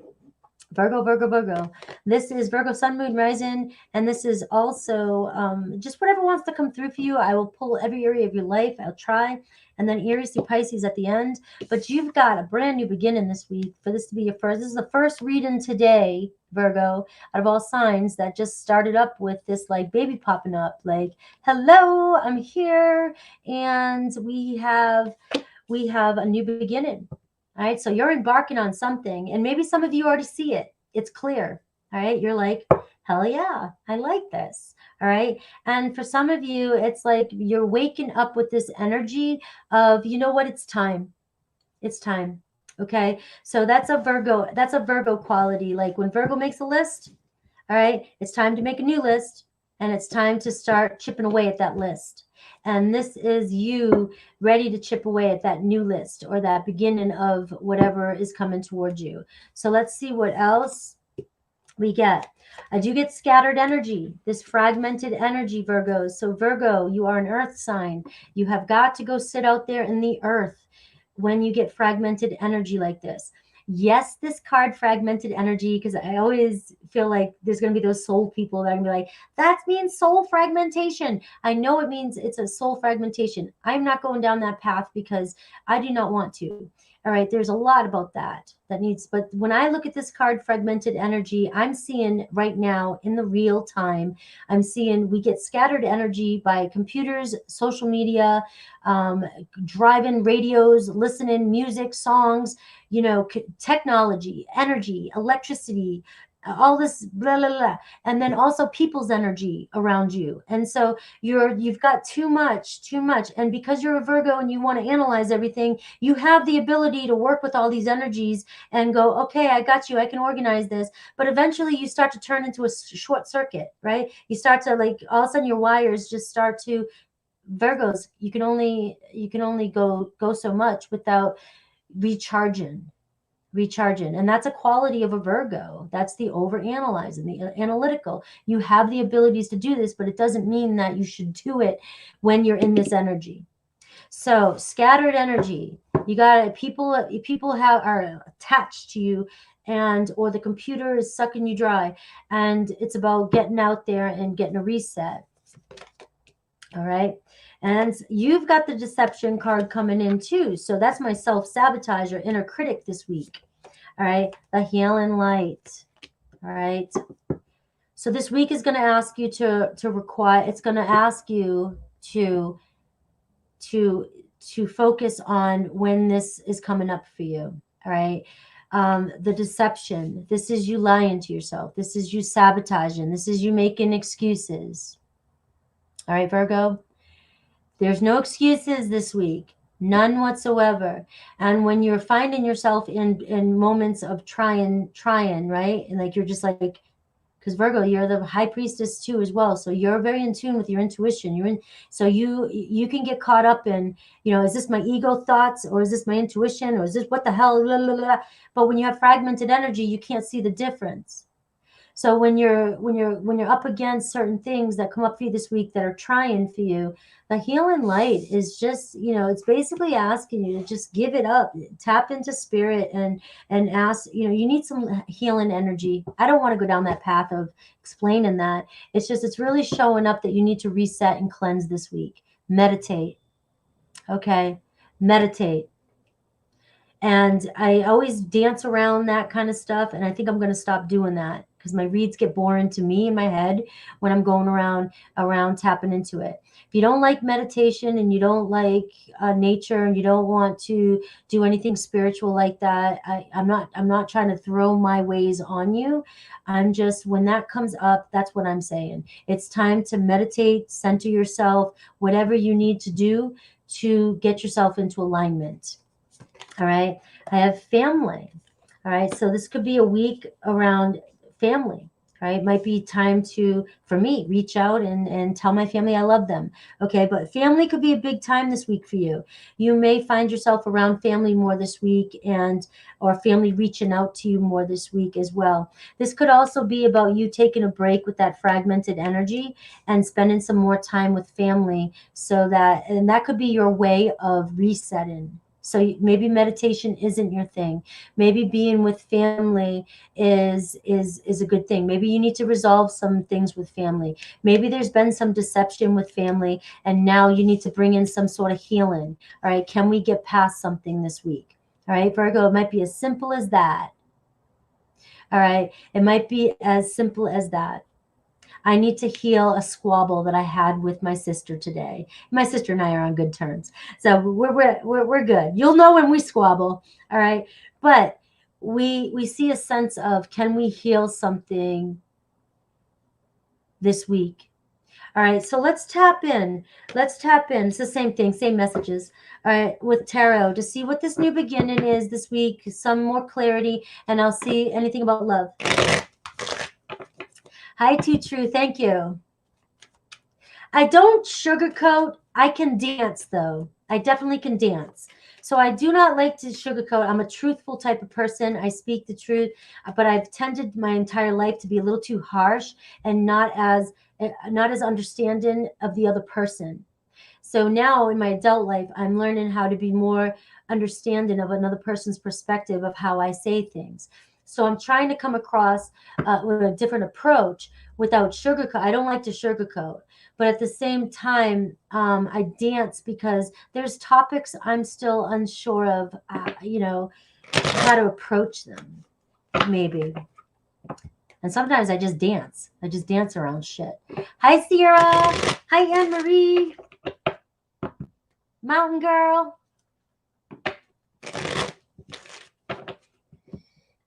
Virgo. This is Virgo Sun, Moon, Rising, and this is also just whatever wants to come through for you. I will pull every area of your life. I'll try. And then Aries to Pisces at the end. But you've got a brand new beginning this week for this to be your first. This is the first reading today, Virgo, out of all signs that just started up with this like baby popping up. Like, hello, I'm here. And we have a new beginning. All right, so you're embarking on something, and maybe some of you already see it. It's clear. All right, you're like, hell yeah, I like this. All right, and for some of you, it's like you're waking up with this energy of, you know what, it's time. It's time. Okay, so that's a Virgo quality. Like when Virgo makes a list, all right, it's time to make a new list, and it's time to start chipping away at that list. And this is you ready to chip away at that new list or that beginning of whatever is coming towards you. So let's see what else we get. I do get scattered energy, this fragmented energy, Virgos. So Virgo, you are an earth sign. You have got to go sit out there in the earth when you get fragmented energy like this. Yes, this card fragmented energy, because I always feel like there's going to be those soul people that are going to be like, that means soul fragmentation. I know it means it's a soul fragmentation. I'm not going down that path because I do not want to. All right, there's a lot about that needs, but when I look at this card, fragmented energy, I'm seeing right now in the real time, I'm seeing we get scattered energy by computers, social media, driving radios, listening music, songs, you know, technology, energy, electricity, all this blah blah blah, and then also people's energy around you. And so you've got too much, and because you're a Virgo and you want to analyze everything, you have the ability to work with all these energies and go, okay, I got you, I can organize this. But eventually you start to turn into a short circuit, right? You start to, like, all of a sudden your wires just start to, Virgos, you can only go so much without recharging. And that's a quality of a Virgo. That's the overanalyzing, the analytical. You have the abilities to do this, but it doesn't mean that you should do it when you're in this energy. So scattered energy, you got people are attached to you, and or the computer is sucking you dry, and it's about getting out there and getting a reset. All right. And you've got the deception card coming in too. So that's my self-sabotage or inner critic this week. All right. The healing light. All right. So this week is going to ask you to require, it's going to ask you to focus on when this is coming up for you. All right. The deception. This is you lying to yourself. This is you sabotaging. This is you making excuses. All right, Virgo. There's no excuses this week, none whatsoever. And when you're finding yourself in moments of trying, right? And like, you're just like, because Virgo, you're the high priestess too as well. So you're very in tune with your intuition. So you can get caught up in, you know, is this my ego thoughts, or is this my intuition, or is this what the hell? Blah, blah, blah. But when you have fragmented energy, you can't see the difference. So when you're up against certain things that come up for you this week that are trying for you, the healing light is just, you know, it's basically asking you to just give it up, tap into spirit, and ask, you know, you need some healing energy. I don't want to go down that path of explaining that. It's just, it's really showing up that you need to reset and cleanse this week. Meditate. Okay. Meditate. And I always dance around that kind of stuff. And I think I'm going to stop doing that, because my reads get boring to me in my head when I'm going around tapping into it. If you don't like meditation and you don't like nature and you don't want to do anything spiritual like that, I'm not trying to throw my ways on you. I'm just, when that comes up, that's what I'm saying. It's time to meditate, center yourself, whatever you need to do to get yourself into alignment. All right. I have family. All right. So this could be a week around family. right? Might be time to, for me, reach out and tell my family I love them. Okay, but family could be a big time this week for you. You may find yourself around family more this week, and or family reaching out to you more this week as well. This could also be about you taking a break with that fragmented energy and spending some more time with family, so that, and that could be your way of resetting. So maybe meditation isn't your thing. Maybe being with family is a good thing. Maybe you need to resolve some things with family. Maybe there's been some deception with family, and now you need to bring in some sort of healing. All right, can we get past something this week? All right, Virgo, it might be as simple as that. All right, it might be as simple as that. I need to heal a squabble that I had with my sister today. My sister and I are on good terms, so we're good. You'll know when we squabble, all right? But we see a sense of, can we heal something this week? All right, so let's tap in. Let's tap in. It's the same thing, same messages. All right, with tarot to see what this new beginning is this week, some more clarity, and I'll see anything about love. Hi, Too True. Thank you. I don't sugarcoat. I can dance, though. I definitely can dance. So I do not like to sugarcoat. I'm a truthful type of person. I speak the truth, but I've tended my entire life to be a little too harsh and not as understanding of the other person. So now in my adult life, I'm learning how to be more understanding of another person's perspective of how I say things. So I'm trying to come across with a different approach without sugarcoat. I don't like to sugarcoat, but at the same time, I dance because there's topics I'm still unsure of, how to approach them, maybe. And sometimes I just dance. I just dance around shit. Hi, Sierra. Hi, Anne Marie. Mountain Girl.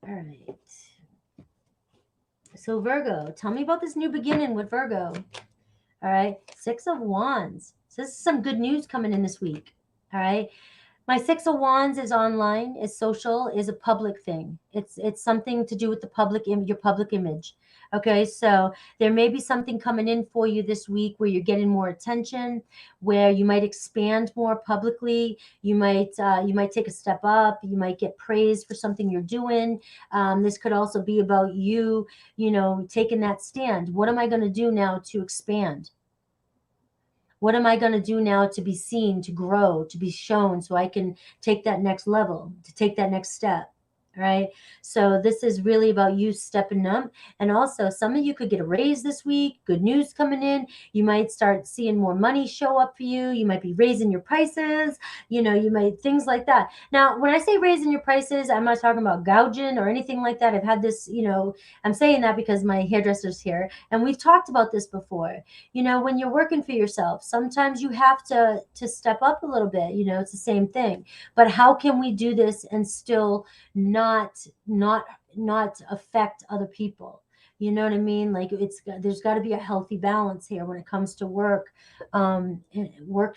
All right. So Virgo, tell me about this new beginning with Virgo. All right. 6 of Wands. So this is some good news coming in this week. All right. My 6 of Wands is online, is social, is a public thing. It's something to do with the public, your public image. Okay, so there may be something coming in for you this week where you're getting more attention, where you might expand more publicly. You might take a step up. You might get praised for something you're doing. This could also be about you, taking that stand. What am I going to do now to expand? What am I going to do now to be seen, to grow, to be shown, so I can take that next level, to take that next step? All right. So this is really about you stepping up. And also, some of you could get a raise this week. Good news coming in. You might start seeing more money show up for you. You might be raising your prices. You might, things like that. Now, when I say raising your prices, I'm not talking about gouging or anything like that. I've had this, I'm saying that because my hairdresser's here, and we've talked about this before. When you're working for yourself, sometimes you have to step up a little bit. It's the same thing. But how can we do this and still not affect other people? You know what I mean? Like, there's got to be a healthy balance here when it comes to work and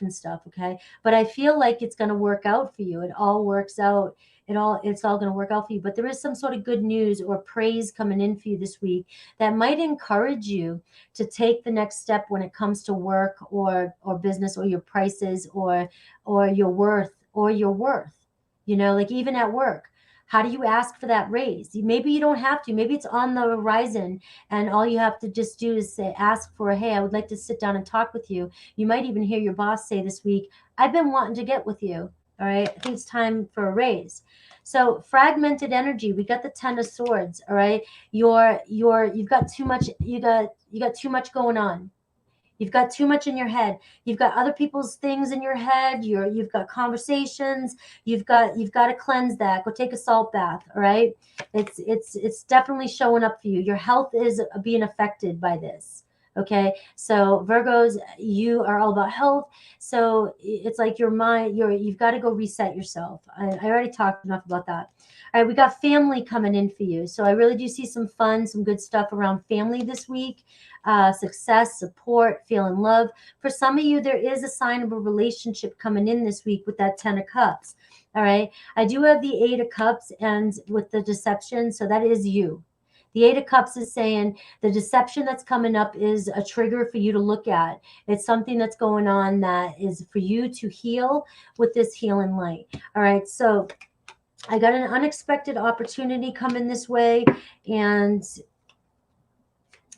stuff. Okay, but I feel like it's going to work out for you. It all works out. It's all going to work out for you. But there is some sort of good news or praise coming in for you this week that might encourage you to take the next step when it comes to work or business, or your prices, or your worth, like even at work. How do you ask for that raise? Maybe you don't have to. Maybe it's on the horizon, and all you have to just do is ask for, hey, I would like to sit down and talk with you. You might even hear your boss say this week, I've been wanting to get with you. All right, I think it's time for a raise. So fragmented energy. We got the 10 of Swords. All right, you've got too much. You got too much going on. You've got too much in your head. You've got other people's things in your head. You've got conversations. You've got to cleanse that. Go take a salt bath. All right. It's definitely showing up for you. Your health is being affected by this. Okay. So Virgos, you are all about health. So it's like your mind, you've got to go reset yourself. I already talked enough about that. All right. We got family coming in for you. So I really do see some fun, some good stuff around family this week. Success, support, feeling love. For some of you, there is a sign of a relationship coming in this week with that 10 of Cups. All right. I do have the 8 of Cups and with the deception. So that is you. The Eight of Cups is saying the deception that's coming up is a trigger for you to look at. It's something that's going on that is for you to heal with this healing light. All right, so I got an unexpected opportunity coming this way, and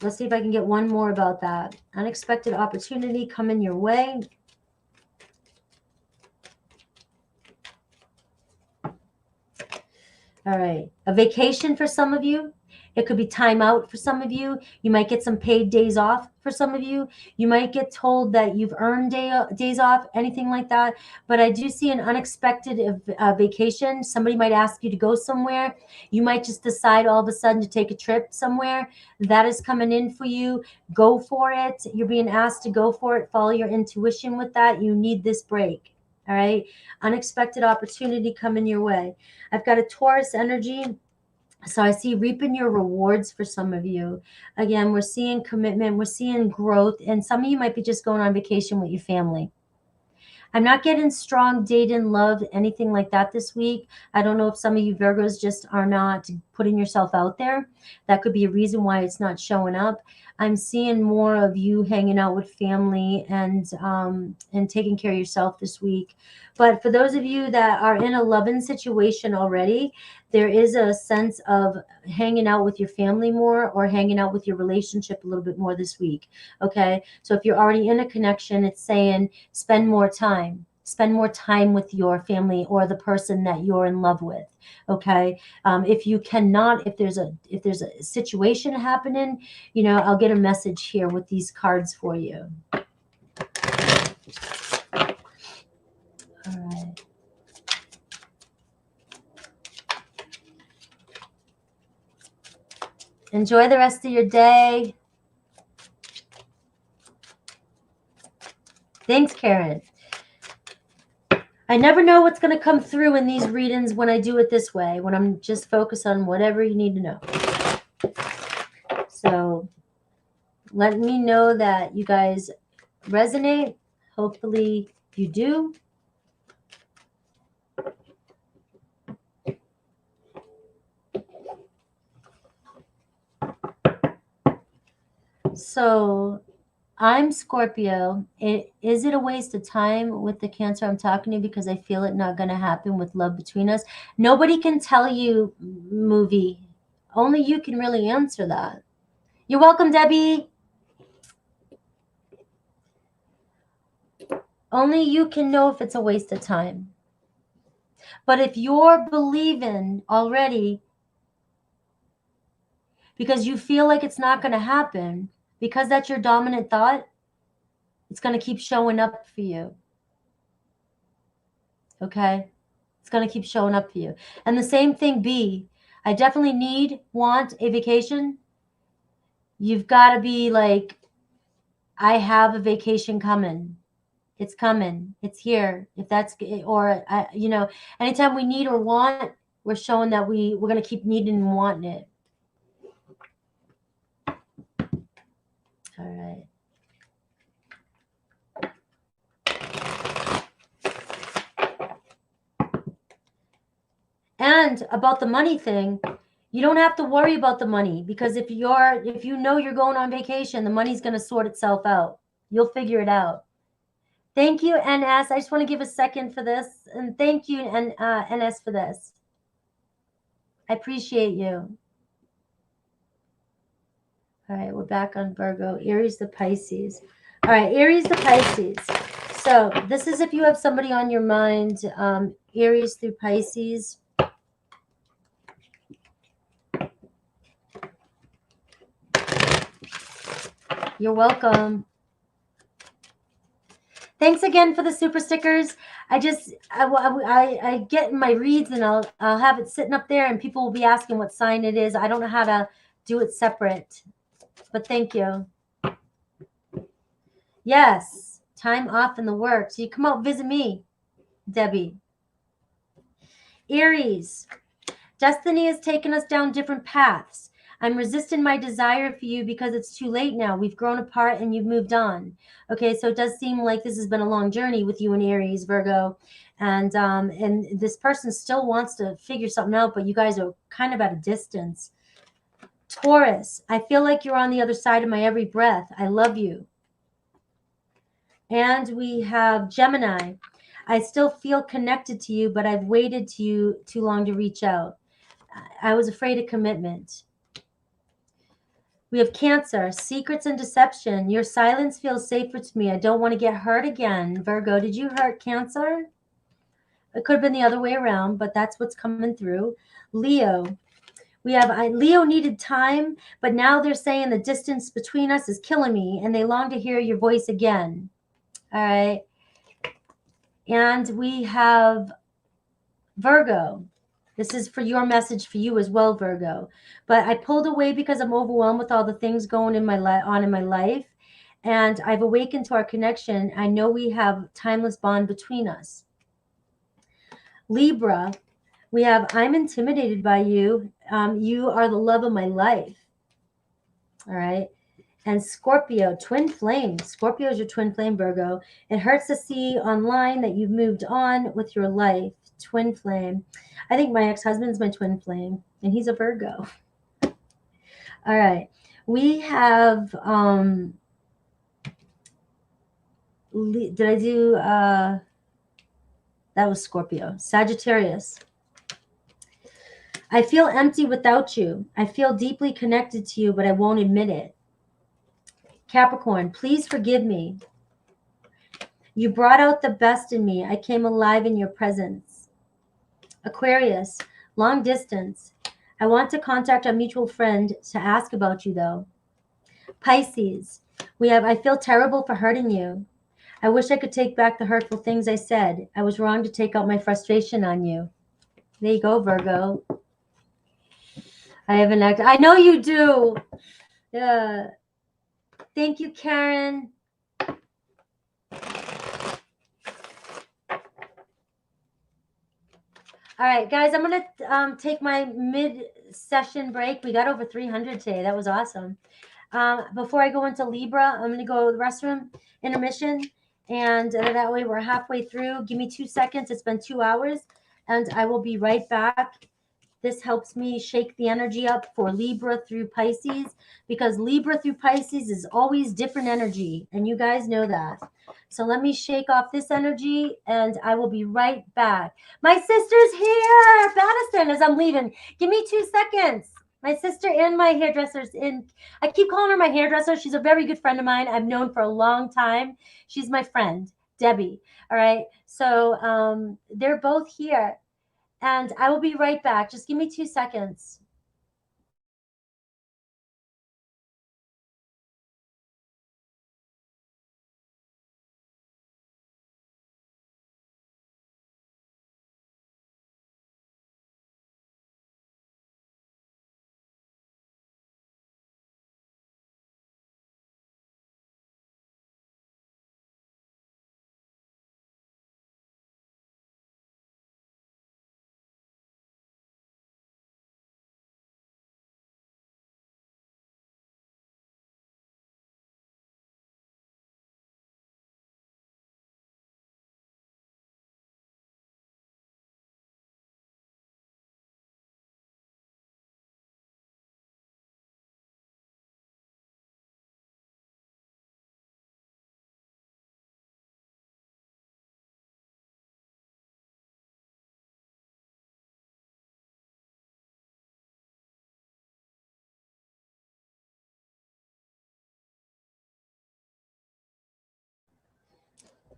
let's see if I can get one more about that. Unexpected opportunity coming your way. All right, a vacation for some of you. It could be time out for some of you. You might get some paid days off for some of you. You might get told that you've earned days off, anything like that. But I do see an unexpected vacation. Somebody might ask you to go somewhere. You might just decide all of a sudden to take a trip somewhere. That is coming in for you. Go for it. You're being asked to go for it. Follow your intuition with that. You need this break. All right. Unexpected opportunity coming your way. I've got a Taurus energy. So I see reaping your rewards for some of you. Again, we're seeing commitment. We're seeing growth. And some of you might be just going on vacation with your family. I'm not getting strong dating, love, anything like that this week. I don't know if some of you Virgos just are not putting yourself out there. That could be a reason why it's not showing up. I'm seeing more of you hanging out with family and taking care of yourself this week. But for those of you that are in a loving situation already, there is a sense of hanging out with your family more or hanging out with your relationship a little bit more this week. Okay. So if you're already in a connection, it's saying spend more time. Spend more time with your family or the person that you're in love with. Okay. If you cannot, if there's a situation happening, you know, I'll get a message here with these cards for you. All right. Enjoy the rest of your day. Thanks, Karen. I never know what's going to come through in these readings when I do it this way, when I'm just focused on whatever you need to know. So let me know that you guys resonate. Hopefully you do. So I'm Scorpio. Is it a waste of time with the Cancer I'm talking to because I feel it not going to happen with love between us? Nobody can tell you, movie. Only you can really answer that. You're welcome, Debbie. Only you can know if it's a waste of time. But if you're believing already because you feel like it's not going to happen, because that's your dominant thought, it's going to keep showing up for you. Okay? It's going to keep showing up for you. And the same thing, B. I definitely want a vacation. You've got to be like, I have a vacation coming. It's coming. It's here. If that's, or, you know, anytime we need or want, we're showing that we're going to keep needing and wanting it. All right. And about the money thing, you don't have to worry about the money because if you know you're going on vacation, the money's going to sort itself out. You'll figure it out. Thank you, NS. I just want to give a second for this. And thank you, NS, for this. I appreciate you. All right, we're back on Virgo. Aries to Pisces. All right, Aries to Pisces. So this is if you have somebody on your mind, Aries through Pisces. You're welcome. Thanks again for the super stickers. I get my reads and I'll have it sitting up there and people will be asking what sign it is. I don't know how to do it separate, but thank you. Yes, time off in the works. So you come out, visit me, Debbie. Aries, destiny has taken us down different paths. I'm resisting my desire for you because it's too late now. We've grown apart and you've moved on. Okay, so it does seem like this has been a long journey with you and Aries, Virgo. And this person still wants to figure something out, but you guys are kind of at a distance. Taurus, I feel like you're on the other side of my every breath. I love you. And we have Gemini. I still feel connected to you, but I've waited too long to reach out. I was afraid of commitment. We have Cancer, secrets and deception. Your silence feels safer to me. I don't want to get hurt again. Virgo, did you hurt Cancer? It could have been the other way around, but that's what's coming through. Leo, we have Leo needed time, but now they're saying the distance between us is killing me, and they long to hear your voice again. All right. And we have Virgo. This is for your message for you as well, Virgo. But I pulled away because I'm overwhelmed with all the things going in my life. And I've awakened to our connection. I know we have timeless bond between us. Libra, we have, I'm intimidated by you. You are the love of my life. All right. And Scorpio, twin flame. Scorpio is your twin flame, Virgo. It hurts to see online that you've moved on with your life. Twin flame. I think my ex-husband's my twin flame, and he's a Virgo. All right. We have, did I do, that was Scorpio. Sagittarius. I feel empty without you. I feel deeply connected to you, but I won't admit it. Capricorn, please forgive me. You brought out the best in me. I came alive in your presence. Aquarius, long distance. I want to contact a mutual friend to ask about you, though. Pisces, we have, I feel terrible for hurting you. I wish I could take back the hurtful things I said. I was wrong to take out my frustration on you. There you go, Virgo. I have an act. I know you do. Yeah. Thank you, Karen. All right, guys, I'm going to take my mid-session break. We got over 300 today. That was awesome. Before I go into Libra, I'm going to go to the restroom, intermission, and that way we're halfway through. Give me 2 seconds. It's been 2 hours, and I will be right back. This helps me shake the energy up for Libra through Pisces, because Libra through Pisces is always different energy, and you guys know that. So let me shake off this energy, and I will be right back. My sister's here, Madison, as I'm leaving. Give me 2 seconds. My sister and my hairdresser's in. I keep calling her my hairdresser. She's a very good friend of mine. I've known for a long time. She's my friend, Debbie. All right. So they're both here. And I will be right back. Just give me 2 seconds.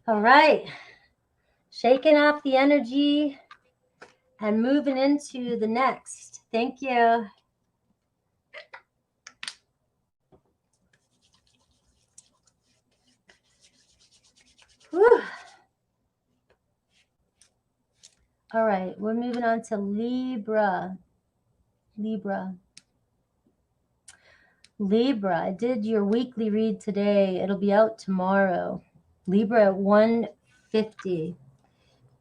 All right. Shaking off the energy and moving into the next. Thank you. Whew. All right, we're moving on to Libra. Libra, I did your weekly read today. It'll be out tomorrow. Libra at 150.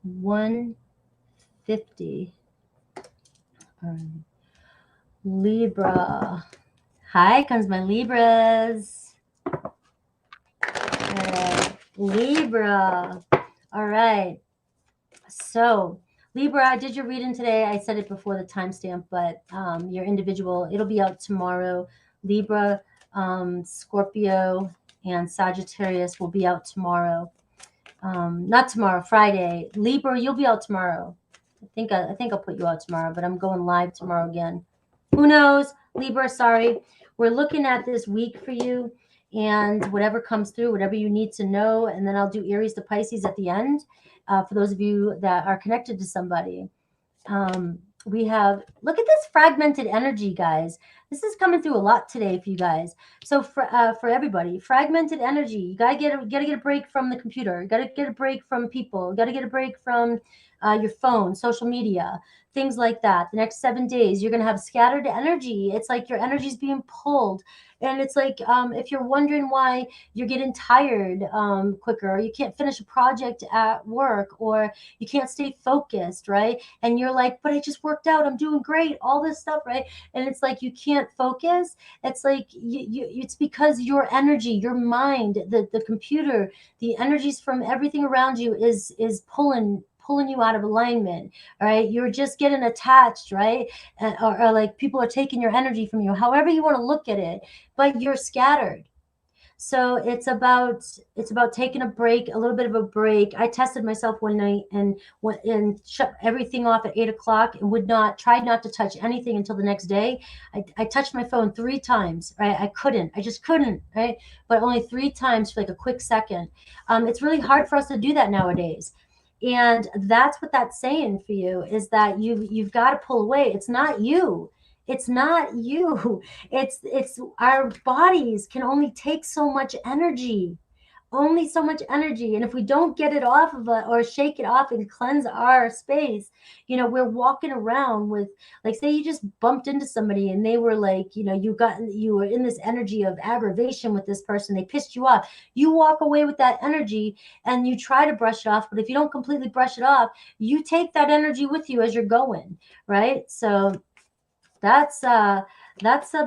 150. All right. Libra. Hi, comes my Libras. All right. Libra. All right. So Libra, I did your reading today. I said it before the timestamp, but your individual, it'll be out tomorrow. Libra, Scorpio, and Sagittarius will be out tomorrow. Not tomorrow, Friday. Libra, you'll be out tomorrow. I think I'll put you out tomorrow, but I'm going live tomorrow again. Who knows? Libra, sorry. We're looking at this week for you, and whatever comes through, whatever you need to know, and then I'll do Aries to Pisces at the end for those of you that are connected to somebody. We have, look at this fragmented energy, guys. This is coming through a lot today for you guys. So for everybody, fragmented energy. You gotta get a break from the computer. You gotta get a break from people. You gotta get a break from your phone, social media, things like that. The next 7 days, you're gonna have scattered energy. It's like your energy is being pulled. And it's like, if you're wondering why you're getting tired quicker, or you can't finish a project at work, or you can't stay focused, right? And you're like, but I just worked out, I'm doing great, all this stuff, right? And it's like you can't focus. It's like it's because your energy, your mind, the computer, the energies from everything around you is pulling you out of alignment. All right, you're just getting attached, right? Or like people are taking your energy from you, however you want to look at it, but you're scattered. So it's about taking a break, a little bit of a break. I tested myself one night and went and shut everything off at 8 o'clock and tried not to touch anything until the next day. I touched my phone 3 times, right? I just couldn't, right? But only 3 times for like a quick second. It's really hard for us to do that nowadays. And that's what that's saying for you, is that you've got to pull away. It's not you. It's not you. It's our bodies can only take so much energy. Only so much energy. And if we don't get it off of it or shake it off and cleanse our space, we're walking around with, like, say you just bumped into somebody and they were like, you were in this energy of aggravation with this person. They pissed you off. You walk away with that energy and you try to brush it off. But if you don't completely brush it off, you take that energy with you as you're going, right? So that's a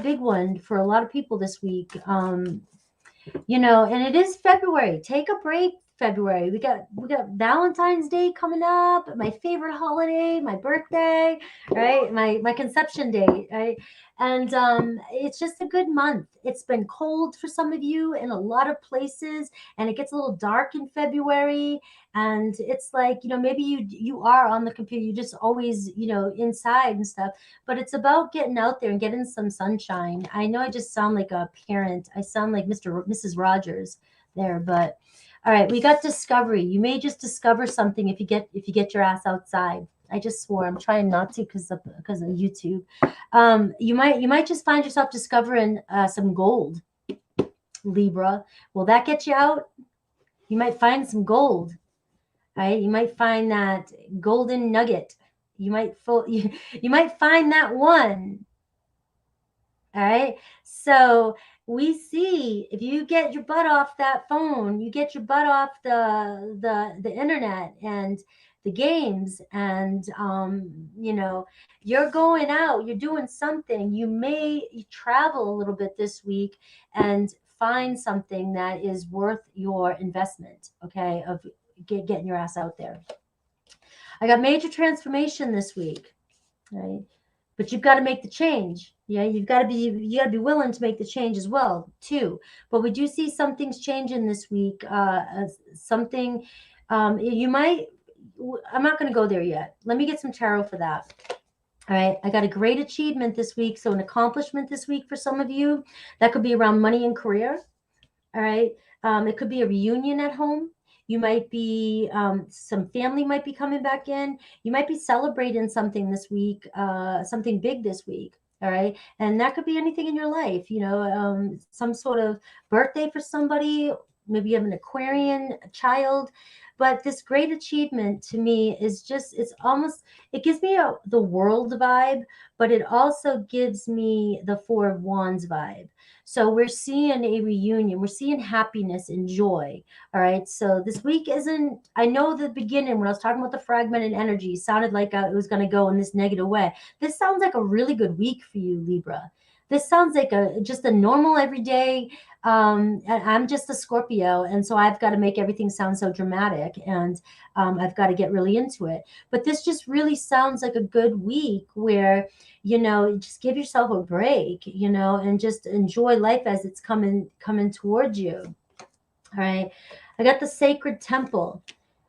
big one for a lot of people this week. And it is February. Take a break, February. We got Valentine's Day coming up, my favorite holiday, my birthday, right? My conception day, right? And it's just a good month. It's been cold for some of you in a lot of places, and it gets a little dark in February. And it's like, maybe you are on the computer, you just always, inside and stuff. But it's about getting out there and getting some sunshine. I know I just sound like a parent. I sound like Mrs. Rogers there, but all right, we got discovery. You may just discover something if you get your ass outside. I just swore. I'm trying not to because of YouTube. You might just find yourself discovering some gold, Libra. Will that get you out? You might find some gold, right? You might find that golden nugget. You might find that one. All right. So we see, if you get your butt off that phone, you get your butt off the internet and the games, and you're going out, you're doing something. You may travel a little bit this week and find something that is worth your investment, okay, of getting your ass out there. I got major transformation this week, right? But you've got to make the change. Yeah, you got to be willing to make the change as well, too. But we do see some things changing this week. Something you might. I'm not going to go there yet. Let me get some tarot for that. All right, I got a great achievement this week. So an accomplishment this week for some of you. That could be around money and career. All right, it could be a reunion at home. You might be, some family might be coming back in. You might be celebrating something this week, something big this week. All right. And that could be anything in your life, some sort of birthday for somebody. Maybe you have an Aquarian child. But this great achievement to me is just, it gives me the world vibe, but it also gives me the Four of Wands vibe. So we're seeing a reunion. We're seeing happiness and joy. All right. So this week I know the beginning when I was talking about the fragmented energy sounded like it was going to go in this negative way. This sounds like a really good week for you, Libra. This sounds like just a normal everyday And I'm just a Scorpio, and so I've got to make everything sound so dramatic, and I've got to get really into it. But this just really sounds like a good week where, just give yourself a break, and just enjoy life as it's coming towards you. All right. I got the sacred temple.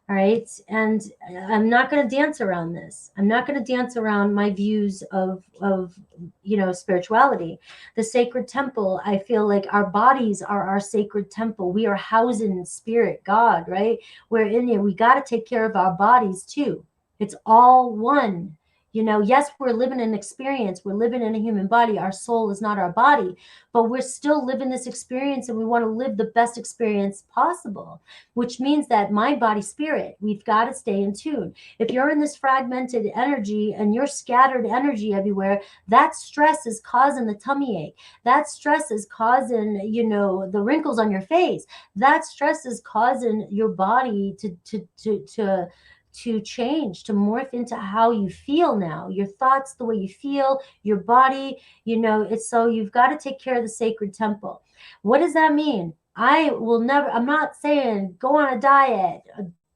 All right. And I'm not going to dance around this. I'm not going to dance around my views of spirituality. The sacred temple, I feel like our bodies are our sacred temple. We are housed in spirit, God, right? We're in here. We got to take care of our bodies too. It's all one. Yes, we're living an experience. We're living in a human body. Our soul is not our body, but we're still living this experience, and we want to live the best experience possible, which means that mind, body, spirit, we've got to stay in tune. If you're in this fragmented energy and you're scattered energy everywhere, that stress is causing the tummy ache. That stress is causing, the wrinkles on your face. That stress is causing your body to change, to morph into how you feel now, your thoughts, the way you feel, your body, it's so you've got to take care of the sacred temple. What does that mean? I'm not saying go on a diet.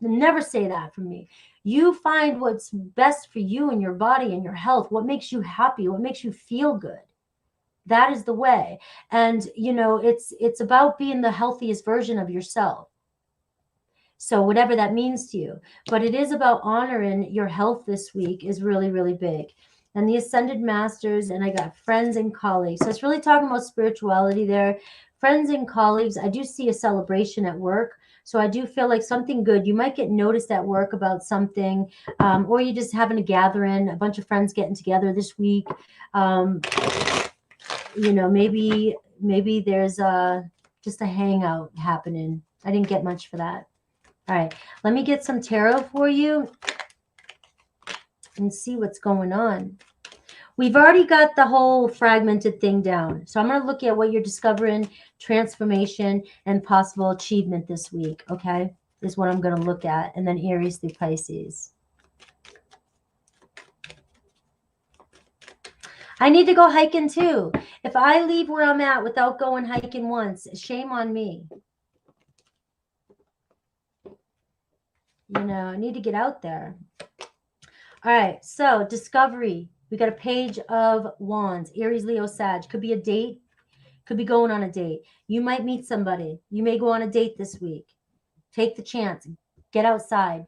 Never say that from me. You find what's best for you and your body and your health, what makes you happy, what makes you feel good. That is the way. And, it's about being the healthiest version of yourself. So whatever that means to you, but it is about honoring your health this week is really, really big. And the ascended masters, and I got friends and colleagues. So it's really talking about spirituality there. Friends and colleagues, I do see a celebration at work. So I do feel like something good. You might get noticed at work about something, or you just having a gathering, a bunch of friends getting together this week. Maybe there's just a hangout happening. I didn't get much for that. All right, let me get some tarot for you and see what's going on. We've already got the whole fragmented thing down. So I'm going to look at what you're discovering, transformation, and possible achievement this week, okay? Is what I'm going to look at. And then Aries through Pisces. I need to go hiking too. If I leave where I'm at without going hiking once, shame on me. I need to get out there. All right, so discovery. We got a page of wands, Aries, Leo, Sag. Could be a date, could be going on a date. You might meet somebody. You may go on a date this week. Take the chance. Get outside.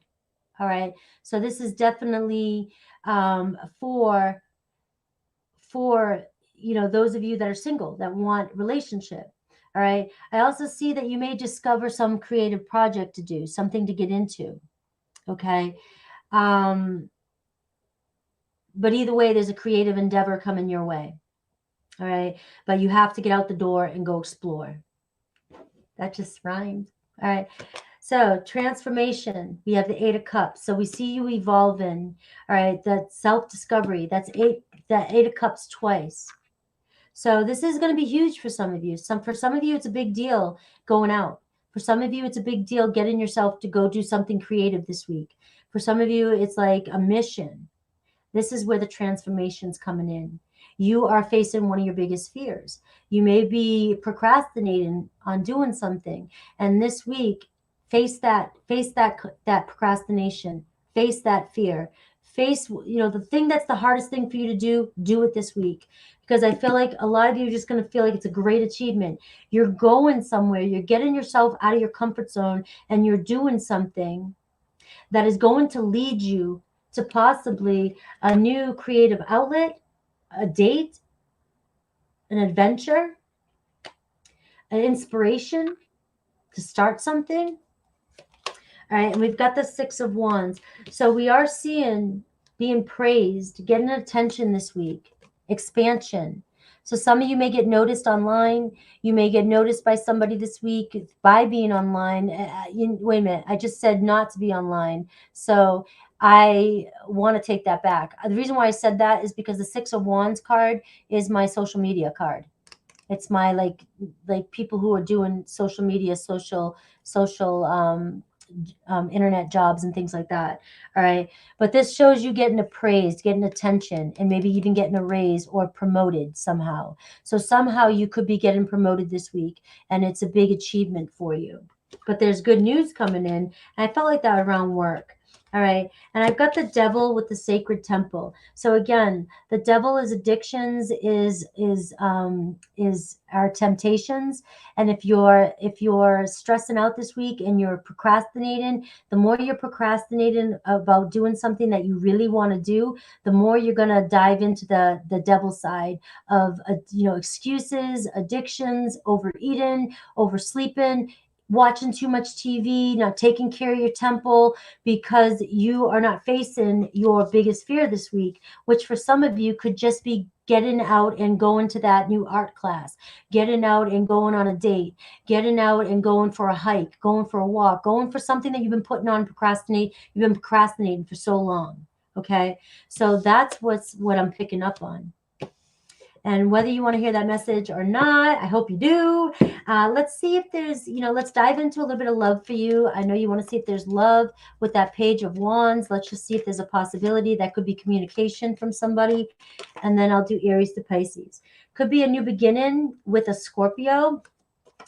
All right, so this is definitely for those of you that are single, that want relationship. All right, I also see that you may discover some creative project to do, something to get into. Okay. But either way, there's a creative endeavor coming your way. All right. But you have to get out the door and go explore. That just rhymed. All right. So transformation, we have the 8 of Cups. So we see you evolving. All right. That self-discovery, that 8 of Cups twice. So this is going to be huge for some of you. For some of you, it's a big deal going out. For some of you, it's a big deal getting yourself to go do something creative this week. For some of you, it's like a mission. This is where the transformation's coming in. You are facing one of your biggest fears. You may be procrastinating on doing something. And this week, face that procrastination, face that fear, face, the thing that's the hardest thing for you to do it this week. Because I feel like a lot of you are just going to feel like it's a great achievement. You're going somewhere, you're getting yourself out of your comfort zone, and you're doing something that is going to lead you to possibly a new creative outlet, a date, an adventure, an inspiration to start something. All right, and we've got the 6 of Wands. So we are seeing being praised, getting attention this week, expansion. So some of you may get noticed online. You may get noticed by somebody this week by being online. Wait a minute, I just said not to be online. So I want to take that back. The reason why I said that is because the 6 of Wands card is my social media card. It's my like people who are doing social media, social internet jobs and things like that. All right. But this shows you getting appraised, getting attention, and maybe even getting a raise or promoted somehow. So somehow you could be getting promoted this week, and it's a big achievement for you. But there's good news coming in. And I felt like that around work. All right. And I've got the devil with the sacred temple. So again, the devil is addictions, is our temptations. And if you're stressing out this week and you're procrastinating, the more you're procrastinating about doing something that you really want to do, the more you're going to dive into the devil side of excuses, addictions, overeating, oversleeping, watching too much TV, not taking care of your temple, because you are not facing your biggest fear this week, which for some of you could just be getting out and going to that new art class, getting out and going on a date, getting out and going for a hike, going for a walk, going for something that you've been putting on you've been procrastinating for so long. Okay. So that's what I'm picking up on. And whether you want to hear that message or not, I hope you do. Let's see if there's, let's dive into a little bit of love for you. I know you want to see if there's love with that Page of Wands. Let's just see if there's a possibility that could be communication from somebody. And then I'll do Aries to Pisces. Could be a new beginning with a Scorpio,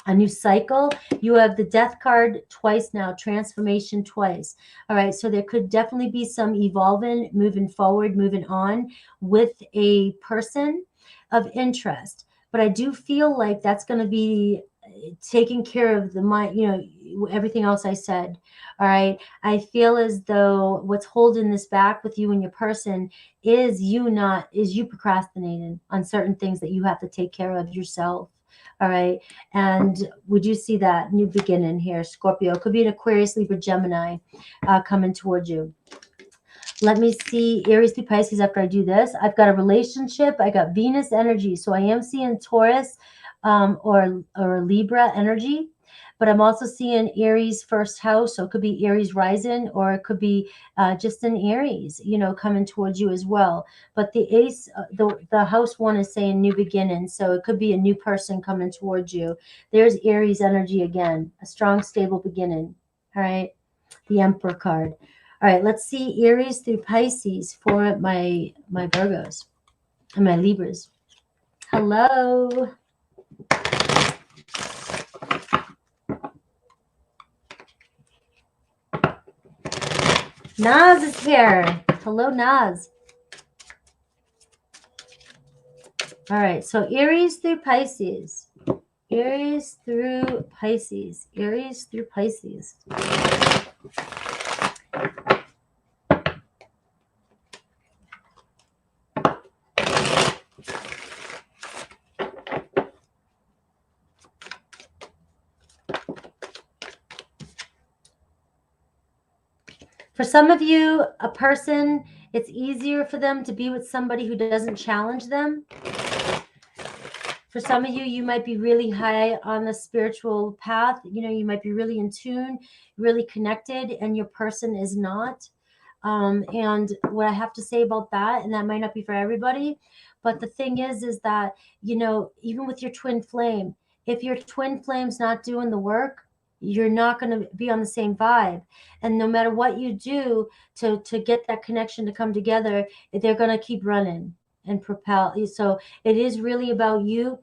a new cycle. You have the Death card twice now, transformation twice. All right, so there could definitely be some evolving, moving forward, moving on with a person of interest. But I do feel like that's going to be taking care of the mind, everything else I said. All right. I feel as though what's holding this back with you and your person is you procrastinating on certain things that you have to take care of yourself. All right. And would you see that new beginning here? Scorpio could be an Aquarius, Libra, Gemini coming towards you. Let me see Aries through Pisces after I do this. I've got a relationship. I got Venus energy. So I am seeing Taurus or Libra energy. But I'm also seeing Aries first house. So it could be Aries rising, or it could be just an Aries, coming towards you as well. But the ace, the house one is saying new beginning. So it could be a new person coming towards you. There's Aries energy again, a strong, stable beginning. All right. The Emperor card. All right, let's see Aries through Pisces for my Virgos and my Libras. Hello. Naz is here. Hello, Naz. All right, so Aries through Pisces. Aries through Pisces. Aries through Pisces. For some of you, a person, it's easier for them to be with somebody who doesn't challenge them. For some of you, you might be really high on the spiritual path. You might be really in tune, really connected, and your person is not. And what I have to say about that, and that might not be for everybody, but the thing is that, even with your twin flame, if your twin flame's not doing the work, you're not going to be on the same vibe. And no matter what you do to get that connection to come together, they're going to keep running and propel. So it is really about you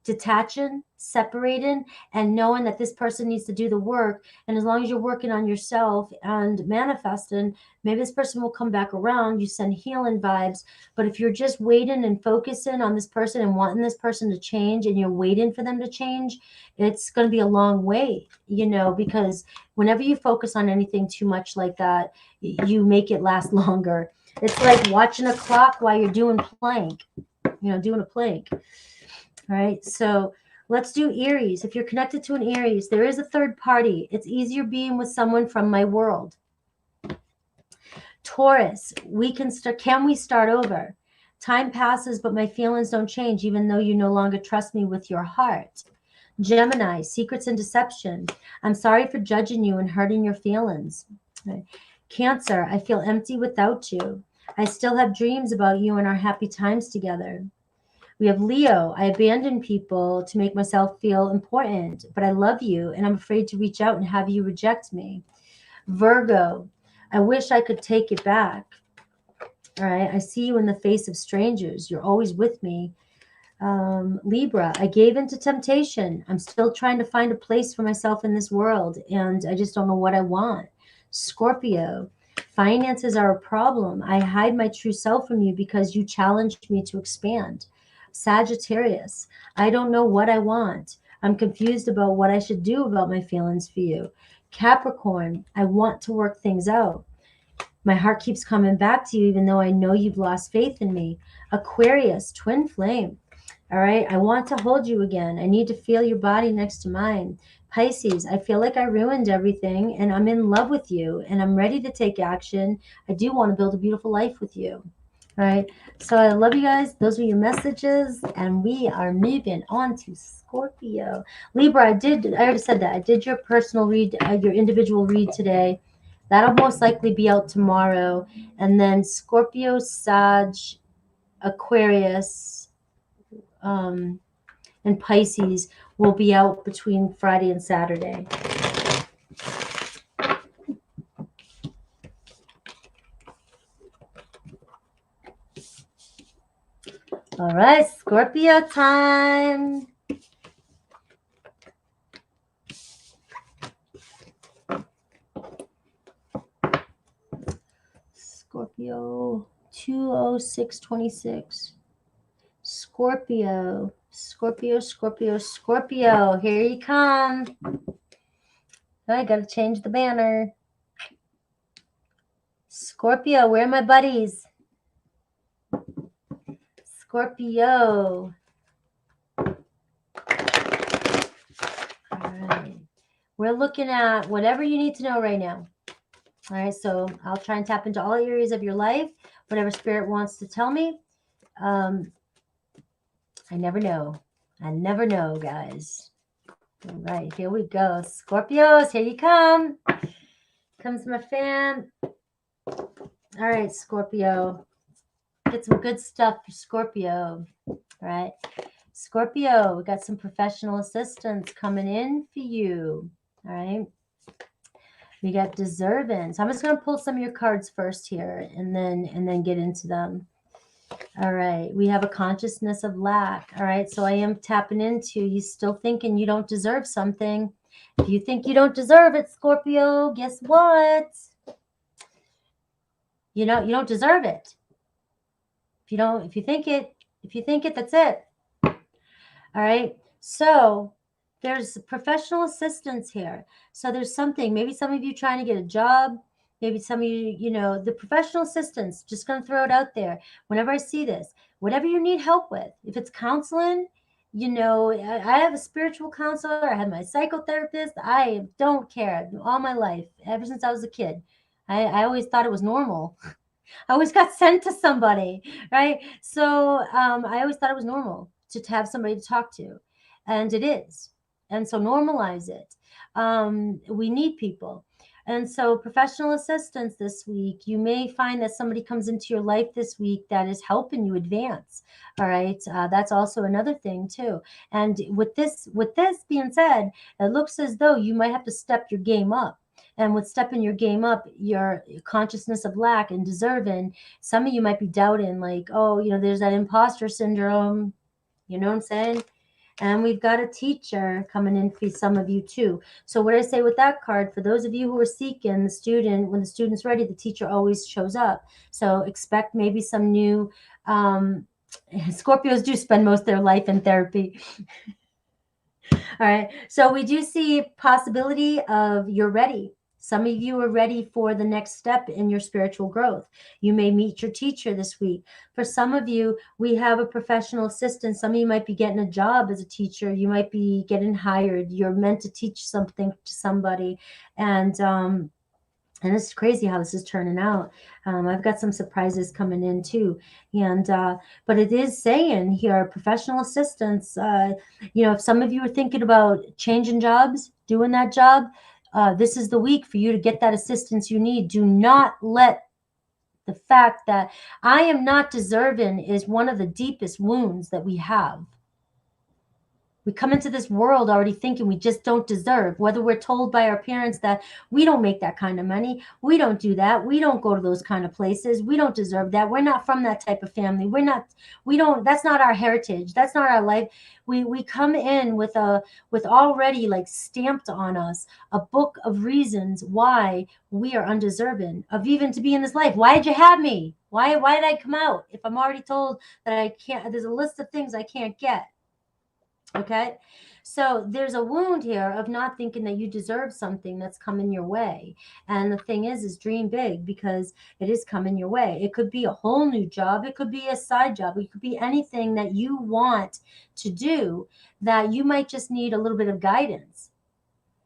detaching, separating, and knowing that this person needs to do the work. And as long as you're working on yourself and manifesting, maybe this person will come back around. You send healing vibes. But if you're just waiting and focusing on this person and wanting this person to change, and you're waiting for them to change, it's going to be a long wait, because whenever you focus on anything too much like that, you make it last longer. It's like watching a clock while you're doing plank, doing a plank. All right, so let's do Aries. If you're connected to an Aries, there is a third party. It's easier being with someone from my world. Taurus, can we start over? Time passes, but my feelings don't change, even though you no longer trust me with your heart. Gemini, secrets and deception. I'm sorry for judging you and hurting your feelings. Right. Cancer, I feel empty without you. I still have dreams about you and our happy times together. We have Leo. I abandon people to make myself feel important, but I love you and I'm afraid to reach out and have you reject me. Virgo, I wish I could take it back. All right. I see you in the face of strangers. You're always with me. Libra, I gave into temptation. I'm still trying to find a place for myself in this world, and I just don't know what I want. Scorpio, finances are a problem. I hide my true self from you because you challenged me to expand. Sagittarius, I don't know what I want. I'm confused about what I should do about my feelings for you. Capricorn, I want to work things out. My heart keeps coming back to you, even though I know you've lost faith in me. Aquarius, twin flame. All right. I want to hold you again. I need to feel your body next to mine. Pisces, I feel like I ruined everything and I'm in love with you and I'm ready to take action. I do want to build a beautiful life with you. All right. So I love you guys. Those are your messages. And we are moving on to Scorpio. Libra, I already said that. I did your personal read, your individual read today. That'll most likely be out tomorrow. And then Scorpio, Sag, Aquarius, and Pisces will be out between Friday and Saturday. All right, Scorpio time. Scorpio 20626. Scorpio, Scorpio, Scorpio, Scorpio. Here you come. I got to change the banner. Scorpio, where are my buddies? Scorpio. All right. We're looking at whatever you need to know right now. All right, so I'll try and tap into all areas of your life, whatever spirit wants to tell me. I never know. I never know, guys. All right, here we go. Scorpios, here you come. Comes my fan. All right, Scorpio. Get some good stuff for Scorpio. All right. Scorpio, we got some professional assistance coming in for you. All right. We got deserving. So I'm just going to pull some of your cards first here and then get into them. All right. We have a consciousness of lack. All right. So I am tapping into you still thinking you don't deserve something. If you think you don't deserve it, Scorpio, guess what? You don't deserve it. If you think it, that's it. All right. So there's professional assistance here. So there's something, maybe some of you trying to get a job, maybe some of you, the professional assistance, just going to throw it out there. Whenever I see this, whatever you need help with, if it's counseling, I have a spiritual counselor. I have my psychotherapist. I don't care all my life, ever since I was a kid. I always thought it was normal. I always got sent to somebody, right? So I always thought it was normal to have somebody to talk to, and it is. And so normalize it. We need people. And so professional assistance this week, you may find that somebody comes into your life this week that is helping you advance. All right. That's also another thing too. And with this being said, it looks as though you might have to step your game up. And with stepping your game up, your consciousness of lack and deserving, some of you might be doubting, like, oh, there's that imposter syndrome. You know what I'm saying? And we've got a teacher coming in for some of you too. So what I say with that card, for those of you who are seeking when the student's ready, the teacher always shows up. So expect maybe some new, Scorpios do spend most of their life in therapy. All right. So we do see possibility of you're ready. Some of you are ready for the next step in your spiritual growth. You may meet your teacher this week. For some of you, we have a professional assistant. Some of you might be getting a job as a teacher. You might be getting hired. You're meant to teach something to somebody. And it's crazy how this is turning out. I've got some surprises coming in too. And but it is saying here, professional assistance, if some of you are thinking about changing jobs, doing that job, this is the week for you to get that assistance you need. Do not let the fact that I am not deserving is one of the deepest wounds that we have. We come into this world already thinking we just don't deserve, whether we're told by our parents that we don't make that kind of money, we don't do that, we don't go to those kind of places, we don't deserve that, we're not from that type of family, we don't, that's not our heritage, that's not our life. We come in with already like stamped on us a book of reasons why we are undeserving of even to be in this life. Why did you have me? Why did I come out if I'm already told that I can't? There's a list of things I can't get. Okay, so there's a wound here of not thinking that you deserve something that's coming your way. And the thing is dream big, because it is coming your way. It could be a whole new job, it could be a side job, it could be anything that you want to do that you might just need a little bit of guidance.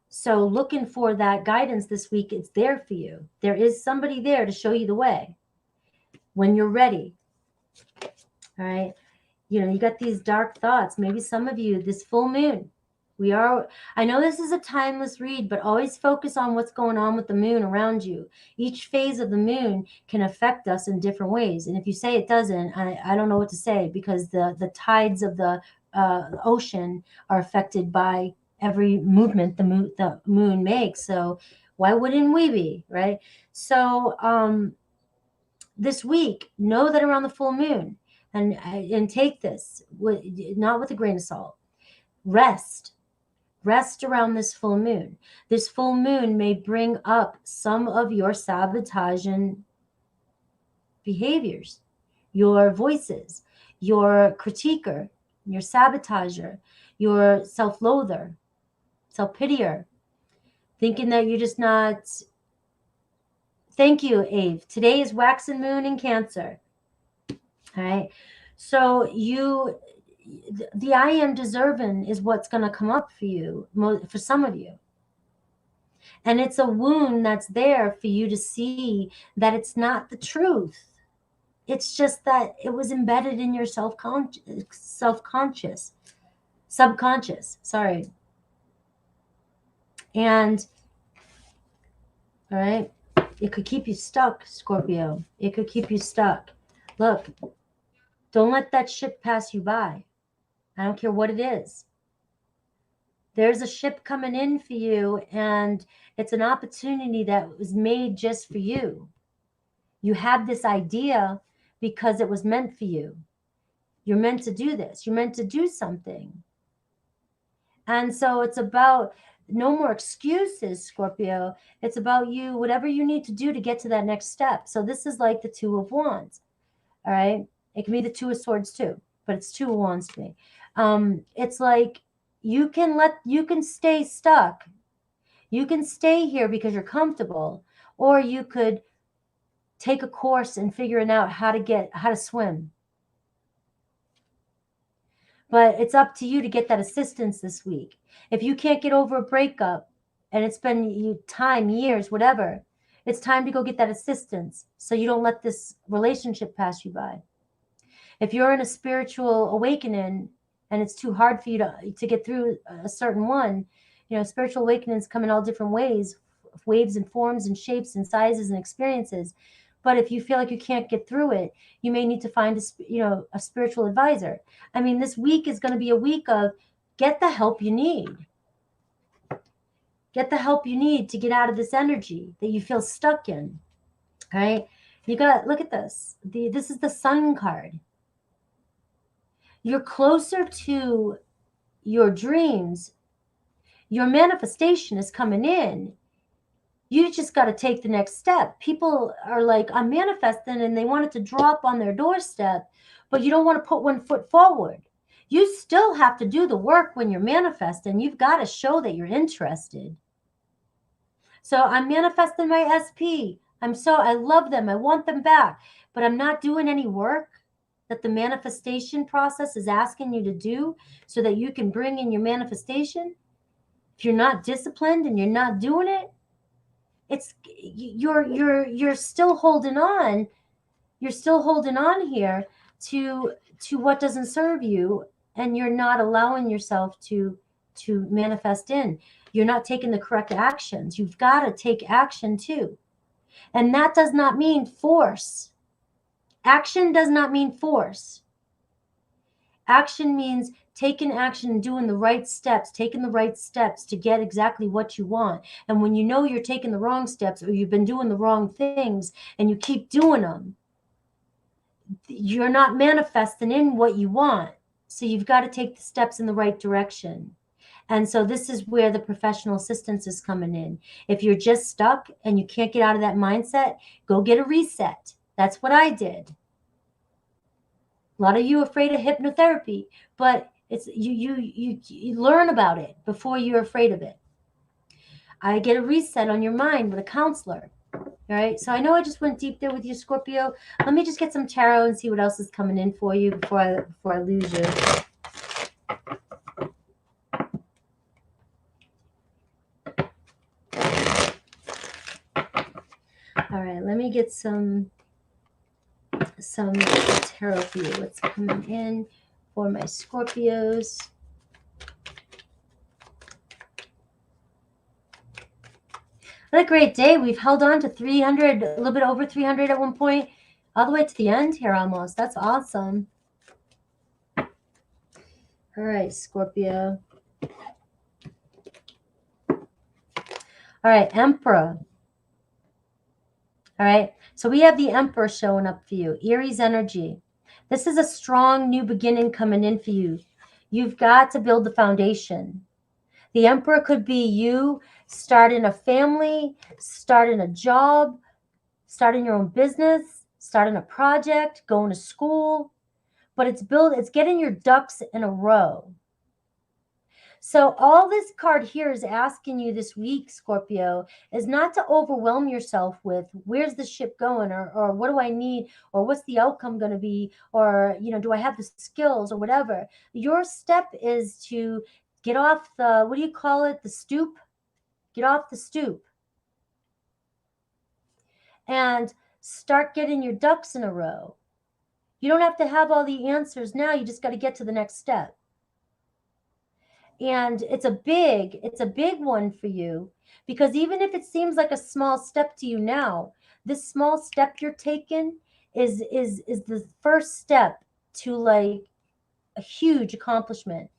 So looking for that guidance this week, it's there for you. There is somebody there to show you the way when you're ready. All right. You know, you got these dark thoughts. Maybe some of you, this full moon, I know this is a timeless read, but always focus on what's going on with the moon around you. Each phase of the moon can affect us in different ways. And if you say it doesn't, I don't know what to say, because the tides of the ocean are affected by every movement the moon makes. So why wouldn't we be, right? So this week, know that around the full moon, and take this not with a grain of salt. Rest around this full moon. This full moon may bring up some of your sabotaging behaviors, your voices, your critiquer, your sabotager, your self-loather, self-pitier, thinking that you're just not. Thank you, Ave. Today is waxing moon in Cancer. All right. So the I am deserving is what's going to come up for you, for some of you. And it's a wound that's there for you to see that it's not the truth. It's just that it was embedded in your subconscious. Sorry. And, all right, it could keep you stuck, Scorpio. It could keep you stuck. Look, don't let that ship pass you by. I don't care what it is. There's a ship coming in for you, and it's an opportunity that was made just for you. You had this idea because it was meant for you. You're meant to do this. You're meant to do something. And so it's about no more excuses, Scorpio. It's about you, whatever you need to do to get to that next step. So this is like the Two of Wands. All right. It can be the Two of Swords too, but it's Two of Wands to me. It's like you can stay stuck. You can stay here because you're comfortable, or you could take a course and figuring out how to swim. But it's up to you to get that assistance this week. If you can't get over a breakup and it's been time, years, whatever, it's time to go get that assistance so you don't let this relationship pass you by. If you're in a spiritual awakening and it's too hard for you to get through a certain one, spiritual awakenings come in all different ways, waves and forms and shapes and sizes and experiences. But if you feel like you can't get through it, you may need to find a spiritual advisor. I mean, this week is going to be a week of get the help you need. Get the help you need to get out of this energy that you feel stuck in. All right? Look at this. This is the Sun card. You're closer to your dreams. Your manifestation is coming in. You just got to take the next step. People are like, I'm manifesting, and they want it to drop on their doorstep, but you don't want to put one foot forward. You still have to do the work when you're manifesting. You've got to show that you're interested. So I'm manifesting my SP. I love them. I want them back, but I'm not doing any work that the manifestation process is asking you to do so that you can bring in your manifestation. If you're not disciplined and you're not doing it, you're still holding on. You're still holding on here to what doesn't serve you, and you're not allowing yourself to manifest in. You're not taking the correct actions. You've got to take action too. And that does not mean force. Action does not mean force. Action means taking action and doing the right steps, taking the right steps to get exactly what you want. And when you know you're taking the wrong steps or you've been doing the wrong things and you keep doing them, you're not manifesting in what you want. So you've got to take the steps in the right direction. And so this is where the professional assistance is coming in. If you're just stuck and you can't get out of that mindset, go get a reset. That's what I did. A lot of you are afraid of hypnotherapy, but it's you learn about it before you're afraid of it. I get a reset on your mind with a counselor. All right. So I know I just went deep there with you, Scorpio. Let me just get some tarot and see what else is coming in for you before I lose you. All right. Let me get some tarot for you. What's coming in for my Scorpios? What a great day. We've held on to 300, a little bit over 300 at one point, all the way to the end here almost. That's awesome. All right, Scorpio. All right, Emperor. All right, so we have the Emperor showing up for you. Aries energy. This is a strong new beginning coming in for you. You've got to build the foundation. The Emperor could be you starting a family, starting a job, starting your own business, starting a project, going to school, but it's getting your ducks in a row. So all this card here is asking you this week, Scorpio, is not to overwhelm yourself with where's the ship going, or what do I need, or what's the outcome going to be, or, do I have the skills or whatever. Your step is to get off the, what do you call it? The stoop. Get off the stoop and start getting your ducks in a row. You don't have to have all the answers now. You just got to get to the next step. And it's a big one for you, because even if it seems like a small step to you now, this small step you're taking is the first step to like a huge accomplishment,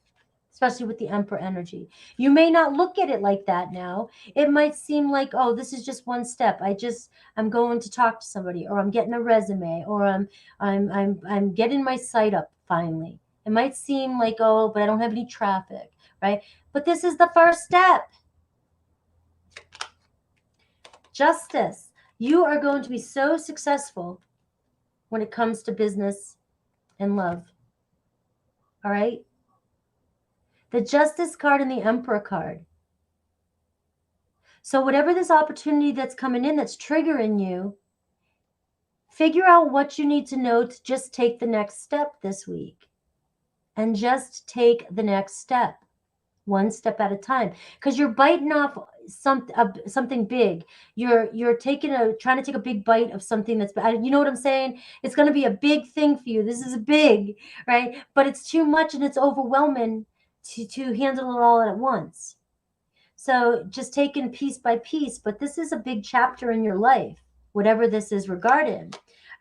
especially with the Emperor energy. You may not look at it like that now. It might seem like, oh, this is just one step. I'm going to talk to somebody, or I'm getting a resume, or I'm getting my site up finally. It might seem like, oh, but I don't have any traffic, right? But this is the first step. Justice. You are going to be so successful when it comes to business and love. All right? The Justice card and the Emperor card. So whatever this opportunity that's coming in that's triggering you, figure out what you need to know to just take the next step this week. And just take the next step, one step at a time, because you're biting off something big. You're trying to take a big bite of something that's, you know what I'm saying? It's going to be a big thing for you. This is big, right? But it's too much and it's overwhelming to handle it all at once. So just taking piece by piece, but this is a big chapter in your life, whatever this is regarding.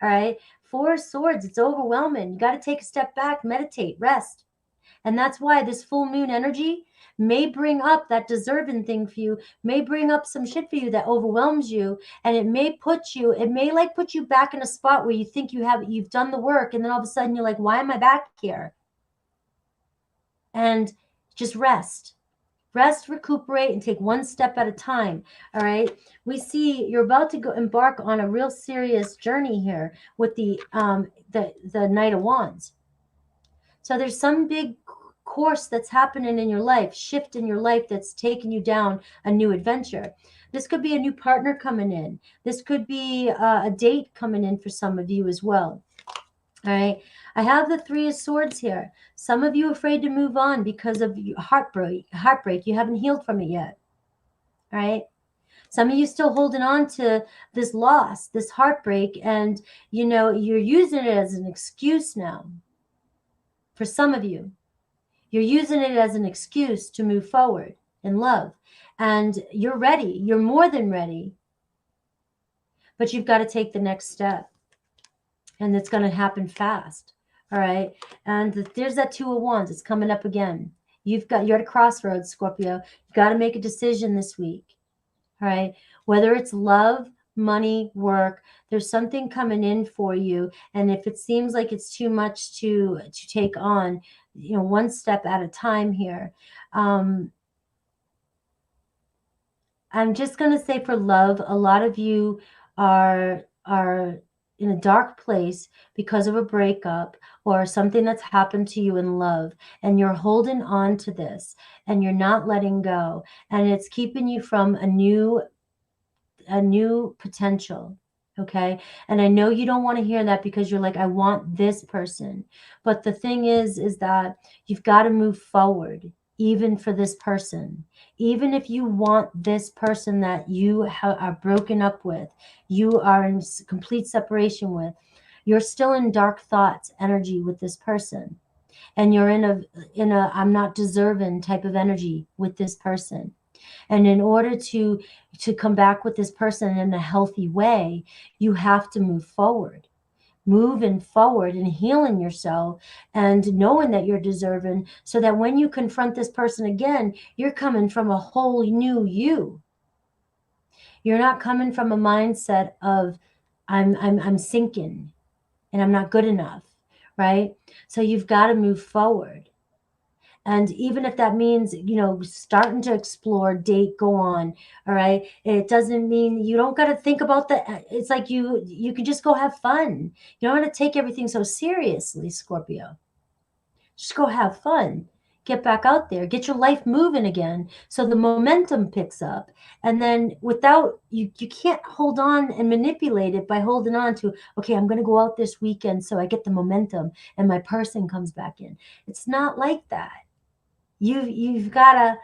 All right. 4 of Swords, it's overwhelming. You got to take a step back, meditate, rest. And that's why this full moon energy may bring up that deserving thing for you, may bring up some shit for you that overwhelms you. And it may put you back in a spot where you think you've done the work. And then all of a sudden you're like, why am I back here? And just rest, recuperate, and take one step at a time. All right. We see you're about to embark on a real serious journey here with the Knight of Wands. So there's some big course that's happening in your life, shift in your life that's taking you down a new adventure. This could be a new partner coming in. This could be a date coming in for some of you as well. All right. I have the 3 of Swords here. Some of you are afraid to move on because of heartbreak. You haven't healed from it yet. All right. Some of you still holding on to this loss, this heartbreak, and you're using it as an excuse now. For some of you, you're using it as an excuse to move forward in love. And you're ready. You're more than ready. But you've got to take the next step. And it's going to happen fast. All right. And there's that Two of Wands. It's coming up again. You're at a crossroads, Scorpio. You got to make a decision this week. All right. Whether it's love, money, work, there's something coming in for you. And if it seems like it's too much to take on, one step at a time here. I'm just going to say for love, a lot of you are in a dark place because of a breakup or something that's happened to you in love, and you're holding on to this and you're not letting go, and it's keeping you from a new potential. Okay. And I know you don't want to hear that because you're like, I want this person. But the thing is that you've got to move forward, even for this person. Even if you want this person that you are broken up with, you are in complete separation with, you're still in dark thoughts energy with this person. And you're in a I'm not deserving type of energy with this person. And in order to come back with this person in a healthy way, you have to move forward. Moving forward and healing yourself and knowing that you're deserving, so that when you confront this person again, you're coming from a whole new you. You're not coming from a mindset of I'm sinking and I'm not good enough, right? So you've got to move forward. And even if that means, starting to explore, date, go on, all right? It doesn't mean you don't got to think about it's like you can just go have fun. You don't want to take everything so seriously, Scorpio. Just go have fun. Get back out there. Get your life moving again so the momentum picks up. And then without, you can't hold on and manipulate it by holding on to, okay, I'm going to go out this weekend so I get the momentum and my person comes back in. It's not like that. You've got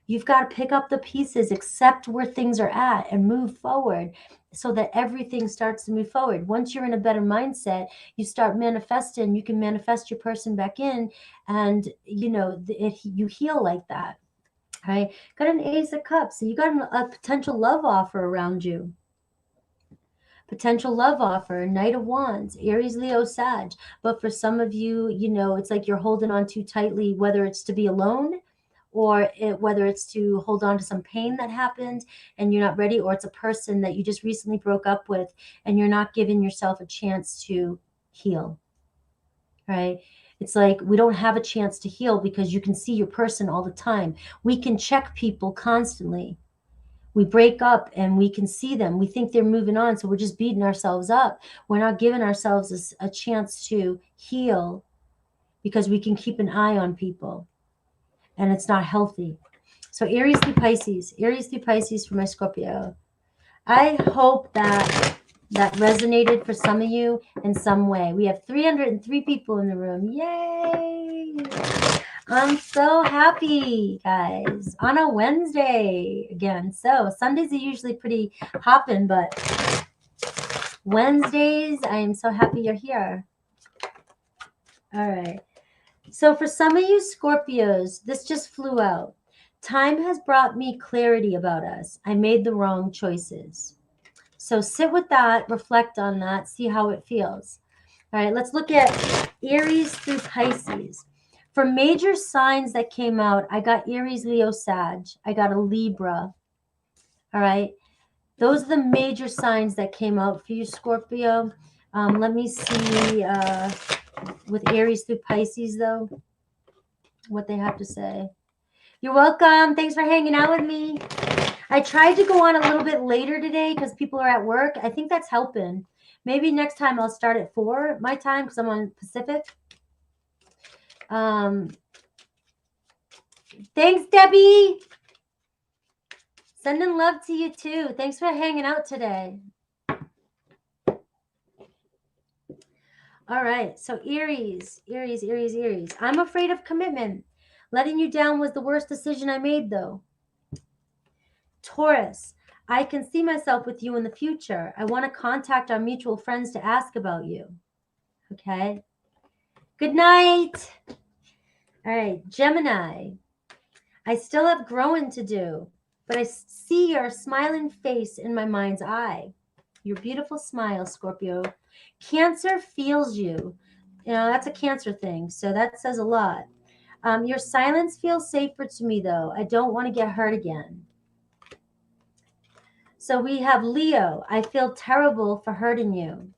to pick up the pieces, accept where things are at, and move forward so that everything starts to move forward. Once you're in a better mindset, you start manifesting. You can manifest your person back in, and you heal like that. Right? Got an Ace of Cups, so you got a potential love offer around you. Potential love offer, Knight of Wands, Aries, Leo, Sag. But for some of you, it's like you're holding on too tightly, whether it's to be alone or whether it's to hold on to some pain that happened and you're not ready, or it's a person that you just recently broke up with and you're not giving yourself a chance to heal, right? It's like we don't have a chance to heal because you can see your person all the time. We can check people constantly. We break up and we can see them. We think they're moving on, so we're just beating ourselves up. We're not giving ourselves a chance to heal because we can keep an eye on people, and it's not healthy. So Aries through Pisces for my Scorpio. I hope that resonated for some of you in some way. We have 303 people in the room. Yay! I'm so happy, guys, on a Wednesday again. So Sundays are usually pretty hopping, but Wednesdays, I am so happy you're here. All right. So for some of you Scorpios, this just flew out. Time has brought me clarity about us. I made the wrong choices. So sit with that, reflect on that, see how it feels. All right, let's look at Aries through Pisces. For major signs that came out, I got Aries, Leo, Sag. I got a Libra. All right. Those are the major signs that came out for you, Scorpio. Let me see with Aries through Pisces, though, what they have to say. You're welcome. Thanks for hanging out with me. I tried to go on a little bit later today because people are at work. I think that's helping. Maybe next time I'll start at 4 my time because I'm on Pacific. Thanks, Debbie. Sending love to you too. Thanks for hanging out today. All right. So Aries. I'm afraid of commitment. Letting you down was the worst decision I made, though. Taurus. I can see myself with you in the future. I want to contact our mutual friends to ask about you. Okay. Good night. All right. Gemini. I still have growing to do, but I see your smiling face in my mind's eye. Your beautiful smile, Scorpio. Cancer feels you. You know, that's a Cancer thing. So that says a lot. Your silence feels safer to me, though. I don't want to get hurt again. So we have Leo. I feel terrible for hurting you.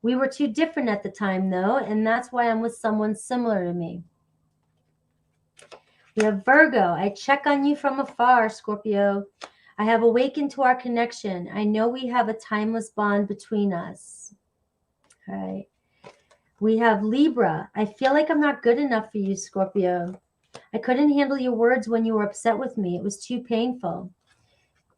We were too different at the time, though, and that's why I'm with someone similar to me. We have Virgo. I check on you from afar, Scorpio. I have awakened to our connection. I know we have a timeless bond between us. All right. We have Libra. I feel like I'm not good enough for you, Scorpio. I couldn't handle your words when you were upset with me. It was too painful.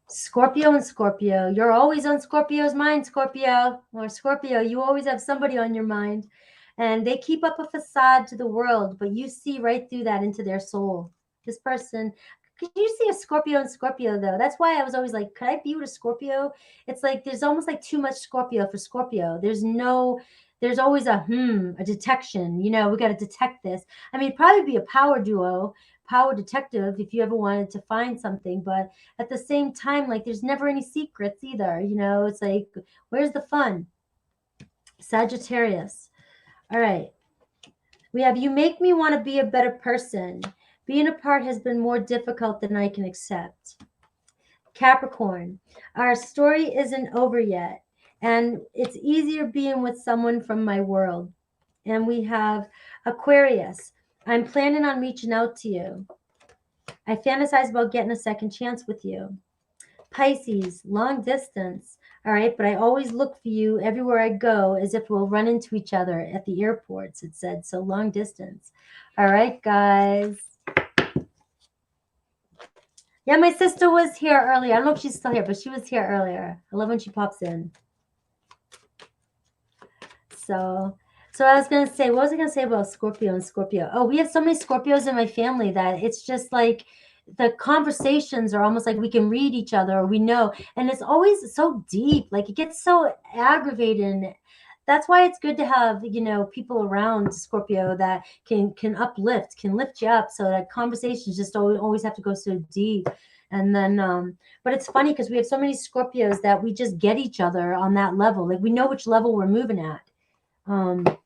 Scorpio and Scorpio. You're always on Scorpio's mind, Scorpio. Or Scorpio, you always have somebody on your mind. And they keep up a facade to the world, but you see right through that into their soul. This person, could you see a Scorpio and Scorpio, though? That's why I was always like, could I be with a Scorpio? It's like there's almost like too much Scorpio for Scorpio. There's always a detection. You know, we got to detect this. I mean, probably be a power duo, power detective if you ever wanted to find something. But at the same time, like there's never any secrets either. You know, it's like, where's the fun? Sagittarius. All right. We have, you make me want to be a better person. Being apart has been more difficult than I can accept. Capricorn. Our story isn't over yet, and it's easier being with someone from my world. And we have Aquarius. I'm planning on reaching out to you. I fantasize about getting a second chance with you. Pisces, long distance. All right, but I always look for you everywhere I go as if we'll run into each other at the airports, it said. So long distance. All right, guys. Yeah, my sister was here earlier. I don't know if she's still here, but she was here earlier. I love when she pops in. So I was going to say, what was I going to say about Scorpio and Scorpio? Oh, we have so many Scorpios in my family that it's just like the conversations are almost like we can read each other or we know. And it's always so deep. Like it gets so aggravating. That's why it's good to have, you know, people around Scorpio that can uplift, can lift you up. So that conversations just always have to go so deep. And then, but it's funny because we have so many Scorpios that we just get each other on that level. Like we know which level we're moving at. And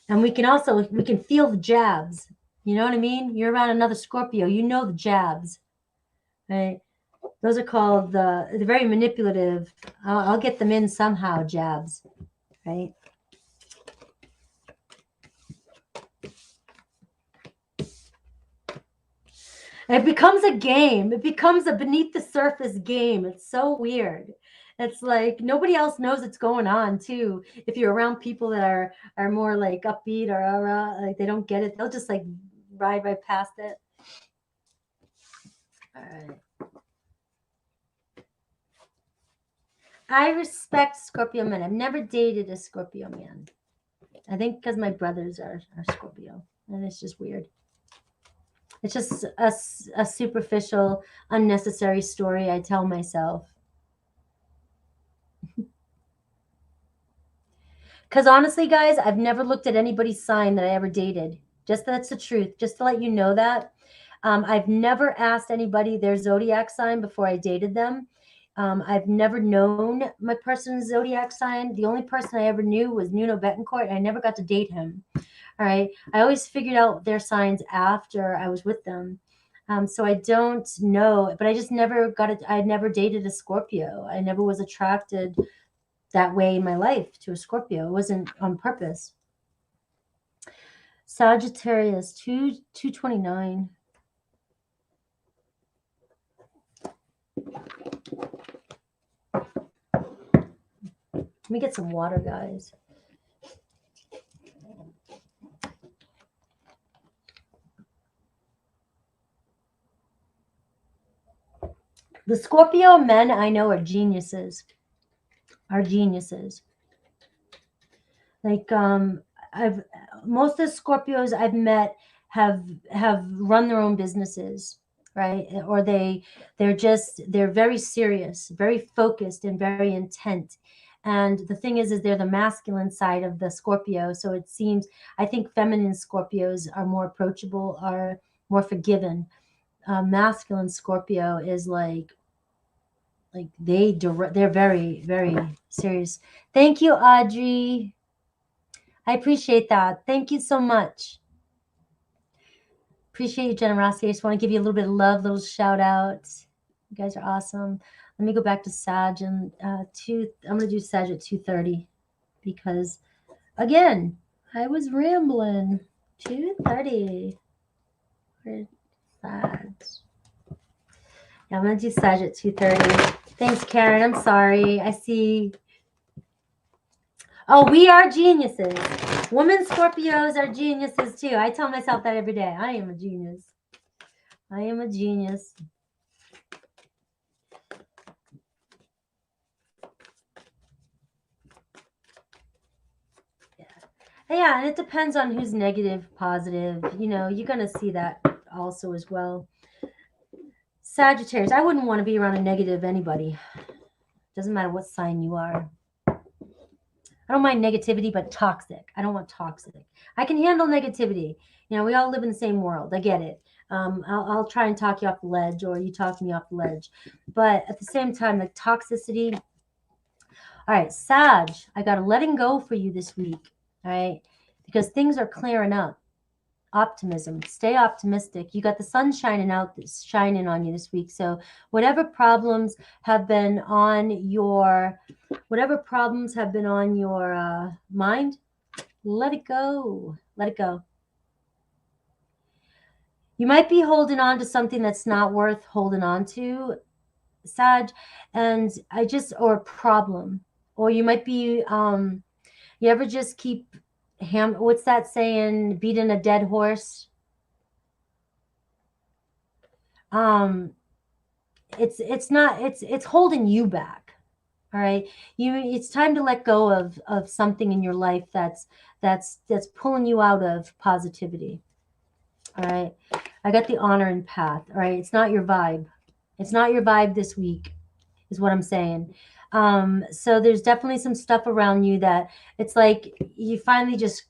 we can feel the jabs. You know what I mean? You're around another Scorpio, you know the jabs, right? Those are called the very manipulative. I'll get them in somehow jabs, right? It becomes a game. It becomes a beneath the surface game. It's so weird. It's like nobody else knows what's going on too. If you're around people that are more like upbeat or like they don't get it, they'll just like ride right past it. All right. I respect Scorpio men. I've never dated a Scorpio man. I think because my brothers are Scorpio, and it's just weird. It's just a superficial, unnecessary story I tell myself. Because honestly, guys, I've never looked at anybody's sign that I ever dated. Just that's the truth. Just to let you know that. I've never asked anybody their zodiac sign before I dated them. I've never known my person's zodiac sign. The only person I ever knew was Nuno Betancourt, and I never got to date him. All right. I always figured out their signs after I was with them. So I don't know, but I just never got it. I never dated a Scorpio. I never was attracted that way in my life to a Scorpio. It wasn't on purpose. Sagittarius, 229. Let me get some water, guys. The Scorpio men I know are geniuses. Like most of the Scorpios I've met have run their own businesses, right? Or they're very serious, very focused, and very intent. And the thing is they're the masculine side of the Scorpio. So it seems, I think feminine Scorpios are more approachable, are more forgiven. Masculine Scorpio is like they're very, very serious. Thank you, Audrey. I appreciate that. Thank you so much. Appreciate your generosity. I just want to give you a little bit of love, little shout out. You guys are awesome. Let me go back to Sag and I'm going to do Sag at 2:30 because, again, I was rambling. 2:30 for Sag. Yeah, I'm going to do Sag at 2:30. Thanks, Karen. I'm sorry. I see. Oh, we are geniuses. Women Scorpios are geniuses too. I tell myself that every day. I am a genius. I am a genius. Yeah, and it depends on who's negative, positive. You know, you're going to see that also as well. Sagittarius, I wouldn't want to be around a negative anybody. Doesn't matter what sign you are. I don't mind negativity, but toxic. I don't want toxic. I can handle negativity. You know, we all live in the same world. I get it. I'll try and talk you off the ledge, or you talk me off the ledge. But at the same time, the toxicity. All right, Sag, I got a letting go for you this week. All right, because things are clearing up. Optimism. Stay optimistic. You got the sun shining on you this week. So whatever problems have been on your mind, let it go. Let it go. You might be holding on to something that's not worth holding on to, Sag, or a problem, or you might be you ever just keep what's that saying, beating a dead horse? It's holding you back. All right, it's time to let go of something in your life that's pulling you out of positivity. All right, I got the honor and path. All right, it's not your vibe. It's not your vibe this week, is what I'm saying. So there's definitely some stuff around you that it's like you finally just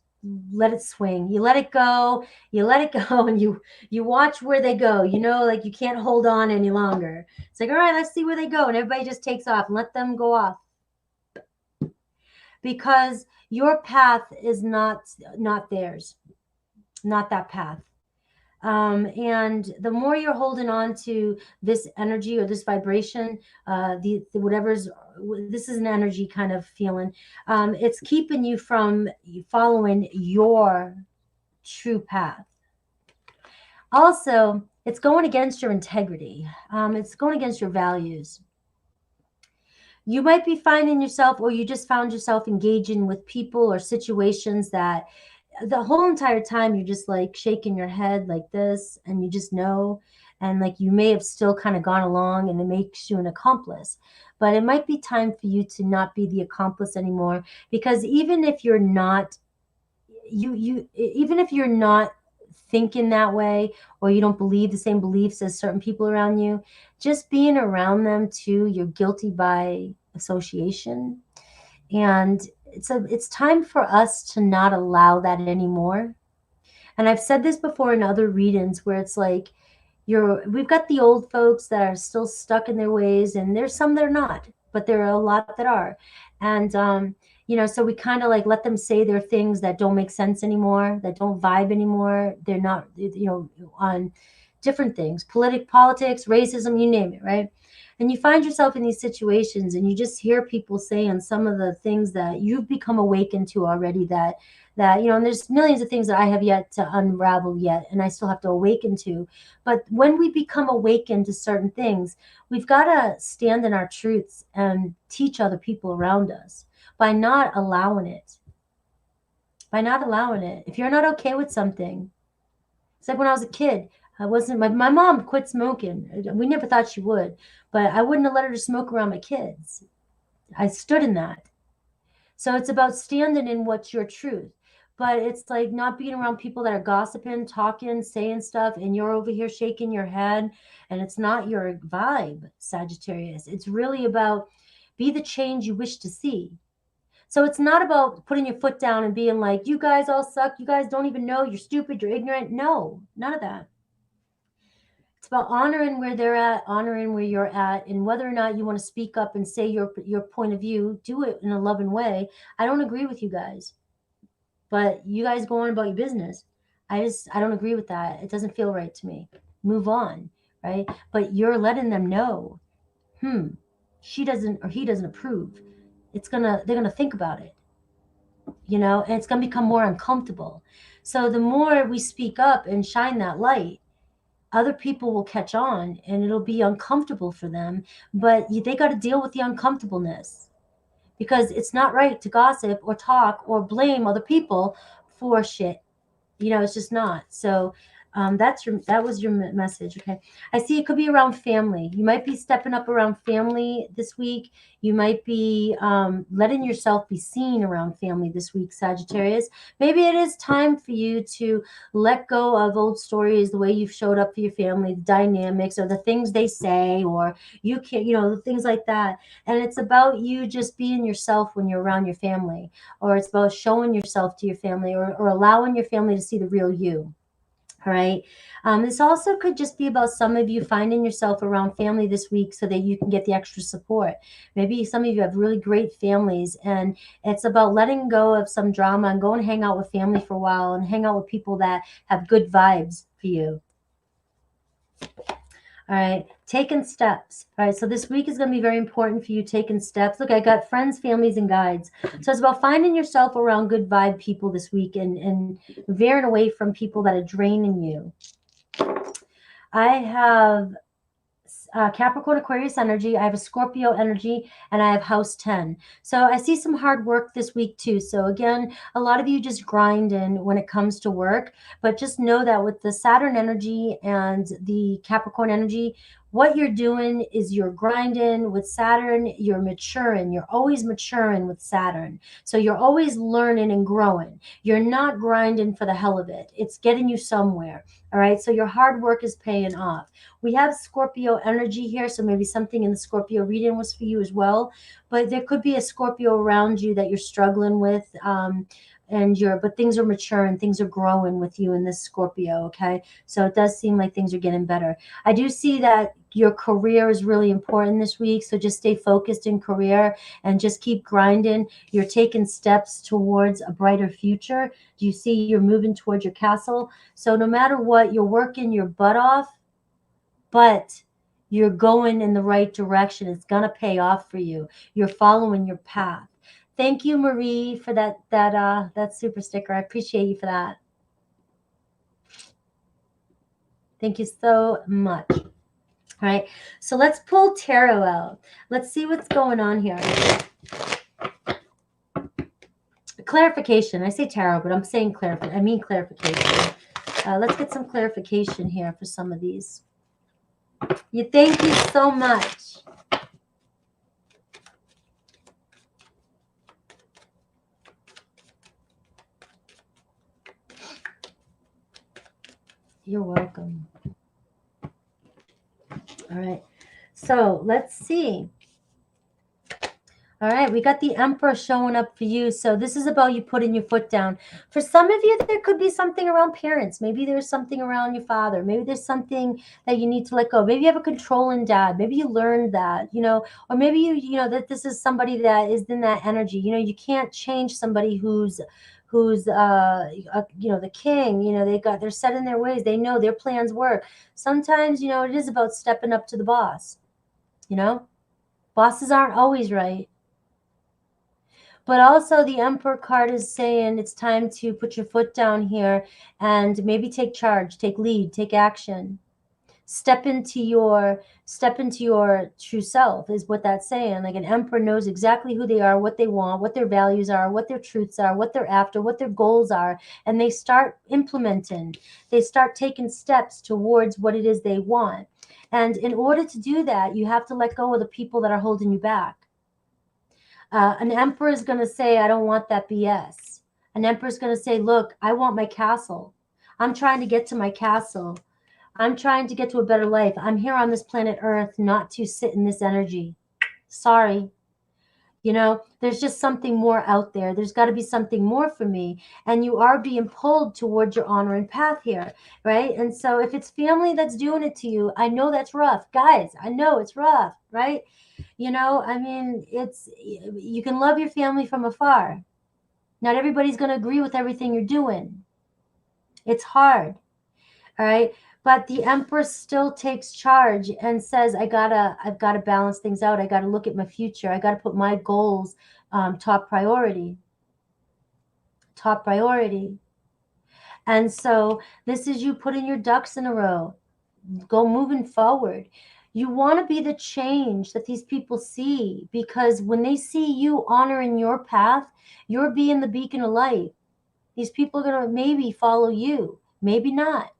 let it swing. You let it go, and you watch where they go. You know, like you can't hold on any longer. It's like, all right, let's see where they go, and everybody just takes off and let them go off, because your path is not theirs, not that path. And the more you're holding on to this energy or this vibration, this is an energy kind of feeling. It's keeping you from following your true path. Also, it's going against your integrity. It's going against your values. You might be finding yourself, or you just found yourself engaging with people or situations that the whole entire time you're just like shaking your head like this, and you just know, and like you may have still kind of gone along, and it makes you an accomplice. But it might be time for you to not be the accomplice anymore, because even if you're not thinking that way, or you don't believe the same beliefs as certain people around you, just being around them too, you're guilty by association. And it's time for us to not allow that anymore. And I've said this before in other readings, where it's like we've got the old folks that are still stuck in their ways, and there's some that are not, but there are a lot that are. And so we kind of like let them say their things that don't make sense anymore, that don't vibe anymore. They're not, on different things, politics, racism, you name it, right? And you find yourself in these situations, and you just hear people saying some of the things that you've become awakened to already, that and there's millions of things that I have yet to unravel yet, and I still have to awaken to. But when we become awakened to certain things, we've got to stand in our truths and teach other people around us by not allowing it. If you're not okay with something, it's like when I was a kid. My mom quit smoking. We never thought she would, but I wouldn't have let her to smoke around my kids. I stood in that. So it's about standing in what's your truth. But it's like not being around people that are gossiping, talking, saying stuff, and you're over here shaking your head, and it's not your vibe, Sagittarius. It's really about be the change you wish to see. So it's not about putting your foot down and being like, you guys all suck. You guys don't even know. You're stupid. You're ignorant. No, none of that. It's about honoring where they're at, honoring where you're at, and whether or not you want to speak up and say your point of view, do it in a loving way. I don't agree with you guys. but you guys go on about your business. I don't agree with that. It doesn't feel right to me. Move on, right? But you're letting them know, she doesn't or he doesn't approve. They're gonna think about it, and it's gonna become more uncomfortable. So the more we speak up and shine that light, other people will catch on, and it'll be uncomfortable for them, but they got to deal with the uncomfortableness, because it's not right to gossip or talk or blame other people for shit. It's just not. So that was your message. Okay. I see it could be around family. You might be stepping up around family this week. You might be letting yourself be seen around family this week, Sagittarius. Maybe it is time for you to let go of old stories, the way you've showed up for your family, the dynamics, or the things they say, or you can't, things like that. And it's about you just being yourself when you're around your family, or it's about showing yourself to your family, or allowing your family to see the real you. All right. This also could just be about some of you finding yourself around family this week so that you can get the extra support. Maybe some of you have really great families, and it's about letting go of some drama and going and hang out with family for a while and hang out with people that have good vibes for you. All right, taking steps. All right, so this week is going to be very important for you, taking steps. Look, I got friends, families, and guides. So it's about finding yourself around good vibe people this week and veering away from people that are draining you. I have Capricorn, Aquarius energy. I have a Scorpio energy, and I have house 10. So I see some hard work this week too. So again, a lot of you just grinding when it comes to work, but just know that with the Saturn energy and the Capricorn energy, what you're doing is you're grinding. With Saturn, you're maturing. You're always maturing with Saturn. So you're always learning and growing. You're not grinding for the hell of it. It's getting you somewhere. All right. So your hard work is paying off. We have Scorpio energy here. So maybe something in the Scorpio reading was for you as well. But there could be a Scorpio around you that you're struggling with. But things are maturing, things are growing with you in this Scorpio, okay? So it does seem like things are getting better. I do see that your career is really important this week, so just stay focused in career and just keep grinding. You're taking steps towards a brighter future. Do you see you're moving towards your castle? So no matter what, you're working your butt off, but you're going in the right direction. It's going to pay off for you. You're following your path. Thank you, Marie, for that super sticker. I appreciate you for that. Thank you so much. All right, so let's pull tarot out. Let's see what's going on here. Clarification. I say tarot, but I'm saying clarification. I mean clarification. Let's get some clarification here for some of these. Thank you so much. You're welcome. All right. So let's see. All right, we got the Emperor showing up for you. So this is about you putting your foot down. For some of you, there could be something around parents. Maybe there's something around your father. Maybe there's something that you need to let go. Maybe you have a controlling dad. Maybe you learned that, or maybe that this is somebody that is in that energy. You can't change somebody who's the king. They're set in their ways. They know their plans work. Sometimes, it is about stepping up to the boss. Bosses aren't always right. But also the Emperor card is saying it's time to put your foot down here and maybe take charge, take lead, take action. Step into your true self is what that's saying. Like an Emperor knows exactly who they are, what they want, what their values are, what their truths are, what they're after, what their goals are, and they start implementing. They start taking steps towards what it is they want. And in order to do that, you have to let go of the people that are holding you back. An Emperor is going to say, I don't want that BS. An Emperor is going to say, look, I want my castle. I'm trying to get to my castle. I'm trying to get to a better life. I'm here on this planet Earth not to sit in this energy. Sorry. There's just something more out there. There's got to be something more for me. And you are being pulled towards your honor and path here, right? And so if it's family that's doing it to you, I know that's rough. Guys, I know it's rough, right? You can love your family from afar, Not everybody's going to agree with everything you're doing. It's hard. All right. But the Empress still takes charge and says, I've got to balance things out. I got to look at my future. I got to put my goals top priority. Top priority. And so this is you putting your ducks in a row. Go moving forward. You want to be the change that these people see, because when they see you honoring your path, you're being the beacon of light. These people are going to maybe follow you, maybe not,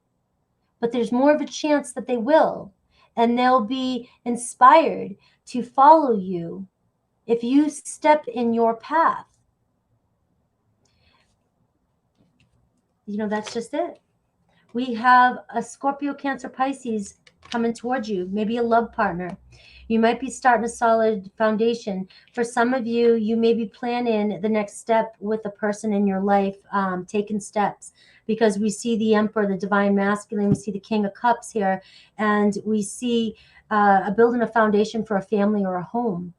but there's more of a chance that they will, and they'll be inspired to follow you if you step in your path. You know, that's just it. We have a Scorpio, Cancer, Pisces coming towards you, maybe a love partner. You might be starting a solid foundation. For some of you, you may be planning the next step with a person in your life, taking steps, because we see the Emperor, the Divine Masculine, we see the King of Cups here, and we see building a foundation for a family or a home.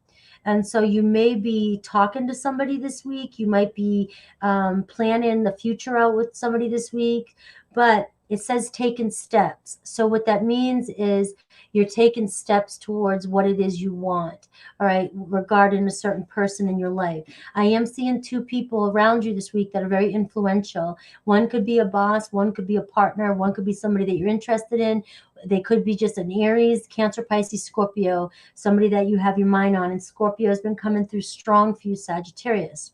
And so you may be talking to somebody this week. You might be planning the future out with somebody this week, but it says taking steps. So what that means is you're taking steps towards what it is you want, all right, regarding a certain person in your life. I am seeing two people around you this week that are very influential. One could be a boss, one could be a partner, one could be somebody that you're interested in. They could be just an Aries, Cancer, Pisces, Scorpio, somebody that you have your mind on. And Scorpio has been coming through strong for you, Sagittarius.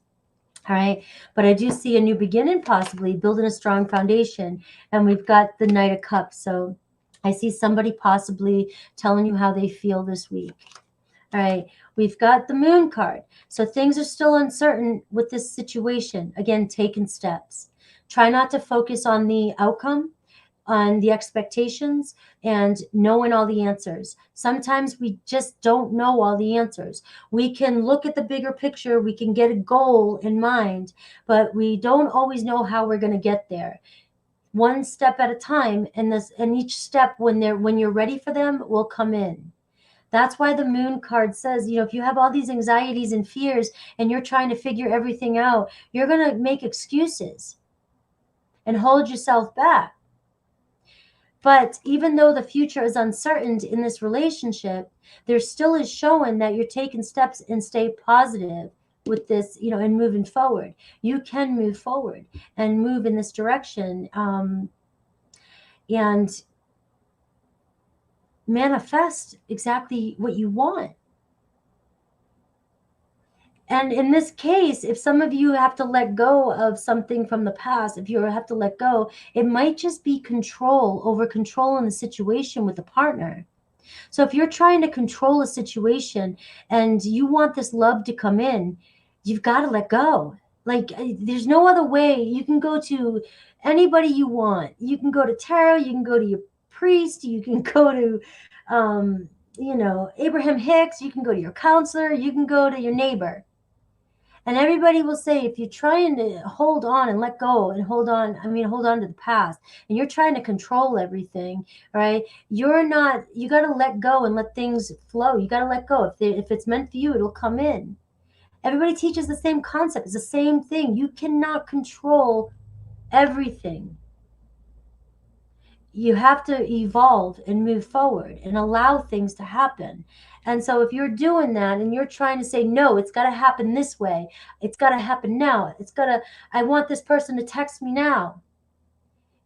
All right. But I do see a new beginning, possibly building a strong foundation. And we've got the Knight of Cups. So I see somebody possibly telling you how they feel this week. All right. We've got the Moon card. So things are still uncertain with this situation. Again, taking steps. Try not to focus on the outcome, on the expectations, and knowing all the answers. Sometimes we just don't know all the answers. We can look at the bigger picture, we can get a goal in mind, but we don't always know how we're going to get there. One step at a time, and each step, when you're ready for them, will come in. That's why the Moon card says, if you have all these anxieties and fears and you're trying to figure everything out, you're going to make excuses and hold yourself back. But even though the future is uncertain in this relationship, there still is showing that you're taking steps and stay positive with this, and moving forward. You can move forward and move in this direction, and manifest exactly what you want. And in this case, if some of you have to let go of something from the past, if you have to let go, it might just be control over controlling the situation with a partner. So if you're trying to control a situation and you want this love to come in, you've got to let go. Like, there's no other way. You can go to anybody you want. You can go to tarot. You can go to your priest. You can go to, Abraham Hicks. You can go to your counselor. You can go to your neighbor. And everybody will say, if you're trying to hold on and let go and hold on to the past, and you're trying to control everything, right? You got to let go and let things flow. You got to let go. If it's meant for you, it'll come in. Everybody teaches the same concept. It's the same thing. You cannot control everything. You have to evolve and move forward and allow things to happen. And so if you're doing that and you're trying to say, no, it's got to happen this way, it's got to happen now, I want this person to text me now.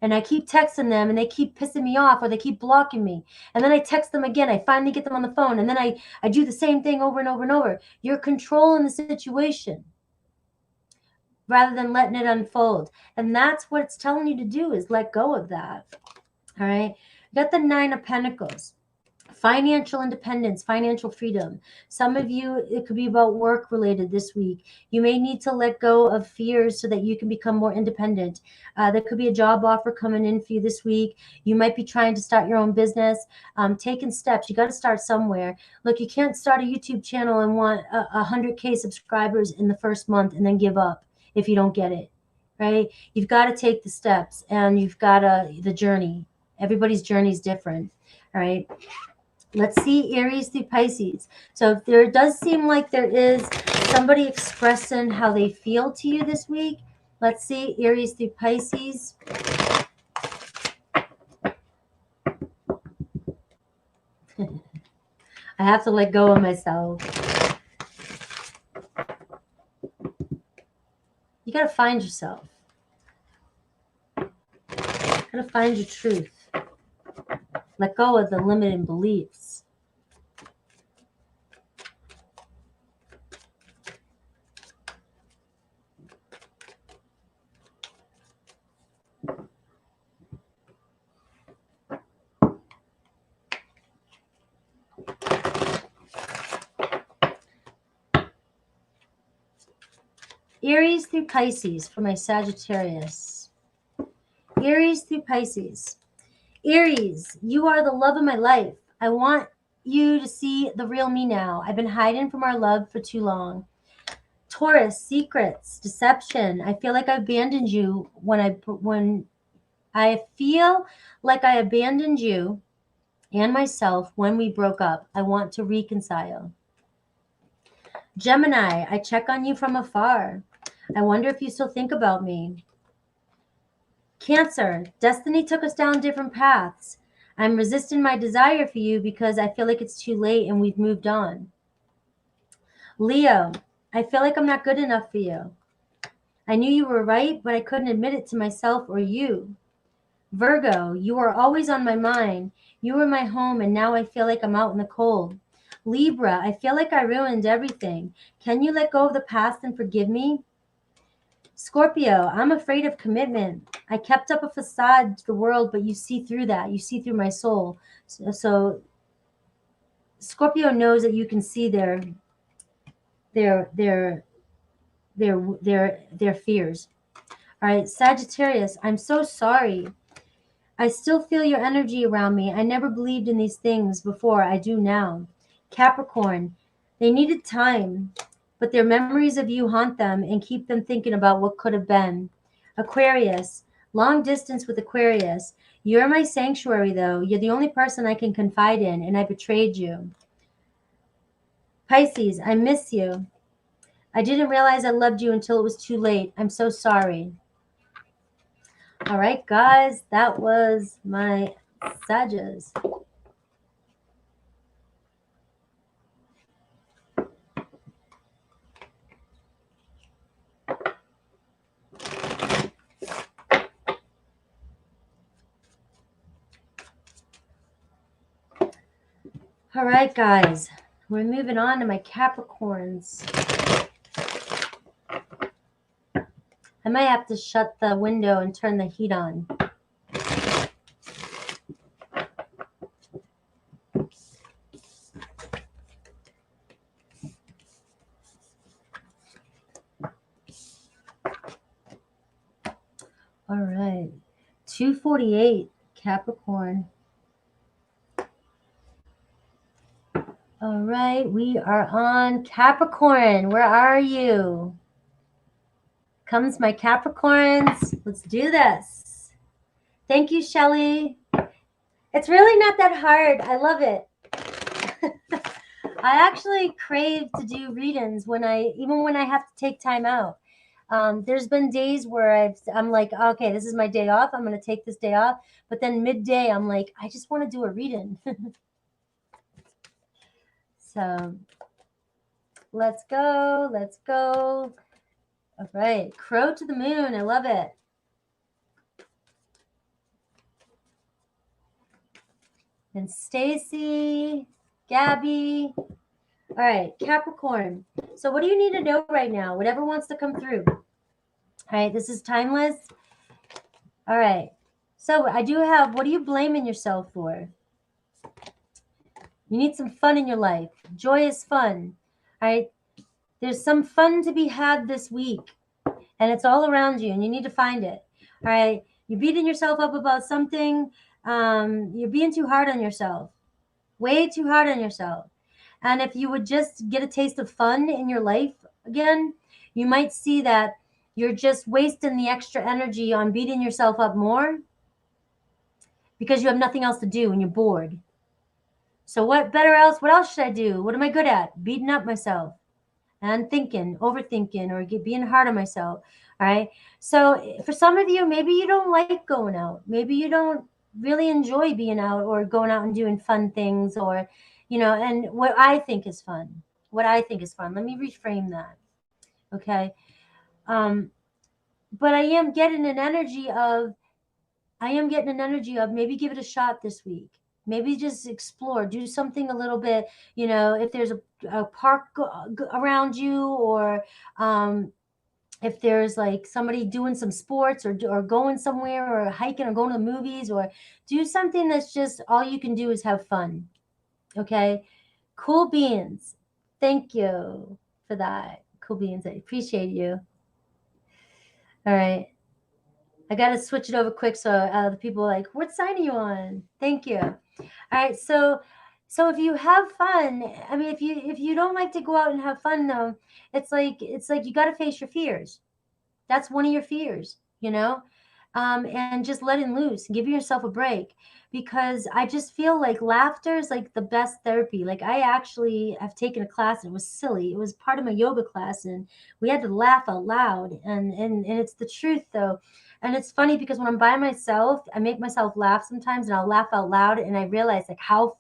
And I keep texting them and they keep pissing me off, or they keep blocking me. And then I text them again. I finally get them on the phone. And then I do the same thing over and over and over. You're controlling the situation rather than letting it unfold. And that's what it's telling you to do, is let go of that. All right. Got the Nine of Pentacles. Financial independence, financial freedom. Some of you, it could be about work related this week. You may need to let go of fears so that you can become more independent. There could be a job offer coming in for you this week. You might be trying to start your own business, taking steps. You got to start somewhere. Look, you can't start a YouTube channel and want 100K subscribers in the first month and then give up if you don't get it, right? You've got to take the steps, and you've got the journey. Everybody's journey is different, all right? Let's see Aries through Pisces. So if there does seem like there is somebody expressing how they feel to you this week, let's see Aries through Pisces. I have to let go of myself. You got to find yourself. You got to find your truth. Let go of the limiting beliefs. Aries through Pisces for my Sagittarius. Aries through Pisces. Aries, you are the love of my life. I want you to see the real me now. I've been hiding from our love for too long. Taurus, secrets, deception. I feel like I abandoned you when I feel like I abandoned you and myself when we broke up. I want to reconcile. Gemini, I check on you from afar. I wonder if you still think about me. Cancer, destiny took us down different paths. I'm resisting my desire for you because I feel like it's too late and we've moved on. Leo, I feel like I'm not good enough for you. I knew you were right, but I couldn't admit it to myself or you. Virgo, you are always on my mind. You were my home, and now I feel like I'm out in the cold. Libra, I feel like I ruined everything. Can you let go of the past and forgive me? Scorpio, I'm afraid of commitment. I kept up a facade to the world, but you see through that. You see through my soul. So Scorpio knows that you can see their fears. All right, Sagittarius, I'm so sorry. I still feel your energy around me. I never believed in these things before. I do now. Capricorn, they needed time, but their memories of you haunt them and keep them thinking about what could have been. Aquarius, long distance with Aquarius. You're my sanctuary, though. You're the only person I can confide in, and I betrayed you. Pisces, I miss you. I didn't realize I loved you until it was too late. I'm so sorry. All right, guys, that was my Sages. All right, guys, we're moving on to my Capricorns. I might have to shut the window and turn the heat on. All right, 248, Capricorn. All right, we are on Capricorn. Where are you? Comes my Capricorns. Let's do this. Thank you, Shelly. It's really not that hard. I love it. I actually crave to do readings even when I have to take time out. There's been days where I'm like, okay, this is my day off. I'm going to take this day off. But then midday, I'm like, I just want to do a reading. So let's go. Let's go. All right. Crow to the moon. I love it. And Stacy, Gabby. All right, Capricorn. So what do you need to know right now? Whatever wants to come through. All right, this is timeless. All right. So I do have, what are you blaming yourself for? You need some fun in your life. Joyous fun. All right. There's some fun to be had this week, and it's all around you, and you need to find it. All right. You're beating yourself up about something. You're being too hard on yourself. Way too hard on yourself. And if you would just get a taste of fun in your life again, you might see that you're just wasting the extra energy on beating yourself up more because you have nothing else to do and you're bored. So what better else? What else should I do? What am I good at? Beating up myself and thinking, overthinking, or being hard on myself. All right. So for some of you, maybe you don't like going out. Maybe you don't really enjoy being out or going out and doing fun things, or, and what I think is fun. What I think is fun. Let me reframe that. Okay. Um, but I am getting an energy of maybe give it a shot this week. Maybe just explore, do something a little bit, if there's a park around you, or if there's like somebody doing some sports, or going somewhere, or hiking, or going to the movies, or do something that's just all you can do is have fun. Okay. Cool beans. Thank you for that. Cool beans. I appreciate you. All right. I got to switch it over quick so the people are like, what sign are you on? Thank you. All right. So if you have fun, I mean, if you don't like to go out and have fun, though, it's like you got to face your fears. That's one of your fears, and just letting loose and give yourself a break, because I just feel like laughter is like the best therapy. Like, I actually have taken a class, and it was silly. It was part of my yoga class, and we had to laugh out loud, and it's the truth, though. And it's funny because when I'm by myself, I make myself laugh sometimes, and I'll laugh out loud, and I realize like how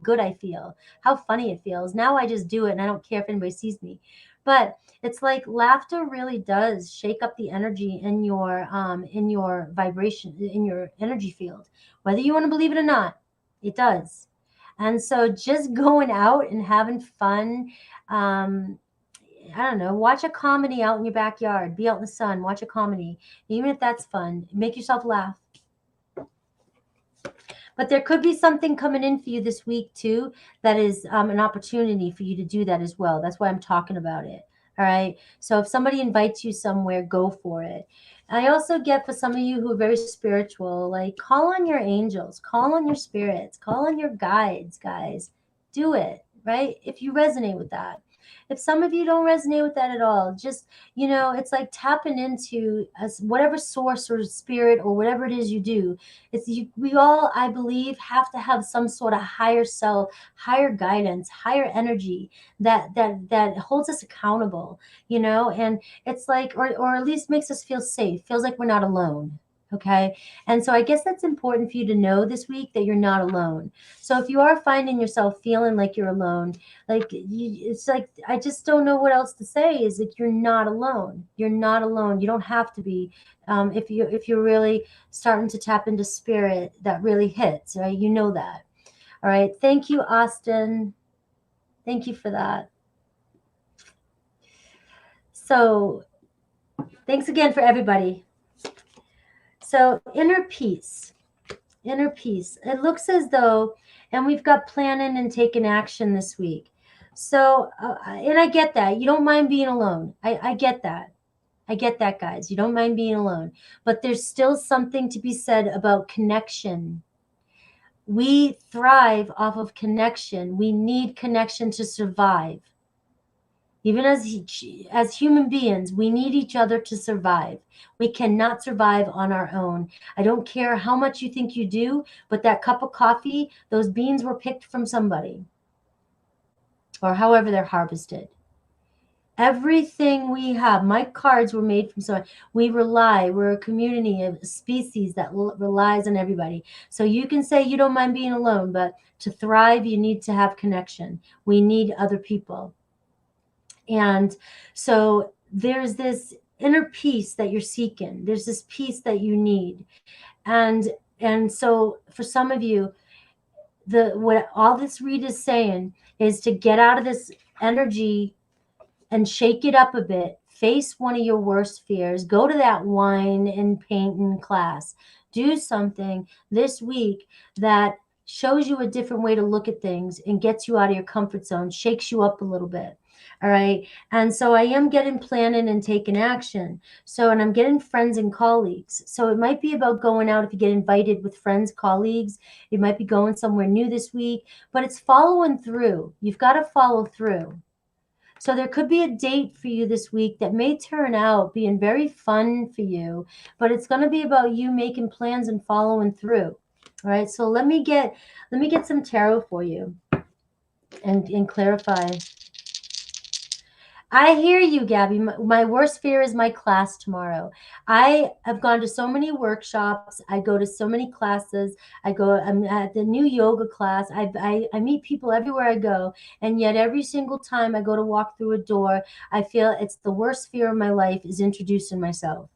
good I feel, how funny it feels. Now I just do it, and I don't care if anybody sees me. But it's like laughter really does shake up the energy in your vibration, in your energy field, whether you want to believe it or not. It does. And so just going out and having fun, I don't know, watch a comedy out in your backyard, be out in the sun, watch a comedy, even if that's fun, make yourself laugh. But there could be something coming in for you this week too that is an opportunity for you to do that as well. That's why I'm talking about it. All right. So if somebody invites you somewhere, go for it. I also get, for some of you who are very spiritual, like, call on your angels, call on your spirits, call on your guides, guys. Do it, right? If you resonate with that. If some of you don't resonate with that at all, just, it's like tapping into whatever source or spirit or whatever it is you do. We all, I believe, have to have some sort of higher self, higher guidance, higher energy that holds us accountable, and it's like, or at least makes us feel safe, feels like we're not alone. Okay. And so I guess that's important for you to know this week, that you're not alone. So if you are finding yourself feeling like you're alone, like it's like, I just don't know what else to say, is that you're not alone. You're not alone. You don't have to be. If you're really starting to tap into spirit, that really hits, right? You know that. All right. Thank you, Austin. Thank you for that. So thanks again for everybody. So inner peace. It looks as though, and we've got planning and taking action this week. So, and I get that. You don't mind being alone. I get that. I get that, guys. You don't mind being alone. But there's still something to be said about connection. We thrive off of connection. We need connection to survive. Even as human beings, we need each other to survive. We cannot survive on our own. I don't care how much you think you do, but that cup of coffee, those beans were picked from somebody, or however they're harvested. Everything we have, my cards were made from someone. We're a community, of species that relies on everybody. So you can say you don't mind being alone, but to thrive, you need to have connection. We need other people. And so there's this inner peace that you're seeking. There's this peace that you need. And so for some of you, what all this read is saying is to get out of this energy and shake it up a bit. Face one of your worst fears. Go to that wine and painting class. Do something this week that shows you a different way to look at things and gets you out of your comfort zone, shakes you up a little bit. All right. And so I am getting planning and taking action. So, and I'm getting friends and colleagues. So it might be about going out if you get invited with friends, colleagues. It might be going somewhere new this week, but it's following through. You've got to follow through. So there could be a date for you this week that may turn out being very fun for you, but it's going to be about you making plans and following through. All right, so let me get some tarot for you and clarify. I hear you, Gabby. My worst fear is my class tomorrow. I have gone to so many workshops. I go to so many classes. I'm at the new yoga class. I meet people everywhere I go. And yet every single time I go to walk through a door, I feel it's the worst fear of my life is introducing myself.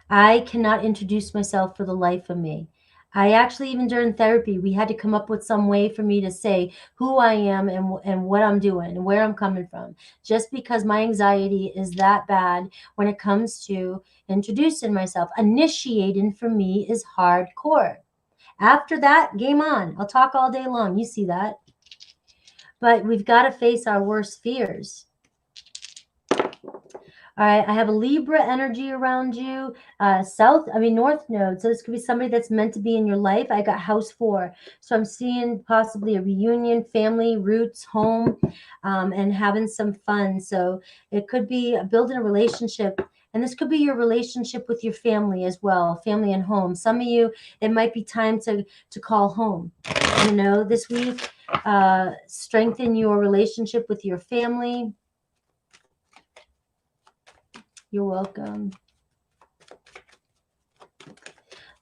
I cannot introduce myself for the life of me. I actually, even during therapy, we had to come up with some way for me to say who I am and what I'm doing and where I'm coming from. Just because my anxiety is that bad when it comes to introducing myself. Initiating for me is hardcore. After that, game on. I'll talk all day long. You see that. But we've got to face our worst fears. All right, I have a Libra energy around you, north node. So this could be somebody that's meant to be in your life. I got house 4. So I'm seeing possibly a reunion, family, roots, home, and having some fun. So it could be building a relationship. And this could be your relationship with your family as well, family and home. Some of you, it might be time to call home, this week. Strengthen your relationship with your family. You're welcome.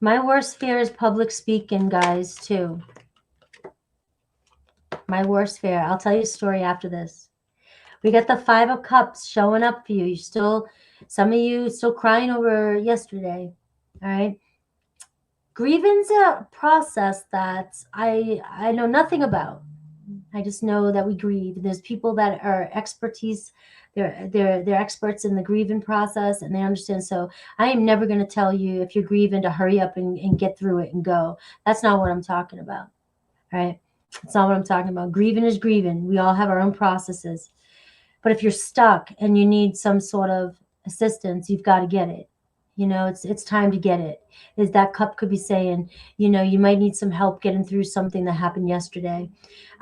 My worst fear is public speaking, guys, too. My worst fear. I'll tell you a story after this. We got the 5 of Cups showing up for you. Some of you still crying over yesterday. All right. Grievance a process that I know nothing about. I just know that we grieve. There's people that are expertise. They're experts in the grieving process, and they understand. So I am never going to tell you if you're grieving to hurry up and get through it and go. That's not what I'm talking about. All right. That's not what I'm talking about. Grieving is grieving. We all have our own processes. But if you're stuck and you need some sort of assistance, you've got to get it. It's time to get it. Is that cup could be saying, you might need some help getting through something that happened yesterday.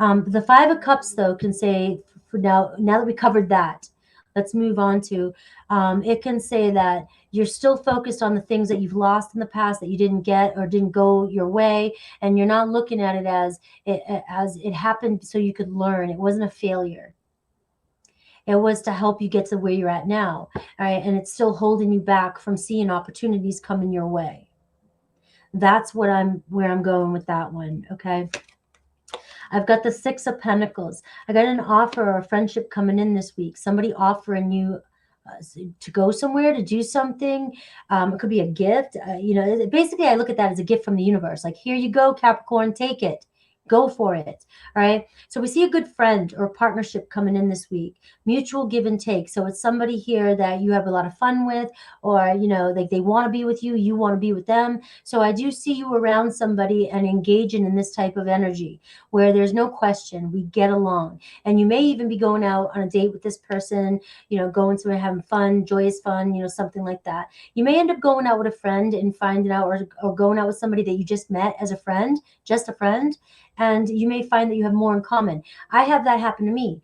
The 5 of Cups, though, can say, for now that we covered that, let's move on to, it can say that you're still focused on the things that you've lost in the past that you didn't get or didn't go your way. And you're not looking at it as it happened so you could learn. It wasn't a failure. It was to help you get to where you're at now. All right. And it's still holding you back from seeing opportunities coming your way. That's where I'm going with that one. Okay. I've got the 6 of Pentacles. I got an offer or a friendship coming in this week. Somebody offering you to go somewhere, to do something. It could be a gift. Basically, I look at that as a gift from the universe. Like, here you go, Capricorn, take it. Go for it. All right. So we see a good friend or partnership coming in this week. Mutual give and take. So it's somebody here that you have a lot of fun with, or, like they want to be with you. You want to be with them. So I do see you around somebody and engaging in this type of energy where there's no question, we get along. And you may even be going out on a date with this person, going somewhere, having fun, joyous fun, something like that. You may end up going out with a friend and finding out, or going out with somebody that you just met as a friend, just a friend. And you may find that you have more in common. I have that happen to me.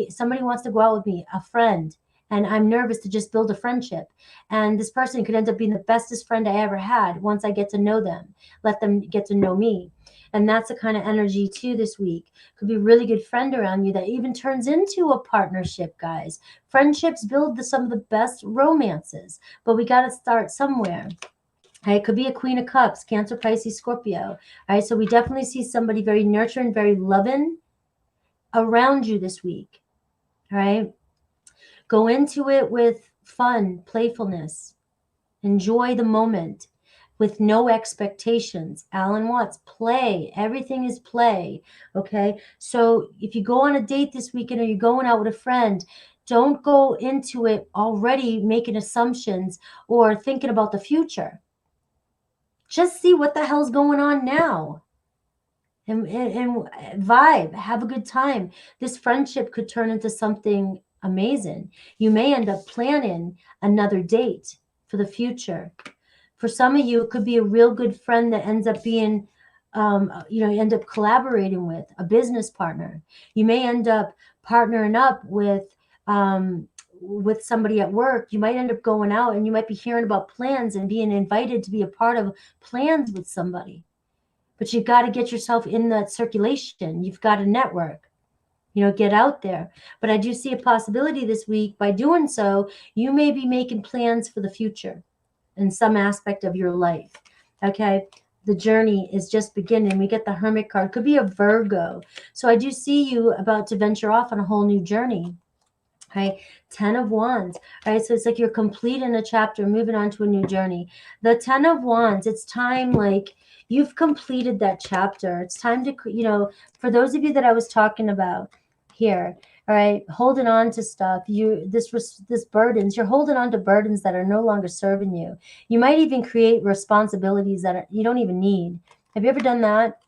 Somebody wants to go out with me, a friend, and I'm nervous to just build a friendship. And this person could end up being the bestest friend I ever had once I get to know them, let them get to know me. And that's the kind of energy too this week. Could be a really good friend around you that even turns into a partnership, guys. Friendships build some of the best romances, but we got to start somewhere. It could be a Queen of Cups, Cancer, Pisces, Scorpio. All right, so we definitely see somebody very nurturing, very loving around you this week. All right, go into it with fun, playfulness. Enjoy the moment with no expectations. Alan Watts, play. Everything is play. Okay, so if you go on a date this weekend or you're going out with a friend, don't go into it already making assumptions or thinking about the future. Just see what the hell's going on now and vibe, have a good time. This friendship could turn into something amazing. You may end up planning another date for the future. For some of you, it could be a real good friend that ends up being, you end up collaborating with a business partner. You may end up partnering up with with somebody at work, you might end up going out and you might be hearing about plans and being invited to be a part of plans with somebody. But you've got to get yourself in that circulation. You've got to network, get out there. But I do see a possibility this week. By doing so, you may be making plans for the future in some aspect of your life. Okay. The journey is just beginning. We get the Hermit card. Could be a Virgo. So I do see you about to venture off on a whole new journey. Okay. 10 of Wands. All right. So it's like you're completing a chapter, moving on to a new journey. The 10 of Wands, it's time, like you've completed that chapter. It's time to, for those of you that I was talking about here, all right, holding on to stuff, this burdens, you're holding on to burdens that are no longer serving you. You might even create responsibilities that you don't even need. Have you ever done that?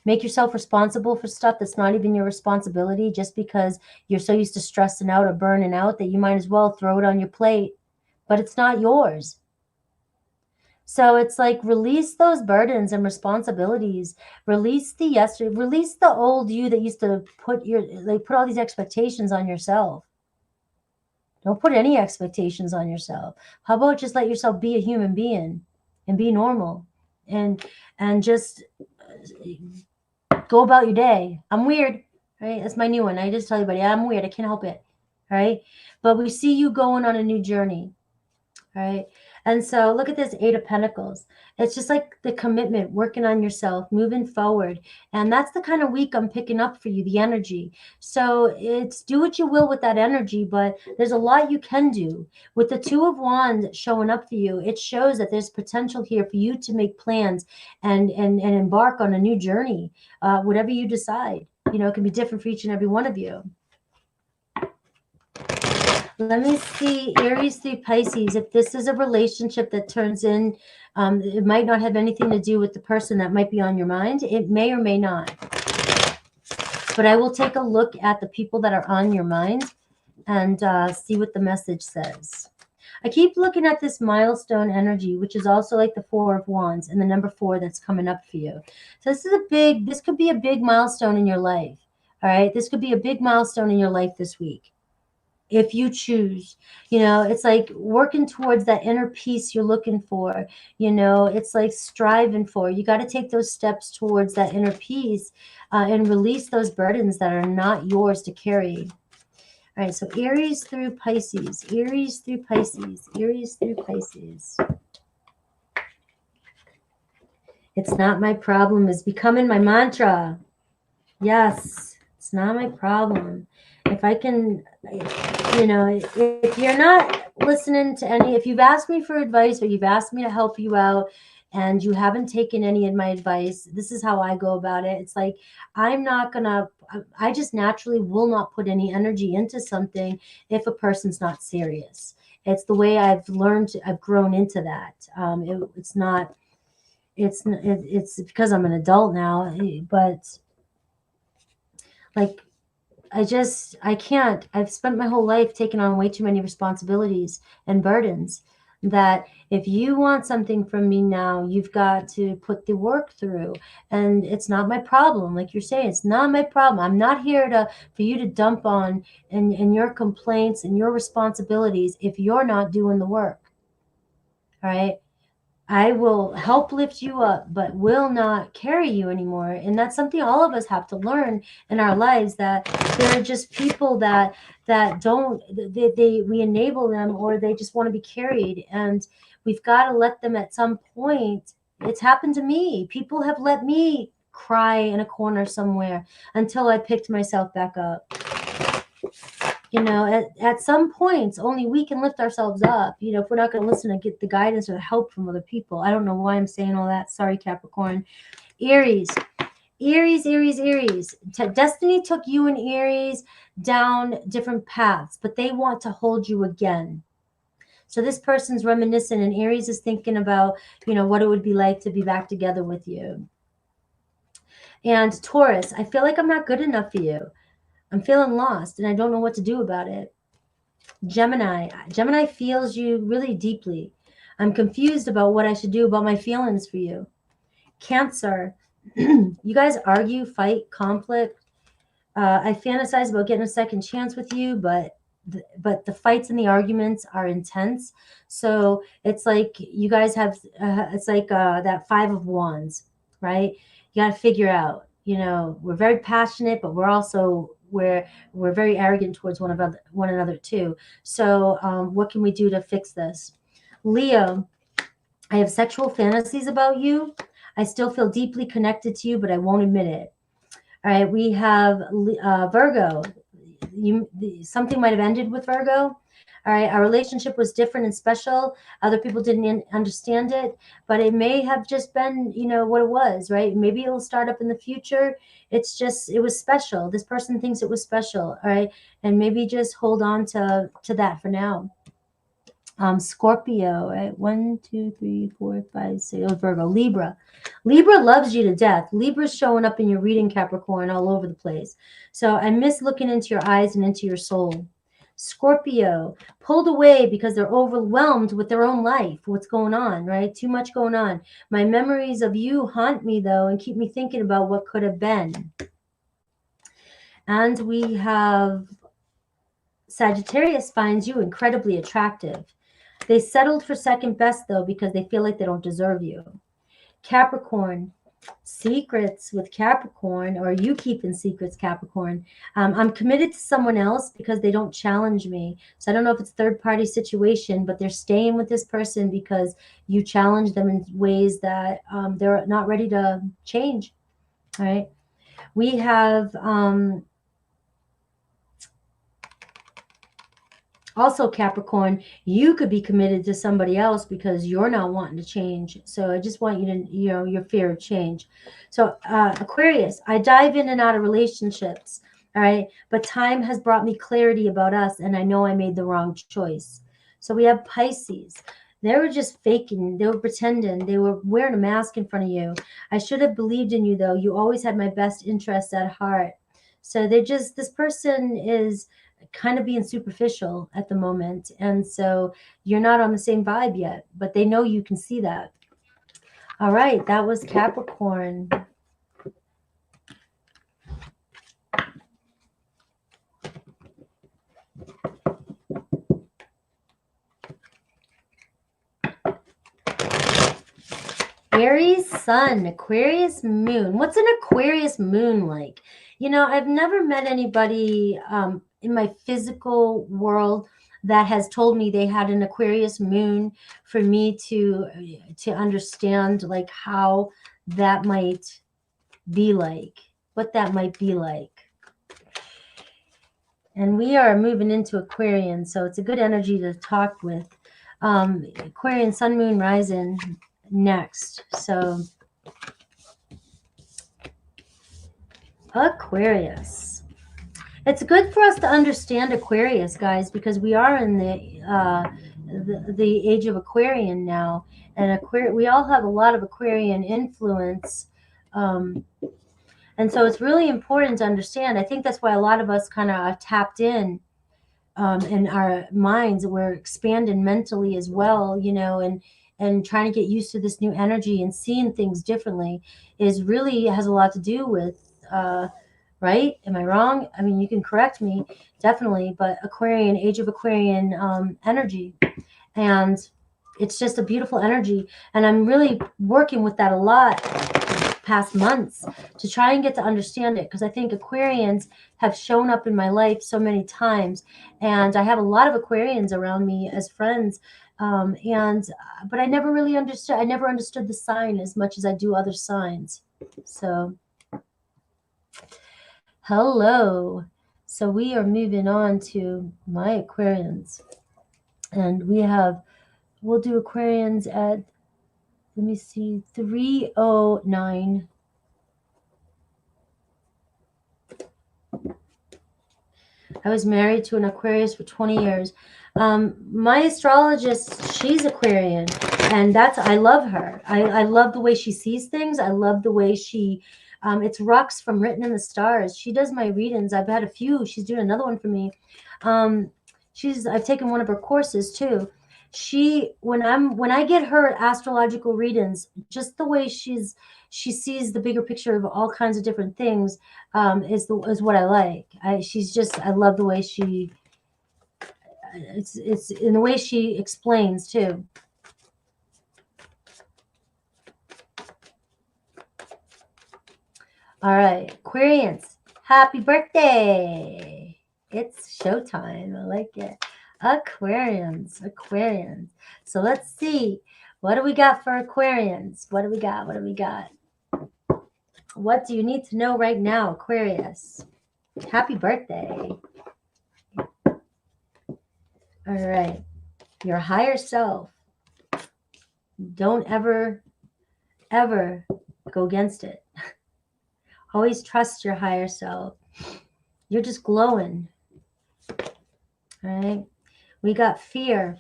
Make yourself responsible for stuff that's not even your responsibility just because you're so used to stressing out or burning out that you might as well throw it on your plate, but it's not yours. So it's like release those burdens and responsibilities. Release the old you that used to put all these expectations on yourself. Don't put any expectations on yourself. How about just let yourself be a human being and be normal and just go about your day. I'm weird, right? That's my new one. I just tell everybody I'm weird. I can't help it, right? But we see you going on a new journey, right? And so look at this 8 of Pentacles. It's just like the commitment, working on yourself, moving forward. And that's the kind of week I'm picking up for you, the energy. So it's do what you will with that energy, but there's a lot you can do. With the 2 of Wands showing up for you, it shows that there's potential here for you to make plans and embark on a new journey, whatever you decide. It can be different for each and every one of you. Let me see, Aries through Pisces. If this is a relationship that turns in, it might not have anything to do with the person that might be on your mind. It may or may not. But I will take a look at the people that are on your mind and see what the message says. I keep looking at this milestone energy, which is also like the 4 of Wands and the number 4 that's coming up for you. So this could be a big milestone in your life. All right. This could be a big milestone in your life this week. If you choose, it's like working towards that inner peace you're looking for, it's like striving for, you got to take those steps towards that inner peace and release those burdens that are not yours to carry. All right. So Aries through Pisces, Aries through Pisces, Aries through Pisces. It's not my problem is becoming my mantra. Yes. It's not my problem. If I can, if you're not listening to if you've asked me for advice or you've asked me to help you out and you haven't taken any of my advice, this is how I go about it. It's like, I just naturally will not put any energy into something if a person's not serious. It's the way I've grown into that. It's because I'm an adult now, but like, I can't. I've spent my whole life taking on way too many responsibilities and burdens that if you want something from me now, you've got to put the work through. And it's not my problem. Like you're saying, it's not my problem. I'm not here for you to dump on in your complaints and your responsibilities if you're not doing the work. All right. I will help lift you up, but will not carry you anymore. And that's something all of us have to learn in our lives, that there are just people that don't, we enable them, or they just want to be carried. And we've got to let them at some point. It's happened to me. People have let me cry in a corner somewhere until I picked myself back up. At some points, only we can lift ourselves up, if we're not going to listen and get the guidance or the help from other people. I don't know why I'm saying all that. Sorry, Capricorn. Aries. Destiny took you and Aries down different paths, but they want to hold you again. So this person's reminiscent, and Aries is thinking about, what it would be like to be back together with you. And Taurus, I feel like I'm not good enough for you. I'm feeling lost and I don't know what to do about it. Gemini feels you really deeply. I'm confused about what I should do about my feelings for you. Cancer, you guys argue, fight, conflict. I fantasize about getting a second chance with you, but but the fights and the arguments are intense. So it's like you guys have, it's like that 5 of Wands, right? You got to figure out, you know, we're very passionate, but we're very arrogant towards one another too. So what can we do to fix this? Leo, I have sexual fantasies about you. I still feel deeply connected to you, but I won't admit it. All right, we have Virgo. Something might have ended with Virgo. All right, our relationship was different and special. Other people didn't understand it, but it may have just been, you know, what it was, right? Maybe it'll start up in the future. It's just, it was special. This person thinks it was special, all right? And maybe just hold on to that for now. Scorpio, right? 1, 2, 3, 4, 5, 6. Oh, Virgo, Libra. Libra loves you to death. Libra's showing up in your reading, Capricorn, all over the place. So I miss looking into your eyes and into your soul. Scorpio, pulled away because they're overwhelmed with their own life. What's going on, right? Too much going on. My memories of you haunt me, though, and keep me thinking about what could have been. And we have Sagittarius finds you incredibly attractive. They settled for second best, though, because they feel like they don't deserve you. Capricorn, secrets with Capricorn, or you keeping secrets, Capricorn. I'm committed to someone else because they don't challenge me. So I don't know if it's third-party situation, but they're staying with this person because you challenge them in ways that they're not ready to change. All right. We have... also, Capricorn, you could be committed to somebody else because you're not wanting to change. So I just want you to, you know, your fear of change. So Aquarius, I dive in and out of relationships. All right. But time has brought me clarity about us. And I know I made the wrong choice. So we have Pisces. They were just faking. They were pretending. They were wearing a mask in front of you. I should have believed in you, though. You always had my best interests at heart. So this person is kind of being superficial at the moment. And so you're not on the same vibe yet, but they know you can see that. All right, that was Capricorn. Aries sun, Aquarius moon. What's an Aquarius moon like? You know, I've never met anybody in my physical world that has told me they had an Aquarius moon for me to understand like how that might be like, what that might be like. And we are moving into Aquarian, so it's a good energy to talk with. Aquarian sun, moon, rising next. So Aquarius. It's good for us to understand Aquarius, guys, because we are in the age of Aquarian now, and we all have a lot of Aquarian influence, and so it's really important to understand. I think that's why a lot of us kind of tapped in our minds. We're expanding mentally as well, you know, and trying to get used to this new energy and seeing things differently has a lot to do with right? Am I wrong? I mean, you can correct me, definitely, but Aquarian, age of Aquarian energy. And it's just a beautiful energy. And I'm really working with that a lot past months to try and get to understand it, because I think Aquarians have shown up in my life so many times. And I have a lot of Aquarians around me as friends. But I never really understood. I never understood the sign as much as I do other signs. So... hello. So we are moving on to my Aquarians. And we'll do Aquarians at, let me see, 309. I was married to an Aquarius for 20 years. My astrologist, she's Aquarian, and I love her. I love the way she sees things. I love the way she... it's Rux from Written in the Stars. She does my readings. I've had a few. She's doing another one for me. I've taken one of her courses too. When I get her astrological readings, just the way she sees the bigger picture of all kinds of different things is what I like. I love the way she it's in the way she explains too. All right, Aquarians, happy birthday. It's showtime. I like it. Aquarians. So let's see. What do we got for Aquarians? What do we got? What do you need to know right now, Aquarius? Happy birthday. All right. Your higher self. Don't ever go against it. Always trust your higher self. You're just glowing. All right. We got fear.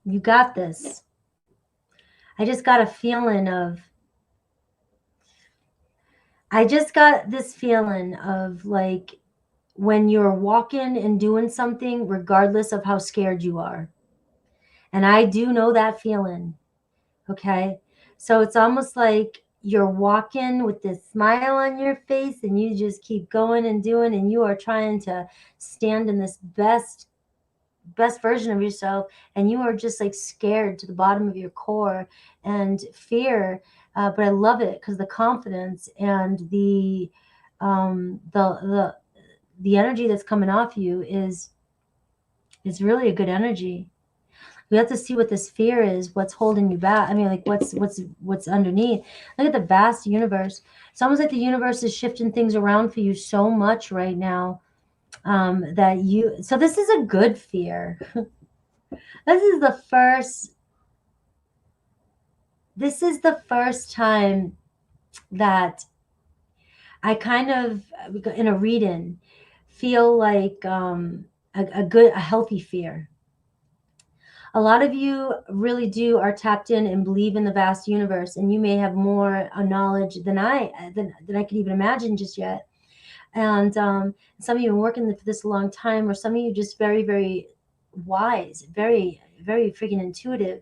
You got this. I just got a feeling of, like when you're walking and doing something, regardless of how scared you are. And I do know that feeling. Okay. So it's almost like you're walking with this smile on your face and you just keep going and doing, and you are trying to stand in this best version of yourself, and you are just like scared to the bottom of your core and fear. But I love it because the confidence and the energy that's coming off you is really a good energy. We have to see what this fear is, what's holding you back. I mean, like what's underneath. Look at the vast universe. It's almost like the universe is shifting things around for you so much right now, so this is a good fear. This is the first time that I kind of, in a read-in, feel like a healthy fear. A lot of you really are tapped in and believe in the vast universe, and you may have more knowledge than I could even imagine just yet. And some of you have been working for this a long time, or some of you just very, very wise, very, very freaking intuitive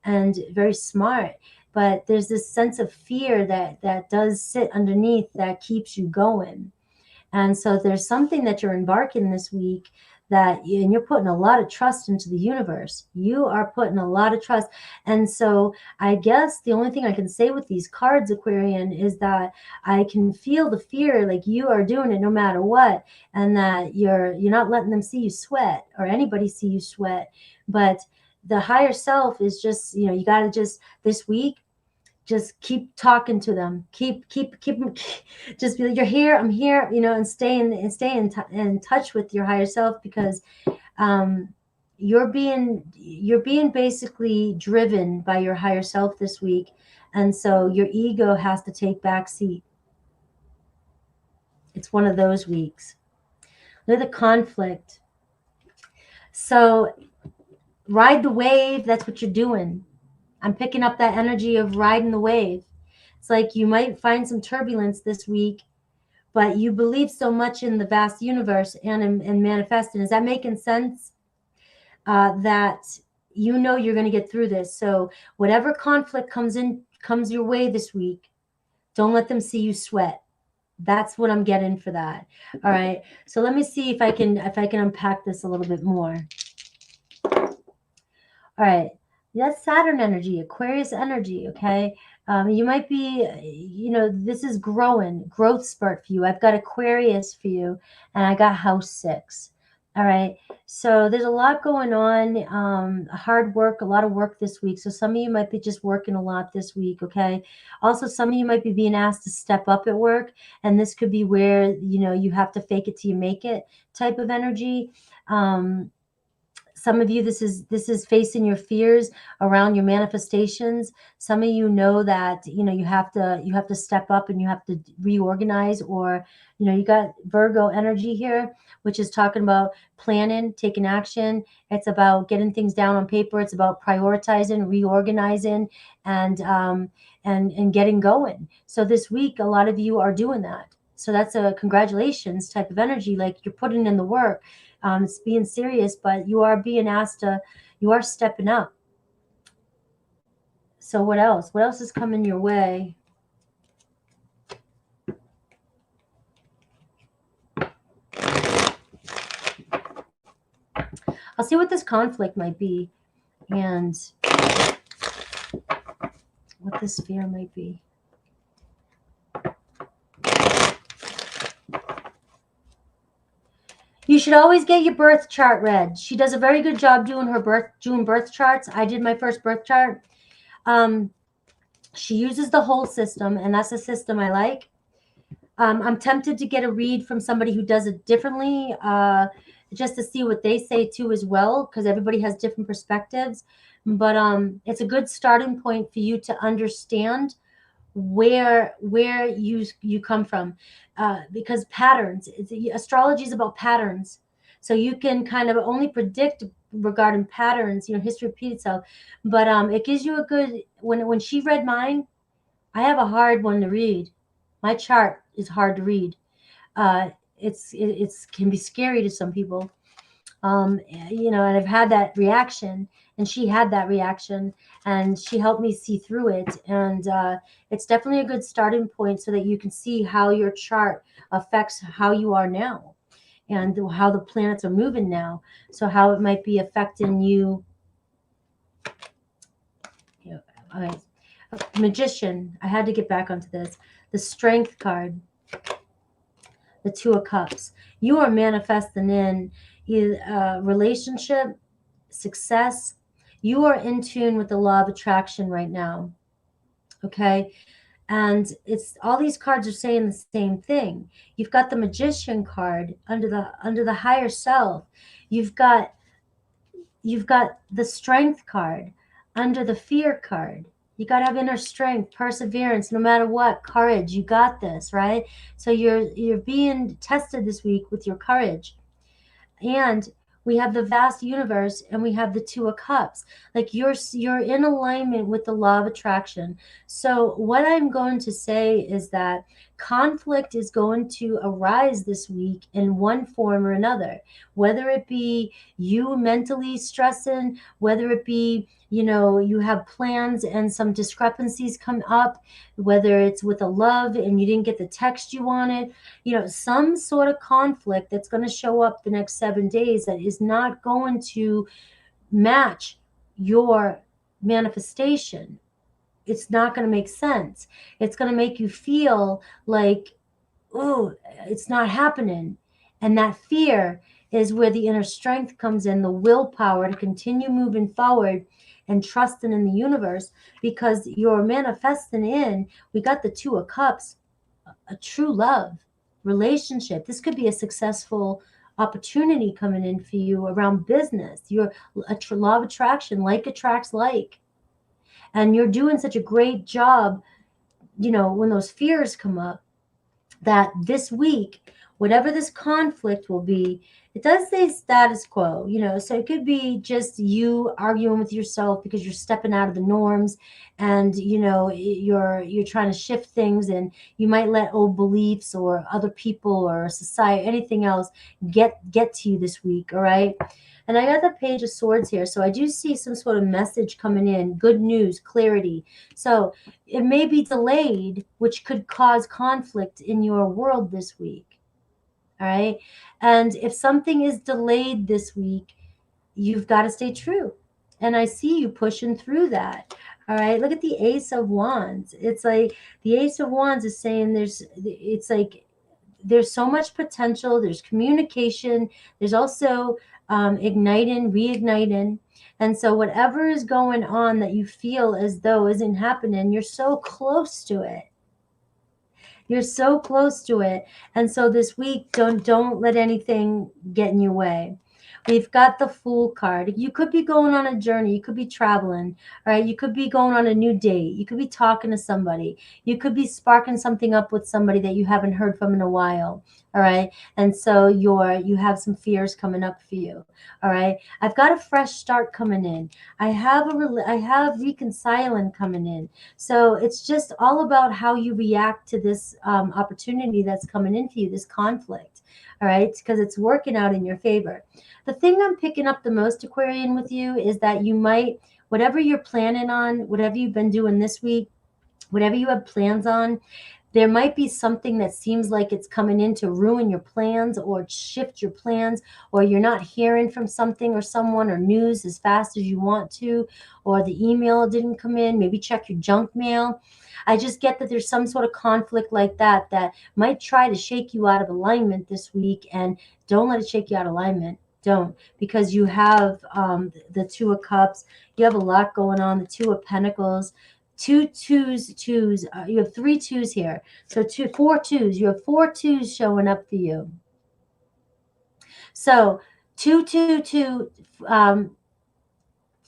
and very smart. But there's this sense of fear that does sit underneath that keeps you going. And so there's something that you're embarking this week and you're putting a lot of trust into the universe. You are putting a lot of trust. And so I guess the only thing I can say with these cards, Aquarian, is that I can feel the fear, like you are doing it no matter what, and that you're not letting them see you sweat, or anybody see you sweat. But the higher self is just, you got to just this week, just keep talking to them. Keep just be like, you're here, I'm here, and stay in touch with your higher self, because you're being basically driven by your higher self this week. And so your ego has to take back seat. It's one of those weeks. Look at the conflict. So ride the wave. That's what you're doing. I'm picking up that energy of riding the wave. It's like you might find some turbulence this week, but you believe so much in the vast universe and in manifesting. Is that making sense? That you're going to get through this. So whatever conflict comes your way this week, don't let them see you sweat. That's what I'm getting for that. All right. So let me see if I can unpack this a little bit more. All right. That's Saturn energy, Aquarius energy, okay? You might be, this is growth spurt for you. I've got Aquarius for you, and I got house 6. All right. So there's a lot going on, hard work, a lot of work this week. So some of you might be just working a lot this week, okay? Also, some of you might be being asked to step up at work, and this could be where, you have to fake it till you make it type of energy. Some of you, this is facing your fears around your manifestations. Some of you know that, you have to step up and you have to reorganize, or, you got Virgo energy here, which is talking about planning, taking action. It's about getting things down on paper. It's about prioritizing, reorganizing, and getting going. So this week, a lot of you are doing that. So that's a congratulations type of energy. Like you're putting in the work. It's being serious, but you are being asked you are stepping up. So what else? What else is coming your way? I'll see what this conflict might be and what this fear might be. You should always get your birth chart read. She does a very good job doing her June birth charts. I did my first birth chart. She uses the whole system, and that's a system I like. I'm tempted to get a read from somebody who does it differently, just to see what they say too as well, because everybody has different perspectives. But it's a good starting point for you to understand where you come from, because patterns, astrology is about patterns, so you can kind of only predict regarding patterns, history repeats itself, but it gives you a good, when she read mine, I have a hard one to read. My chart is hard to read. It's can be scary to some people, and I've had that reaction, and she had that reaction, and she helped me see through it. And it's definitely a good starting point so that you can see how your chart affects how you are now and how the planets are moving now. So how it might be affecting you. All right. Magician. I had to get back onto this. The Strength card. The Two of Cups. You are manifesting in relationship, success. You are in tune with the law of attraction right now. Okay. And it's all these cards are saying the same thing. You've got the Magician card under the higher self. You've got the Strength card under the Fear card. You got to have inner strength, perseverance, no matter what, courage. You got this, right? So you're being tested this week with your courage. And we have the vast universe, and we have the Two of Cups. Like you're in alignment with the law of attraction. So what I'm going to say is that conflict is going to arise this week in one form or another, whether it be you mentally stressing, whether it be you have plans and some discrepancies come up, whether it's with a love and you didn't get the text you wanted, some sort of conflict that's going to show up the next 7 days that is not going to match your manifestation. It's not going to make sense. It's going to make you feel like, oh, it's not happening. And that fear is where the inner strength comes in, the willpower to continue moving forward and trusting in the universe, because you're manifesting in, we got the Two of Cups, a true love relationship. This could be a successful opportunity coming in for you around business. You're a law of attraction, like attracts like. And you're doing such a great job, when those fears come up, that this week, whatever this conflict will be, it does say status quo, so it could be just you arguing with yourself because you're stepping out of the norms, and you're trying to shift things, and you might let old beliefs or other people or society, anything else get to you this week. All right. And I got the Page of Swords here, so I do see some sort of message coming in, good news, clarity. So it may be delayed, which could cause conflict in your world this week. All right. And if something is delayed this week, you've got to stay true. And I see you pushing through that. All right. Look at the Ace of Wands. It's like the Ace of Wands is saying there's so much potential. There's communication. There's also igniting, reigniting. And so whatever is going on that you feel as though isn't happening, you're so close to it. You're so close to it. And so this week, don't let anything get in your way. We've got the Fool card. You could be going on a journey. You could be traveling. All right. You could be going on a new date. You could be talking to somebody. You could be sparking something up with somebody that you haven't heard from in a while. All right. And so you have some fears coming up for you. All right. I've got a fresh start coming in. I have reconciling coming in. So it's just all about how you react to this opportunity that's coming in for you, this conflict. All right. Because it's working out in your favor. The thing I'm picking up the most, Aquarian, with you is that you might, whatever you're planning on, whatever you've been doing this week, whatever you have plans on, There might be something that seems like it's coming in to ruin your plans or shift your plans, or you're not hearing from something or someone or news as fast as you want to, or the email didn't come in. Maybe check your junk mail. I just get that there's some sort of conflict like that that might try to shake you out of alignment this week, and don't let it shake you out of alignment. Don't, because you have the Two of Cups. You have a lot going on. The Two of Pentacles. Two twos. You have 3 twos here. So 4 twos. You have 4 twos showing up for you. So 2, 2, 2,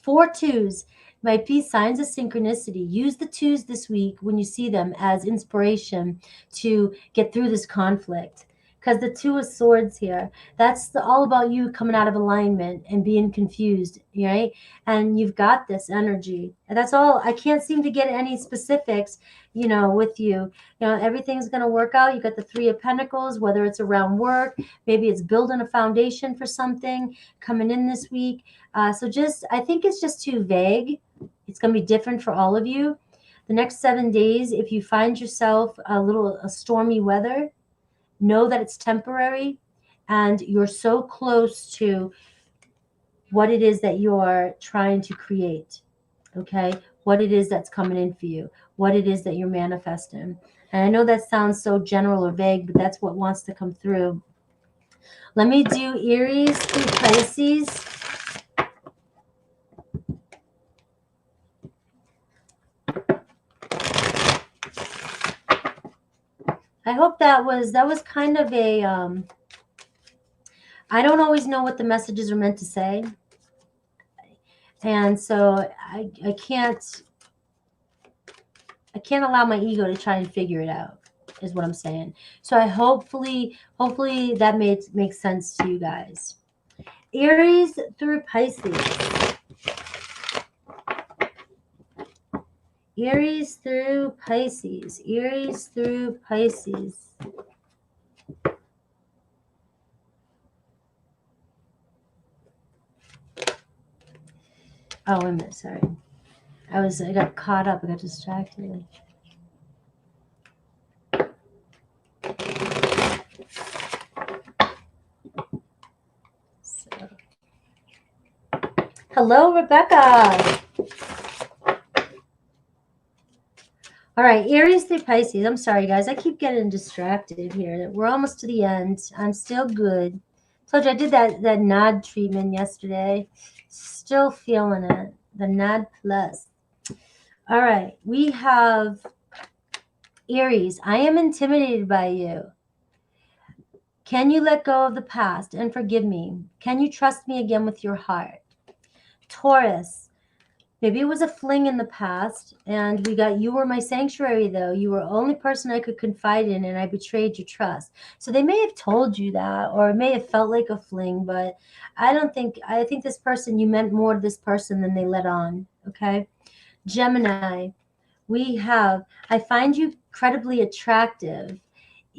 4 twos might be signs of synchronicity. Use the twos this week when you see them as inspiration to get through this conflict. Because the Two of Swords here, that's all about you coming out of alignment and being confused, right? And you've got this energy. And that's all. I can't seem to get any specifics, with you. Everything's going to work out. You got the 3 of Pentacles, whether it's around work, maybe it's building a foundation for something coming in this week. I think it's just too vague. It's going to be different for all of you. The next 7 days, if you find yourself a stormy weather, know that it's temporary and you're so close to what it is that you're trying to create, okay? What it is that's coming in for you, what it is that you're manifesting. And I know that sounds so general or vague, but that's what wants to come through. Let me do Aries through Pisces. I hope that was kind of a, I don't always know what the messages are meant to say. And so I can't allow my ego to try and figure it out, is what I'm saying. So hopefully that makes sense to you guys. Aries through Pisces. Aries through Pisces. Aries through Pisces. Oh, wait a minute, sorry. I got caught up, I got distracted. So. Hello, Rebecca. All right, Aries through Pisces. I'm sorry, guys. I keep getting distracted here. We're almost to the end. I'm still good. Told you I did that nod treatment yesterday. Still feeling it. The nod plus. All right, we have Aries. I am intimidated by you. Can you let go of the past and forgive me? Can you trust me again with your heart? Taurus. Maybe it was a fling in the past, and you were my sanctuary, though. You were the only person I could confide in, and I betrayed your trust. So they may have told you that, or it may have felt like a fling, but I think this person, you meant more to this person than they let on, okay? Gemini, I find you incredibly attractive,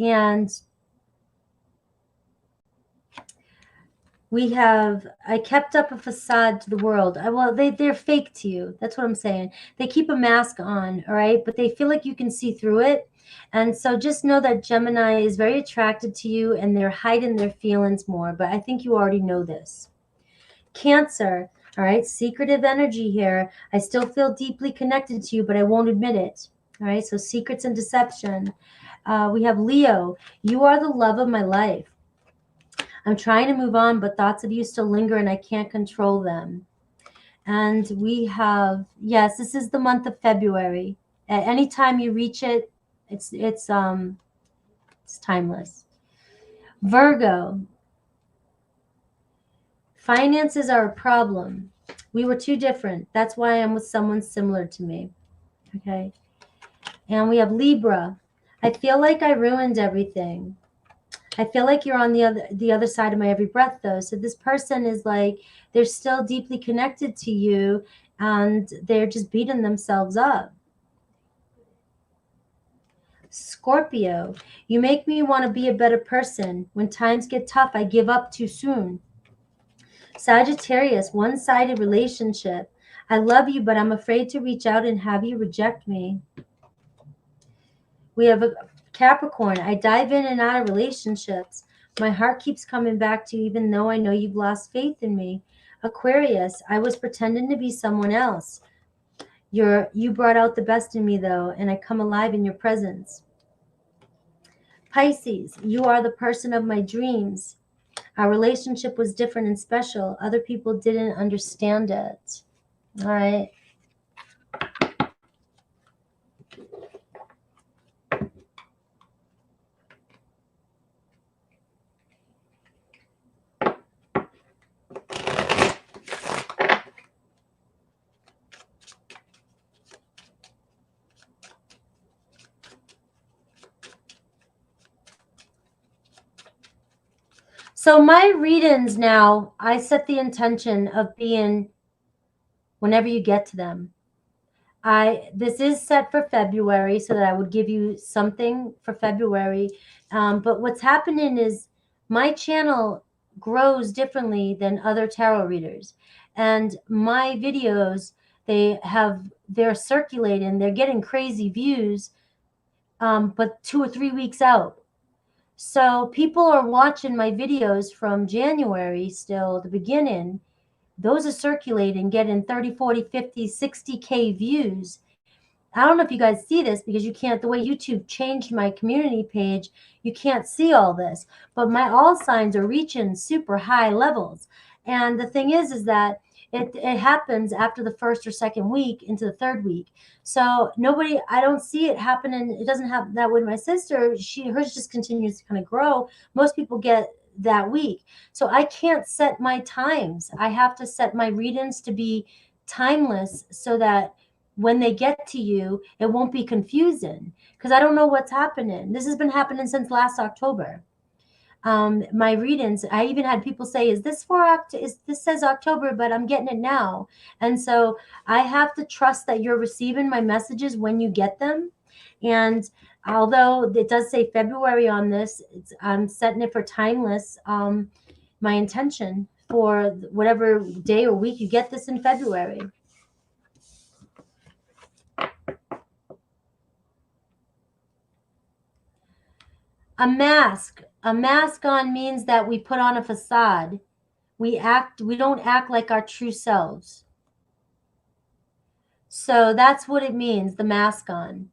and I kept up a facade to the world. They're fake to you. That's what I'm saying. They keep a mask on, all right? But they feel like you can see through it. And so just know that Gemini is very attracted to you, and they're hiding their feelings more. But I think you already know this. Cancer, all right? Secretive energy here. I still feel deeply connected to you, but I won't admit it. All right? So secrets and deception. We have Leo. You are the love of my life. I'm trying to move on, but thoughts of you still linger and I can't control them. And we have, yes, this is the month of February. At any time you reach it, it's timeless. Virgo. Finances are a problem. We were too different. That's why I'm with someone similar to me. Okay. And we have Libra. I feel like I ruined everything. I feel like you're on the other side of my every breath, though. So this person is like, they're still deeply connected to you, and they're just beating themselves up. Scorpio, you make me want to be a better person. When times get tough, I give up too soon. Sagittarius, one-sided relationship. I love you, but I'm afraid to reach out and have you reject me. We have Capricorn, I dive in and out of relationships. My heart keeps coming back to you even though I know you've lost faith in me. Aquarius, I was pretending to be someone else. You brought out the best in me though, and I come alive in your presence. Pisces, you are the person of my dreams. Our relationship was different and special. Other people didn't understand it. All right. So my readings now, I set the intention of being whenever you get to them. This is set for February so that I would give you something for February. But what's happening is my channel grows differently than other tarot readers. And my videos, they're circulating, they're getting crazy views, but 2 or 3 weeks out. So people are watching my videos from January still, the beginning. Those are circulating, getting 30, 40, 50, 60K views. I don't know if you guys see this because you can't, the way YouTube changed my community page, you can't see all this. But my all signs are reaching super high levels. And the thing is that it happens after the first or second week into the third week. So I don't see it happening. It doesn't happen that way. My sister, hers just continues to kind of grow. Most people get that week. So I can't set my times. I have to set my readings to be timeless so that when they get to you, it won't be confusing because I don't know what's happening. This has been happening since last October. My readings, I even had people say, is this this says October, but I'm getting it now. And so I have to trust that you're receiving my messages when you get them. And although it does say February on this, I'm setting it for timeless. My intention for whatever day or week you get this in February. A mask. A mask on means that we put on a facade. We don't act like our true selves. So that's what it means, the mask on.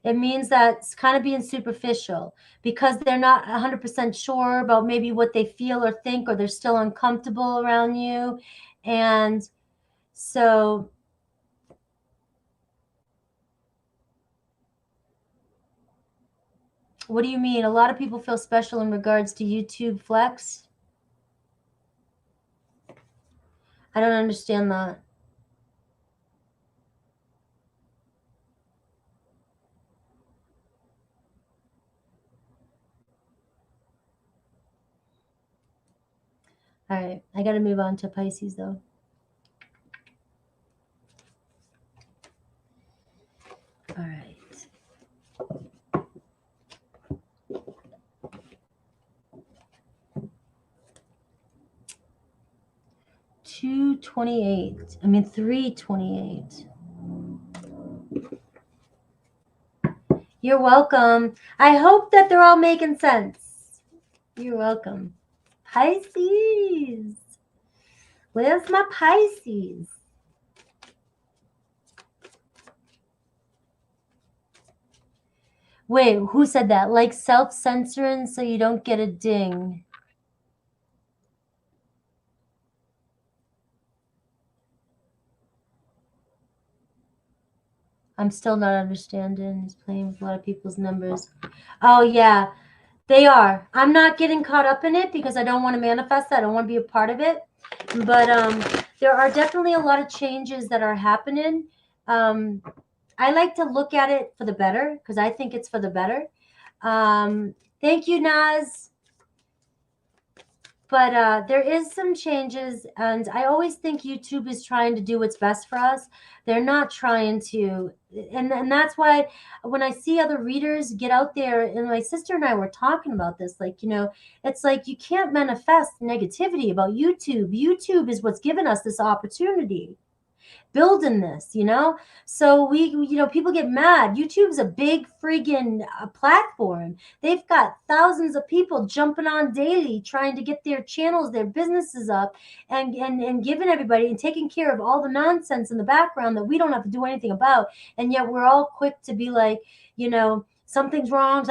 It means that it's kind of being superficial because they're not 100% sure about maybe what they feel or think, or they're still uncomfortable around you. And so what do you mean? A lot of people feel special in regards to YouTube Flex. I don't understand that. All right, I got to move on to Pisces though. All right. 328. You're welcome. I hope that they're all making sense. You're welcome. Pisces. Where's my Pisces? Wait, who said that? Like self-censoring so you don't get a ding. I'm still not understanding. He's playing with a lot of people's numbers. Oh, yeah, they are. I'm not getting caught up in it because I don't want to manifest that. I don't want to be a part of it. But there are definitely a lot of changes that are happening. I like to look at it for the better because I think it's for the better. Thank you, Naz. But there is some changes, and I always think YouTube is trying to do what's best for us. They're not trying to, and that's why when I see other readers get out there, and my sister and I were talking about this, like, it's like you can't manifest negativity about YouTube. YouTube is what's given us this opportunity. building this, you know? So people get mad. YouTube's a big friggin' platform. They've got thousands of people jumping on daily trying to get their channels, their businesses up, and giving everybody and taking care of all the nonsense in the background that we don't have to do anything about. And yet we're all quick to be like, something's wrong.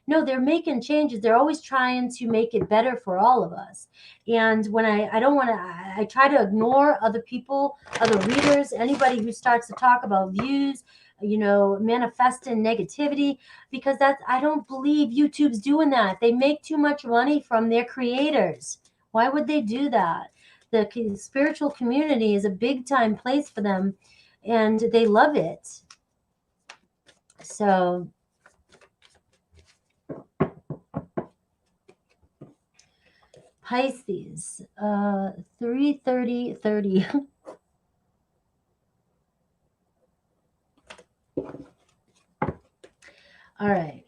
No, they're making changes. They're always trying to make it better for all of us. And when I try to ignore other people, other readers, anybody who starts to talk about views, manifesting negativity, because I don't believe YouTube's doing that. They make too much money from their creators. Why would they do that? The spiritual community is a big time place for them, and they love it. So Pisces, 3:30:30. All right.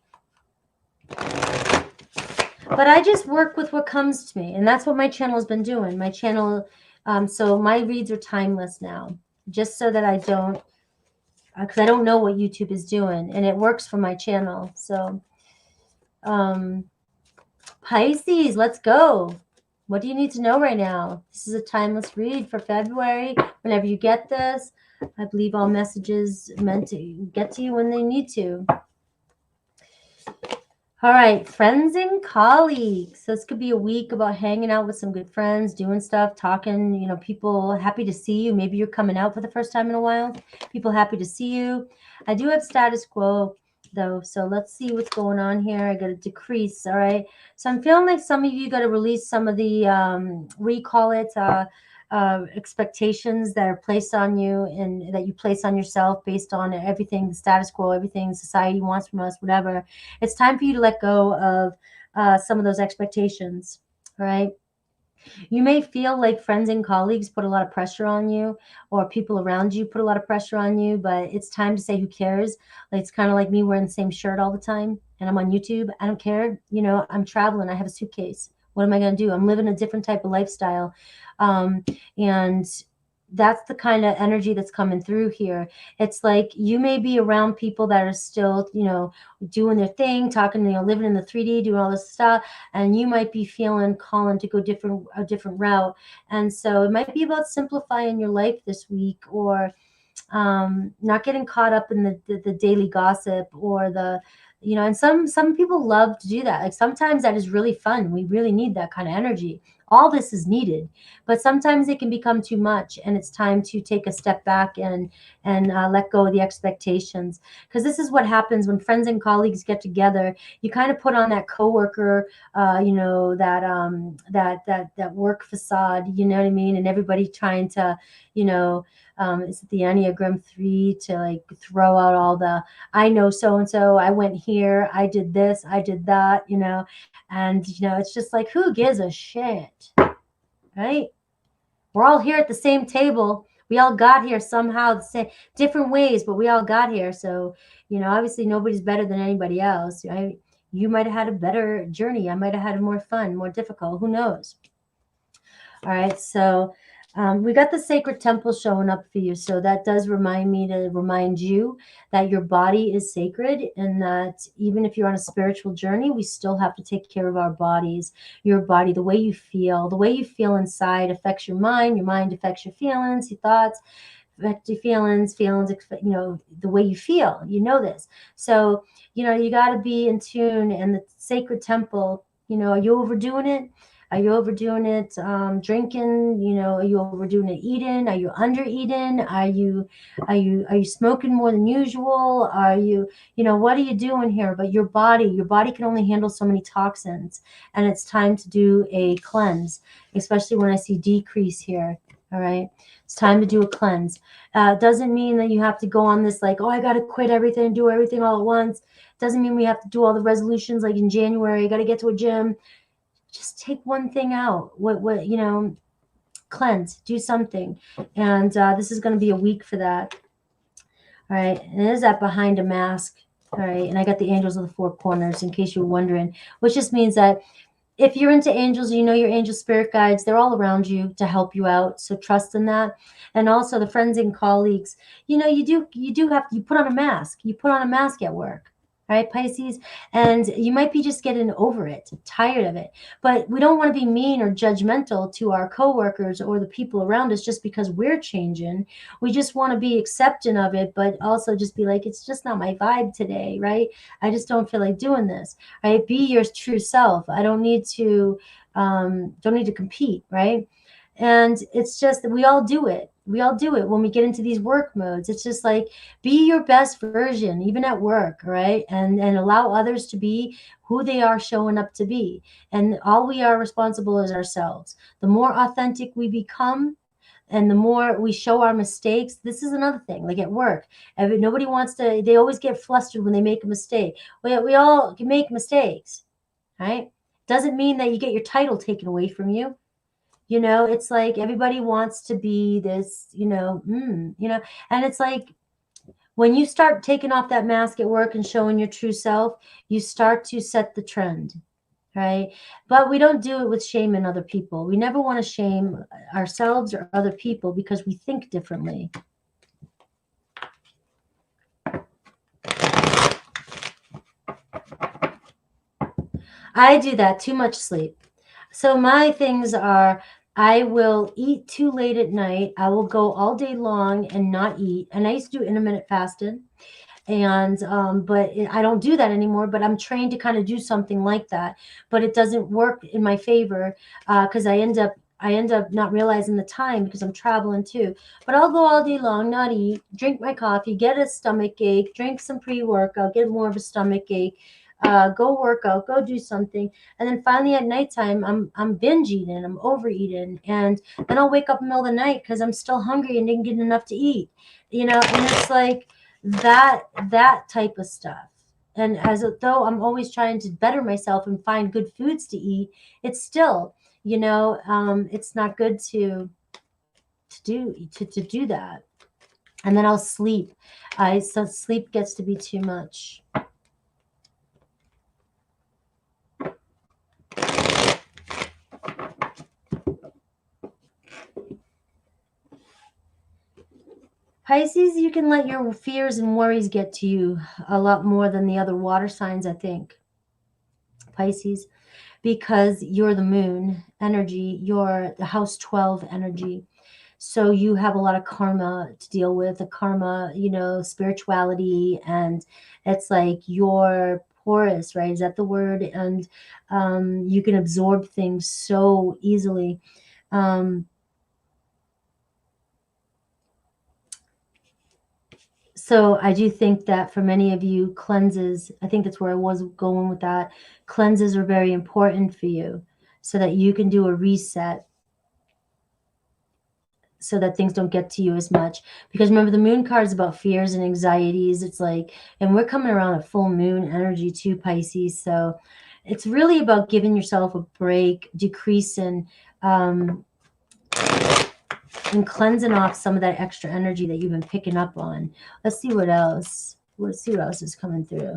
But I just work with what comes to me, and that's what my channel has been doing. My channel, so my reads are timeless now, just so that I don't, because I don't know what YouTube is doing, and it works for my channel. So, Pisces, let's go. What do you need to know right now? This is a timeless read for February. Whenever you get this, I believe all messages meant to get to you when they need to. All right, friends and colleagues. So this could be a week about hanging out with some good friends, doing stuff, talking, people happy to see you. Maybe you're coming out for the first time in a while. People happy to see you. I do have status quo, though, so let's see what's going on here. I got to decrease, all right? So I'm feeling like some of you got to release some of the, expectations that are placed on you and that you place on yourself based on everything, the status quo, everything society wants from us, whatever. It's time for you to let go of some of those expectations, all right? You may feel like friends and colleagues put a lot of pressure on you, or people around you put a lot of pressure on you, but it's time to say, who cares? Like, it's kind of like me wearing the same shirt all the time, and I'm on YouTube. I don't care. I'm traveling. I have a suitcase. What am I going to do? I'm living a different type of lifestyle. And that's the kind of energy that's coming through here. It's like you may be around people that are still, doing their thing, talking, living in the 3D, doing all this stuff, and you might be calling to go a different route. And so it might be about simplifying your life this week, or not getting caught up in the daily gossip, or and some people love to do that. Like, sometimes that is really fun. We really need that kind of energy. All this is needed, but sometimes it can become too much, and it's time to take a step back and let go of the expectations. Because this is what happens when friends and colleagues get together. You kind of put on that coworker, that work facade. You know what I mean? And everybody trying to, is it the Enneagram 3 to like throw out all the, I know so-and-so, I went here, I did this, I did that, and, it's just like, who gives a shit, right? We're all here at the same table. We all got here somehow, the same, different ways, but we all got here. So, obviously nobody's better than anybody else, right? You might have had a better journey. I might have had more fun, more difficult. Who knows? All right. So, we got the sacred temple showing up for you. So that does remind me to remind you that your body is sacred, and that even if you're on a spiritual journey, we still have to take care of our bodies. Your body, the way you feel inside affects your mind affects your feelings, your thoughts affect your feelings, the way you feel, this. So, you got to be in tune. And the sacred temple, are you overdoing it? Are you overdoing it drinking? Are you overdoing it eating? Are you under eating? Are you smoking more than usual? Are you, what are you doing here? But your body can only handle so many toxins, and it's time to do a cleanse, especially when I see decrease here. All right. It's time to do a cleanse. Doesn't mean that you have to go on this like, oh, I got to quit everything, do everything all at once. Doesn't mean we have to do all the resolutions like in January. You got to get to a gym. Just take one thing out. Cleanse, do something. And this is going to be a week for that. All right. And it is that behind a mask. All right. And I got the angels of the four corners, in case you were wondering, which just means that if you're into angels, you know your angel spirit guides, they're all around you to help you out. So trust in that. And also the friends and colleagues, you know, you do have, you put on a mask. You put on a mask at work, right, Pisces? And you might be just getting over it, tired of it. But we don't want to be mean or judgmental to our coworkers or the people around us just because we're changing. We just want to be accepting of it, but also just be like, it's just not my vibe today, right? I just don't feel like doing this, right? Be your true self. I don't need to compete, right? And it's just that we all do it. We all do it when we get into these work modes. It's just like, be your best version, even at work, right? And allow others to be who they are showing up to be. And all we are responsible is ourselves. The more authentic we become, and the more we show our mistakes. This is another thing, like at work, nobody wants to, they always get flustered when they make a mistake. We all can make mistakes, right? Doesn't mean that you get your title taken away from you. You know, it's like everybody wants to be this, and it's like when you start taking off that mask at work and showing your true self, you start to set the trend, right? But we don't do it with shame in other people. We never want to shame ourselves or other people because we think differently. I do that, too much sleep. So my things are, I will eat too late at night. I will go all day long and not eat. And I used to do intermittent fasting. And I don't do that anymore, but I'm trained to kind of do something like that, but it doesn't work in my favor because I end up not realizing the time because I'm traveling too. But I'll go all day long, not eat, drink my coffee, get a stomach ache, drink some pre-workout, get more of a stomach ache, go work out, go do something, and then finally at nighttime I'm binge eating, I'm overeating, and then I'll wake up in the middle of the night because I'm still hungry and didn't get enough to eat, and it's like that type of stuff. And as though I'm always trying to better myself and find good foods to eat, it's still, it's not good to do that. And then I'll sleep. So sleep gets to be too much. Pisces, you can let your fears and worries get to you a lot more than the other water signs, I think. Pisces, because you're the moon energy, you're the house 12 energy. So you have a lot of karma to deal with, a karma, spirituality, and it's like you're porous, right? Is that the word? And you can absorb things so easily. So I do think that for many of you, cleanses, I think that's where I was going with that. Cleanses are very important for you so that you can do a reset so that things don't get to you as much. Because remember, the moon card is about fears and anxieties. It's like, and we're coming around a full moon energy too, Pisces. So it's really about giving yourself a break, decreasing, and cleansing off some of that extra energy that you've been picking up on. Let's see what else. Let's see what else is coming through.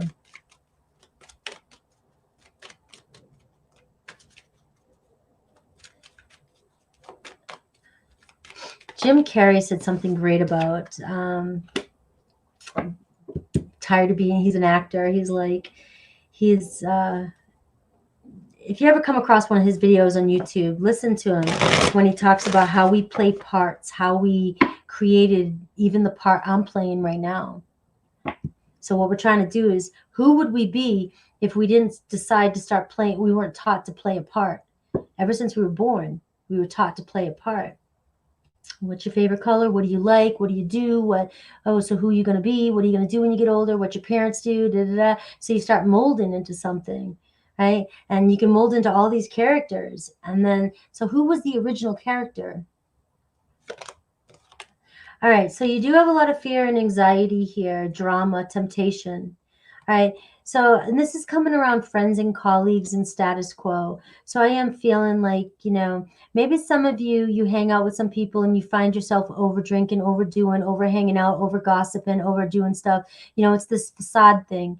Jim Carrey said something great about tired of being, he's an actor. He's like, if you ever come across one of his videos on YouTube, listen to him when he talks about how we play parts, how we created even the part I'm playing right now. So what we're trying to do is, who would we be if we didn't decide to start playing? We weren't taught to play a part. Ever since we were born, we were taught to play a part. What's your favorite color? What do you like? What do you do? So who are you going to be? What are you going to do when you get older? What your parents do? Da, da, da. So you start molding into something, right? And you can mold into all these characters. And then, so who was the original character? All right, so you do have a lot of fear and anxiety here, drama, temptation. All right, so, and this is coming around friends and colleagues and status quo. So I am feeling like, maybe some of you hang out with some people and you find yourself over drinking, overdoing, over hanging out, over gossiping, overdoing stuff. It's this facade thing,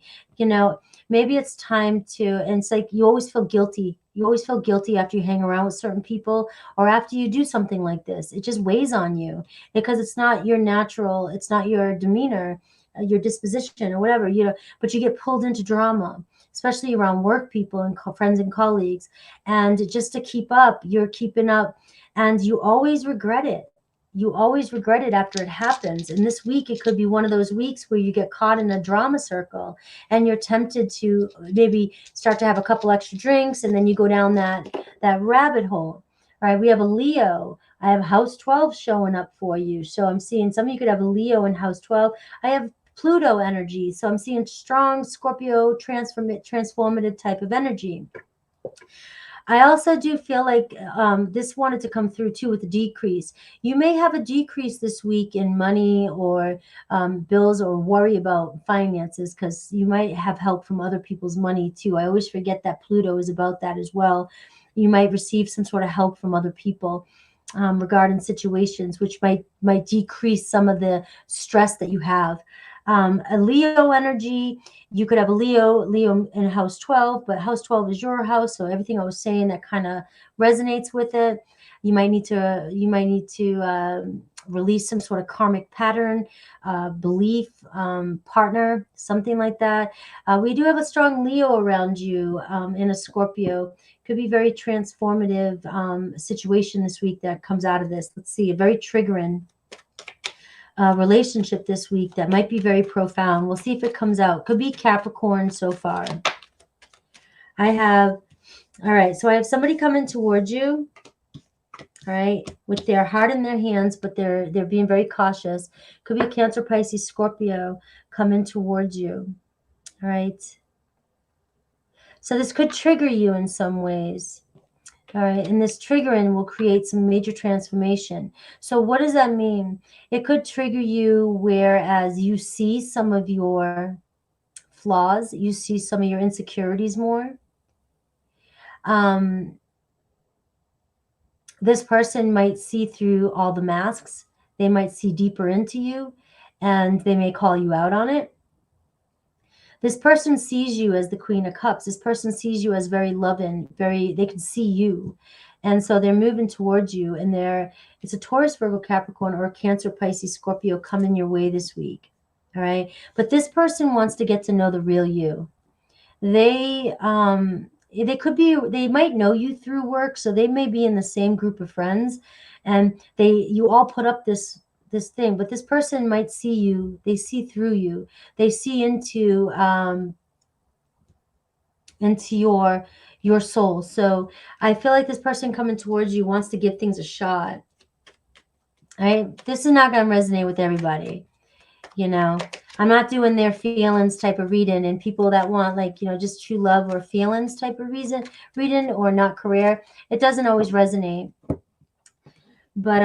maybe it's time to, and it's like you always feel guilty. You always feel guilty after you hang around with certain people or after you do something like this. It just weighs on you because it's not your natural, it's not your demeanor, your disposition or whatever, but you get pulled into drama, especially around work people and friends and colleagues. And just to keep up, you're keeping up and you always regret it. You always regret it after it happens. And this week, it could be one of those weeks where you get caught in a drama circle and you're tempted to maybe start to have a couple extra drinks and then you go down that rabbit hole. All right, we have a Leo. I have house 12 showing up for you. So I'm seeing some of you could have a Leo in house 12. I have Pluto energy. So I'm seeing strong Scorpio transformative type of energy. I also do feel like this wanted to come through too with a decrease. You may have a decrease this week in money or bills or worry about finances because you might have help from other people's money too. I always forget that Pluto is about that as well. You might receive some sort of help from other people regarding situations, which might decrease some of the stress that you have. A Leo energy, you could have a Leo in house 12, but house 12 is your house. So everything I was saying that kind of resonates with it. You might need to release some sort of karmic pattern, belief, partner, something like that. We do have a strong Leo around you in a Scorpio. Could be very transformative situation this week that comes out of this. Let's see, a very triggering relationship this week that might be very profound. We'll see if it comes out. Could be Capricorn so far. All right, so I have somebody coming towards you, all right, with their heart in their hands, but they're being very cautious. Could be a Cancer, Pisces, Scorpio coming towards you, all right? So this could trigger you in some ways. All right, and this triggering will create some major transformation. So what does that mean? It could trigger you whereas you see some of your flaws, you see some of your insecurities more. This person might see through all the masks. They might see deeper into you, and they may call you out on it. This person sees you as the Queen of Cups. This person sees you as very loving, they can see you. And so they're moving towards you, and it's a Taurus, Virgo, Capricorn, or a Cancer, Pisces, Scorpio coming your way this week. All right. But this person wants to get to know the real you. They might know you through work. So they may be in the same group of friends, and you all put up this thing, but this person might see you. They see through you. They see into your soul. So I feel like this person coming towards you wants to give things a shot. All right, this is not going to resonate with everybody. I'm not doing their feelings type of reading, and people that want just true love or feelings type of reading or not career. It doesn't always resonate. But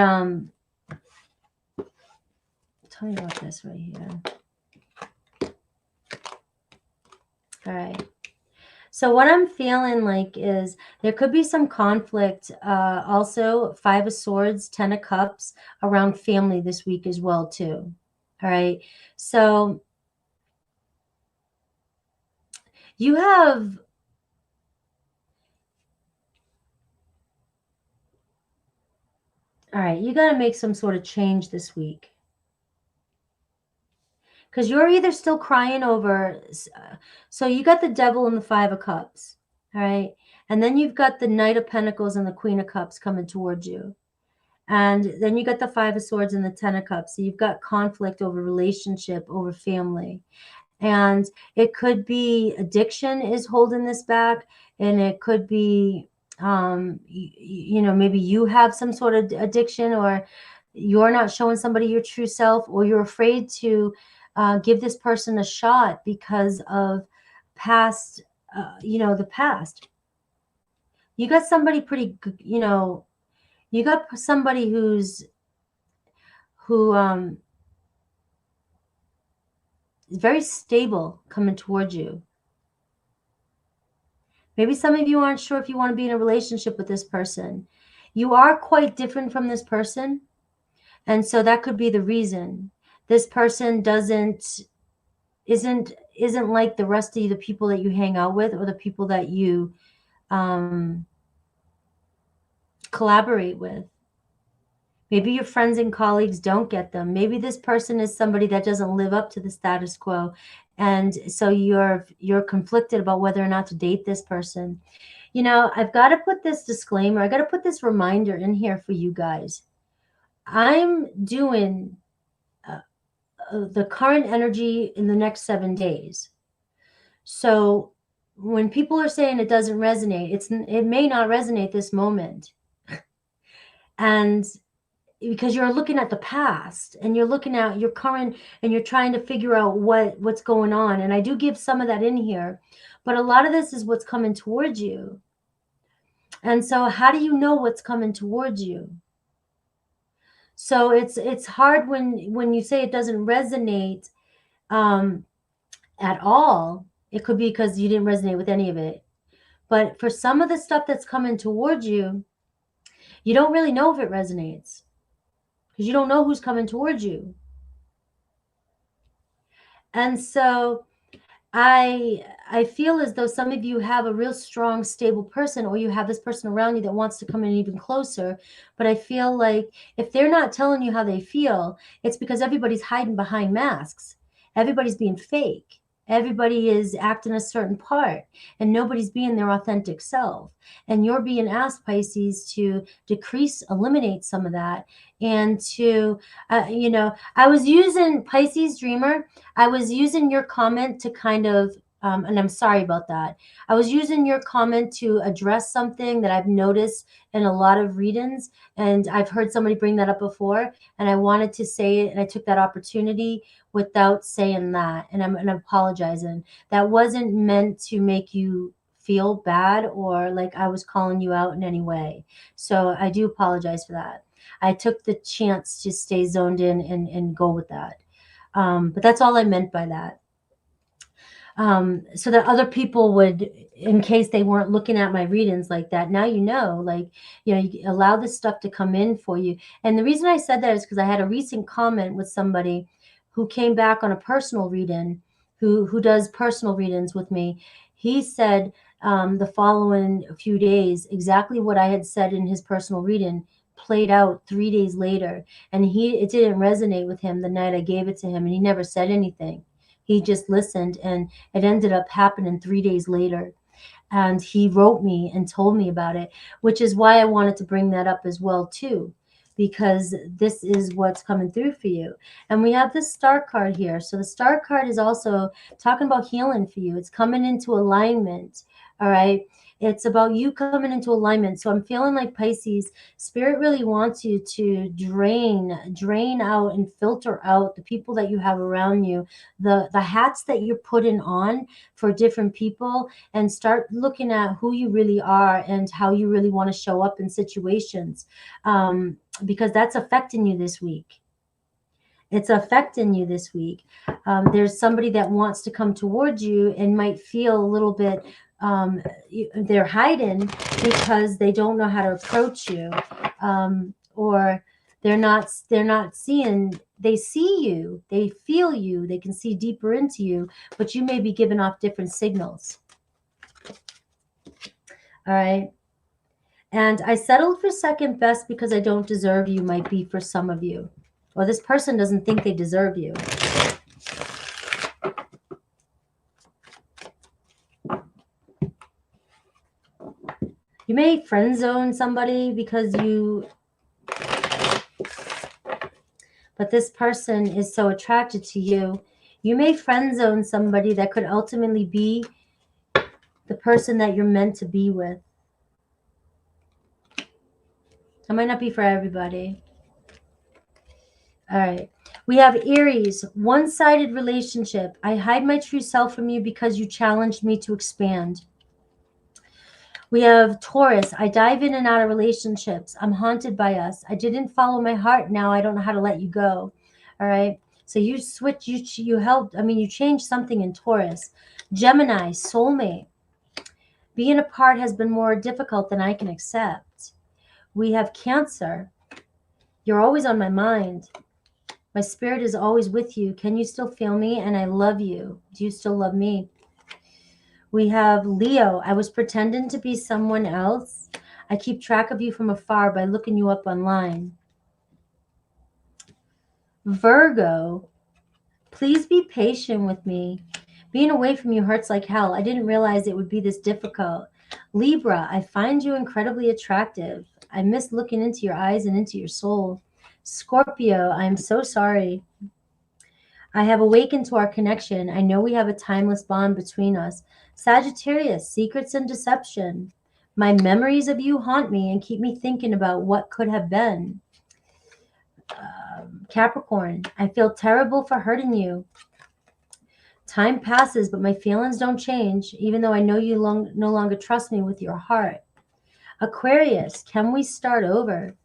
tell me about this right here. All right. So what I'm feeling like is there could be some conflict. Also, 5 of Swords, 10 of Cups around family this week as well, too. All right. So you have you got to make some sort of change this week. Because you're either still crying over, so you got the Devil and the 5 of Cups, all right? And then you've got the Knight of Pentacles and the Queen of Cups coming towards you. And then you got the 5 of Swords and the 10 of Cups. So you've got conflict over relationship, over family. And it could be addiction is holding this back. And it could be, maybe you have some sort of addiction, or you're not showing somebody your true self, or you're afraid to give this person a shot because of past, the past. You got somebody pretty, you got somebody who is very stable coming towards you. Maybe some of you aren't sure if you want to be in a relationship with this person. You are quite different from this person. And so that could be the reason. This person isn't isn't like the rest of the people that you hang out with or the people that you collaborate with. Maybe your friends and colleagues don't get them. Maybe this person is somebody that doesn't live up to the status quo. And so you're conflicted about whether or not to date this person. You know, I've got to put this disclaimer. I got to put this reminder in here for you guys. I'm doing the current energy in the next 7 days. So when people are saying it doesn't resonate, it may not resonate this moment. And because you're looking at the past and you're looking at your current and you're trying to figure out what's going on. And I do give some of that in here, but a lot of this is what's coming towards you. And so how do you know what's coming towards you? So it's hard when you say it doesn't resonate at all. It could be because you didn't resonate with any of it. But for some of the stuff that's coming towards you, you don't really know if it resonates because you don't know who's coming towards you. And so I feel as though some of you have a real strong, stable person, or you have this person around you that wants to come in even closer. But I feel like if they're not telling you how they feel, it's because everybody's hiding behind masks. Everybody's being fake. Everybody is acting a certain part, and nobody's being their authentic self. And you're being asked, Pisces, to eliminate some of that, and to, I was using Pisces Dreamer. I was using your comment to kind of, and I'm sorry about that. I was using your comment to address something that I've noticed in a lot of readings, and I've heard somebody bring that up before, and I wanted to say it, and I took that opportunity without saying that, and I'm apologizing. That wasn't meant to make you feel bad or like I was calling you out in any way. So I do apologize for that. I took the chance to stay zoned in and go with that. But that's all I meant by that. So that other people would, in case they weren't looking at my readings like that, now you know, you allow this stuff to come in for you. And the reason I said that is because I had a recent comment with somebody who came back on a personal reading, who does personal readings with me. He said the following few days, exactly what I had said in his personal reading played out 3 days later. And it didn't resonate with him the night I gave it to him, and he never said anything. He just listened, and it ended up happening 3 days later. And he wrote me and told me about it, which is why I wanted to bring that up as well, too, because this is what's coming through for you. And we have the Star card here. So the Star card is also talking about healing for you. It's coming into alignment. All right. It's about you coming into alignment. So I'm feeling like, Pisces, Spirit really wants you to drain out and filter out the people that you have around you, the hats that you're putting on for different people, and start looking at who you really are and how you really want to show up in situations, because that's affecting you this week. It's affecting you this week. There's somebody that wants to come towards you and might feel a little bit they're hiding because they don't know how to approach you, or they're not seeing. They see you, they feel you, they can see deeper into you, but you may be giving off different signals. All right. And I settled for second best because I don't deserve you might be for some of you, or this person doesn't think they deserve you. You may friend zone somebody because but this person is so attracted to you. You may friend zone somebody that could ultimately be the person that you're meant to be with. That might not be for everybody. All right. We have Aries, one-sided relationship. I hide my true self from you because you challenged me to expand. We have Taurus. I dive in and out of relationships. I'm haunted by us. I didn't follow my heart. Now I don't know how to let you go. All right. So you switch, you helped. I mean, you changed something in Taurus. Gemini, soulmate. Being apart has been more difficult than I can accept. We have Cancer. You're always on my mind. My spirit is always with you. Can you still feel me? And I love you. Do you still love me? We have Leo. I was pretending to be someone else. I keep track of you from afar by looking you up online. Virgo. Please be patient with me. Being away from you hurts like hell. I didn't realize it would be this difficult. Libra, I find you incredibly attractive. I miss looking into your eyes and into your soul. Scorpio, I'm so sorry. I have awakened to our connection. I know we have a timeless bond between us. Sagittarius, secrets and deception. My memories of you haunt me and keep me thinking about what could have been. Capricorn, I feel terrible for hurting you. Time passes, but my feelings don't change, even though I know you no longer trust me with your heart. Aquarius, can we start over?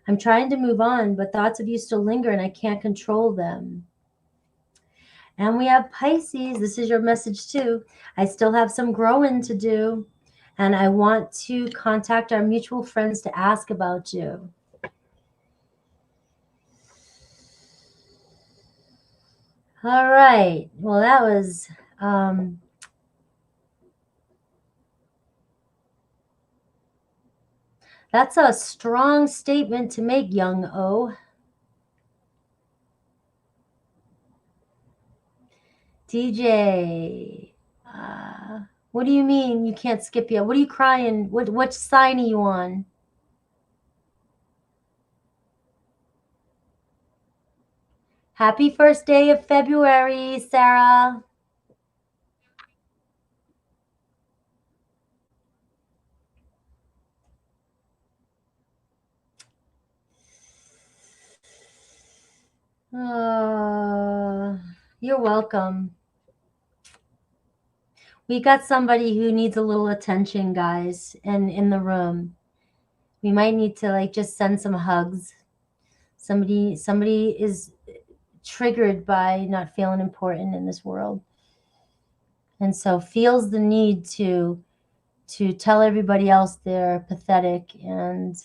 I'm trying to move on, but thoughts of you still linger and I can't control them. And we have Pisces. This is your message too. I still have some growing to do, and I want to contact our mutual friends to ask about you. All right. Well, that was that's a strong statement to make, young O. DJ, what do you mean you can't skip yet? What are you crying? What sign are you on? Happy first day of February, Sarah. You're welcome. We got somebody who needs a little attention, guys, in the room. We might need to like just send some hugs. Somebody is triggered by not feeling important in this world, and so feels the need to tell everybody else they're pathetic, and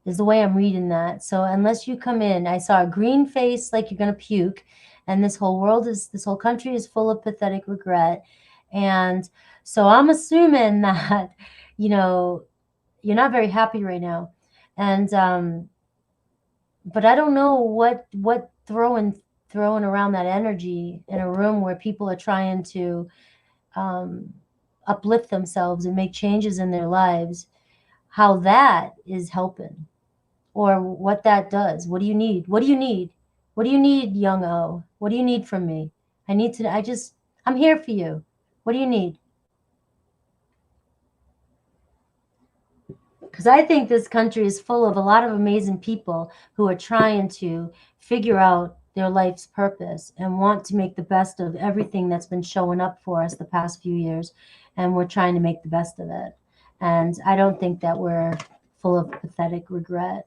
is the way I'm reading that. So unless you come in, I saw a green face like you're gonna puke, and this whole country is full of pathetic regret. And so I'm assuming that, you're not very happy right now. And but I don't know what throwing around that energy in a room where people are trying to uplift themselves and make changes in their lives, how that is helping, or what that does. What do you need? What do you need? What do you need, young O? What do you need from me? I'm here for you. What do you need? Because I think this country is full of a lot of amazing people who are trying to figure out their life's purpose and want to make the best of everything that's been showing up for us the past few years. And we're trying to make the best of it. And I don't think that we're full of pathetic regret.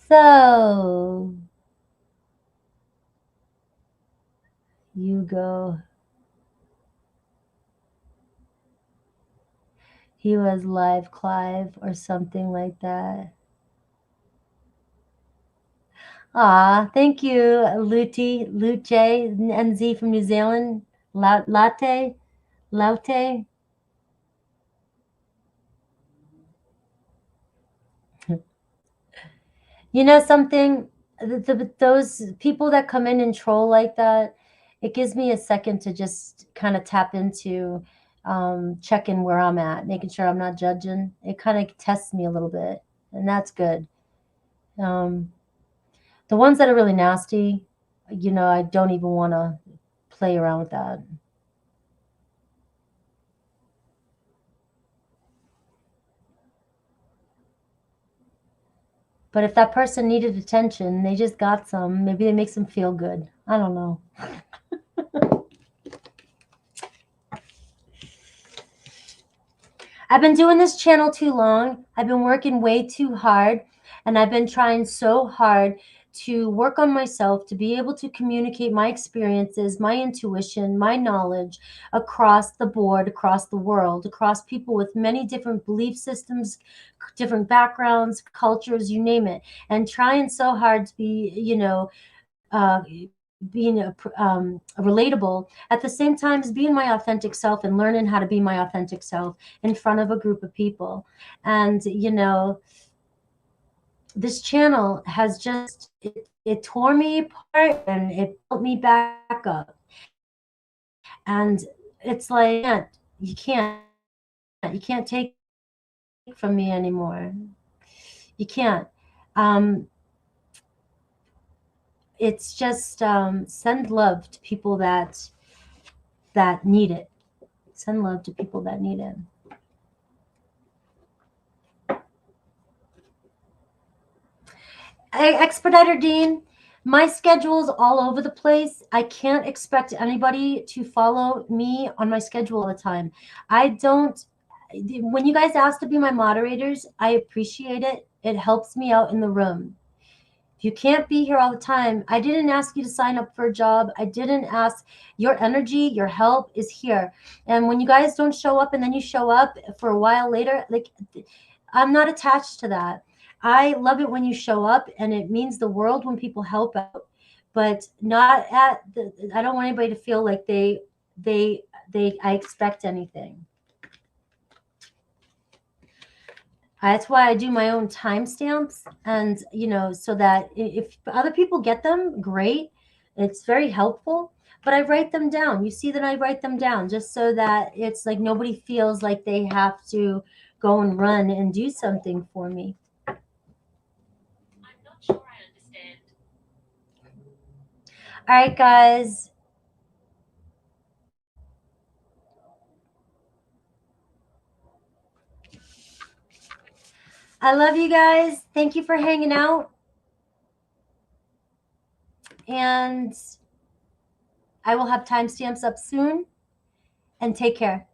So you go. He was live Clive or something like that. Thank you, Luce NZ from New Zealand. Latte. You know something? Those people that come in and troll like that, it gives me a second to just kind of tap into checking where I'm at, making sure I'm not judging. It kind of tests me a little bit, and that's good. The ones that are really nasty, I don't even want to play around with that. But if that person needed attention, they just got some. Maybe it makes them feel good. I don't know. I've been doing this channel too long. I've been working way too hard, and I've been trying so hard to work on myself, to be able to communicate my experiences, my intuition, my knowledge across the board, across the world, across people with many different belief systems, different backgrounds, cultures, you name it, and trying so hard to be, being relatable at the same time as being my authentic self and learning how to be my authentic self in front of a group of people. And this channel has just it tore me apart and it built me back up. And it's like you can't take from me anymore. You can't. It's just send love to people that need it. Send love to people that need it. Expediter Dean, my schedule's all over the place. I can't expect anybody to follow me on my schedule all the time. I don't. When you guys ask to be my moderators, I appreciate it. It helps me out in the room. If you can't be here all the time, I didn't ask you to sign up for a job. I didn't ask. Your energy, your help is here. And when you guys don't show up and then you show up for a while later, like, I'm not attached to that. I love it when you show up, and it means the world when people help out, but not at the, I don't want anybody to feel like I expect anything. That's why I do my own timestamps, and so that if other people get them, great. It's very helpful, but I write them down. You see that I write them down just so that it's like nobody feels like they have to go and run and do something for me. I'm not sure I understand. All right, guys. I love you guys. Thank you for hanging out. And I will have timestamps up soon. And take care.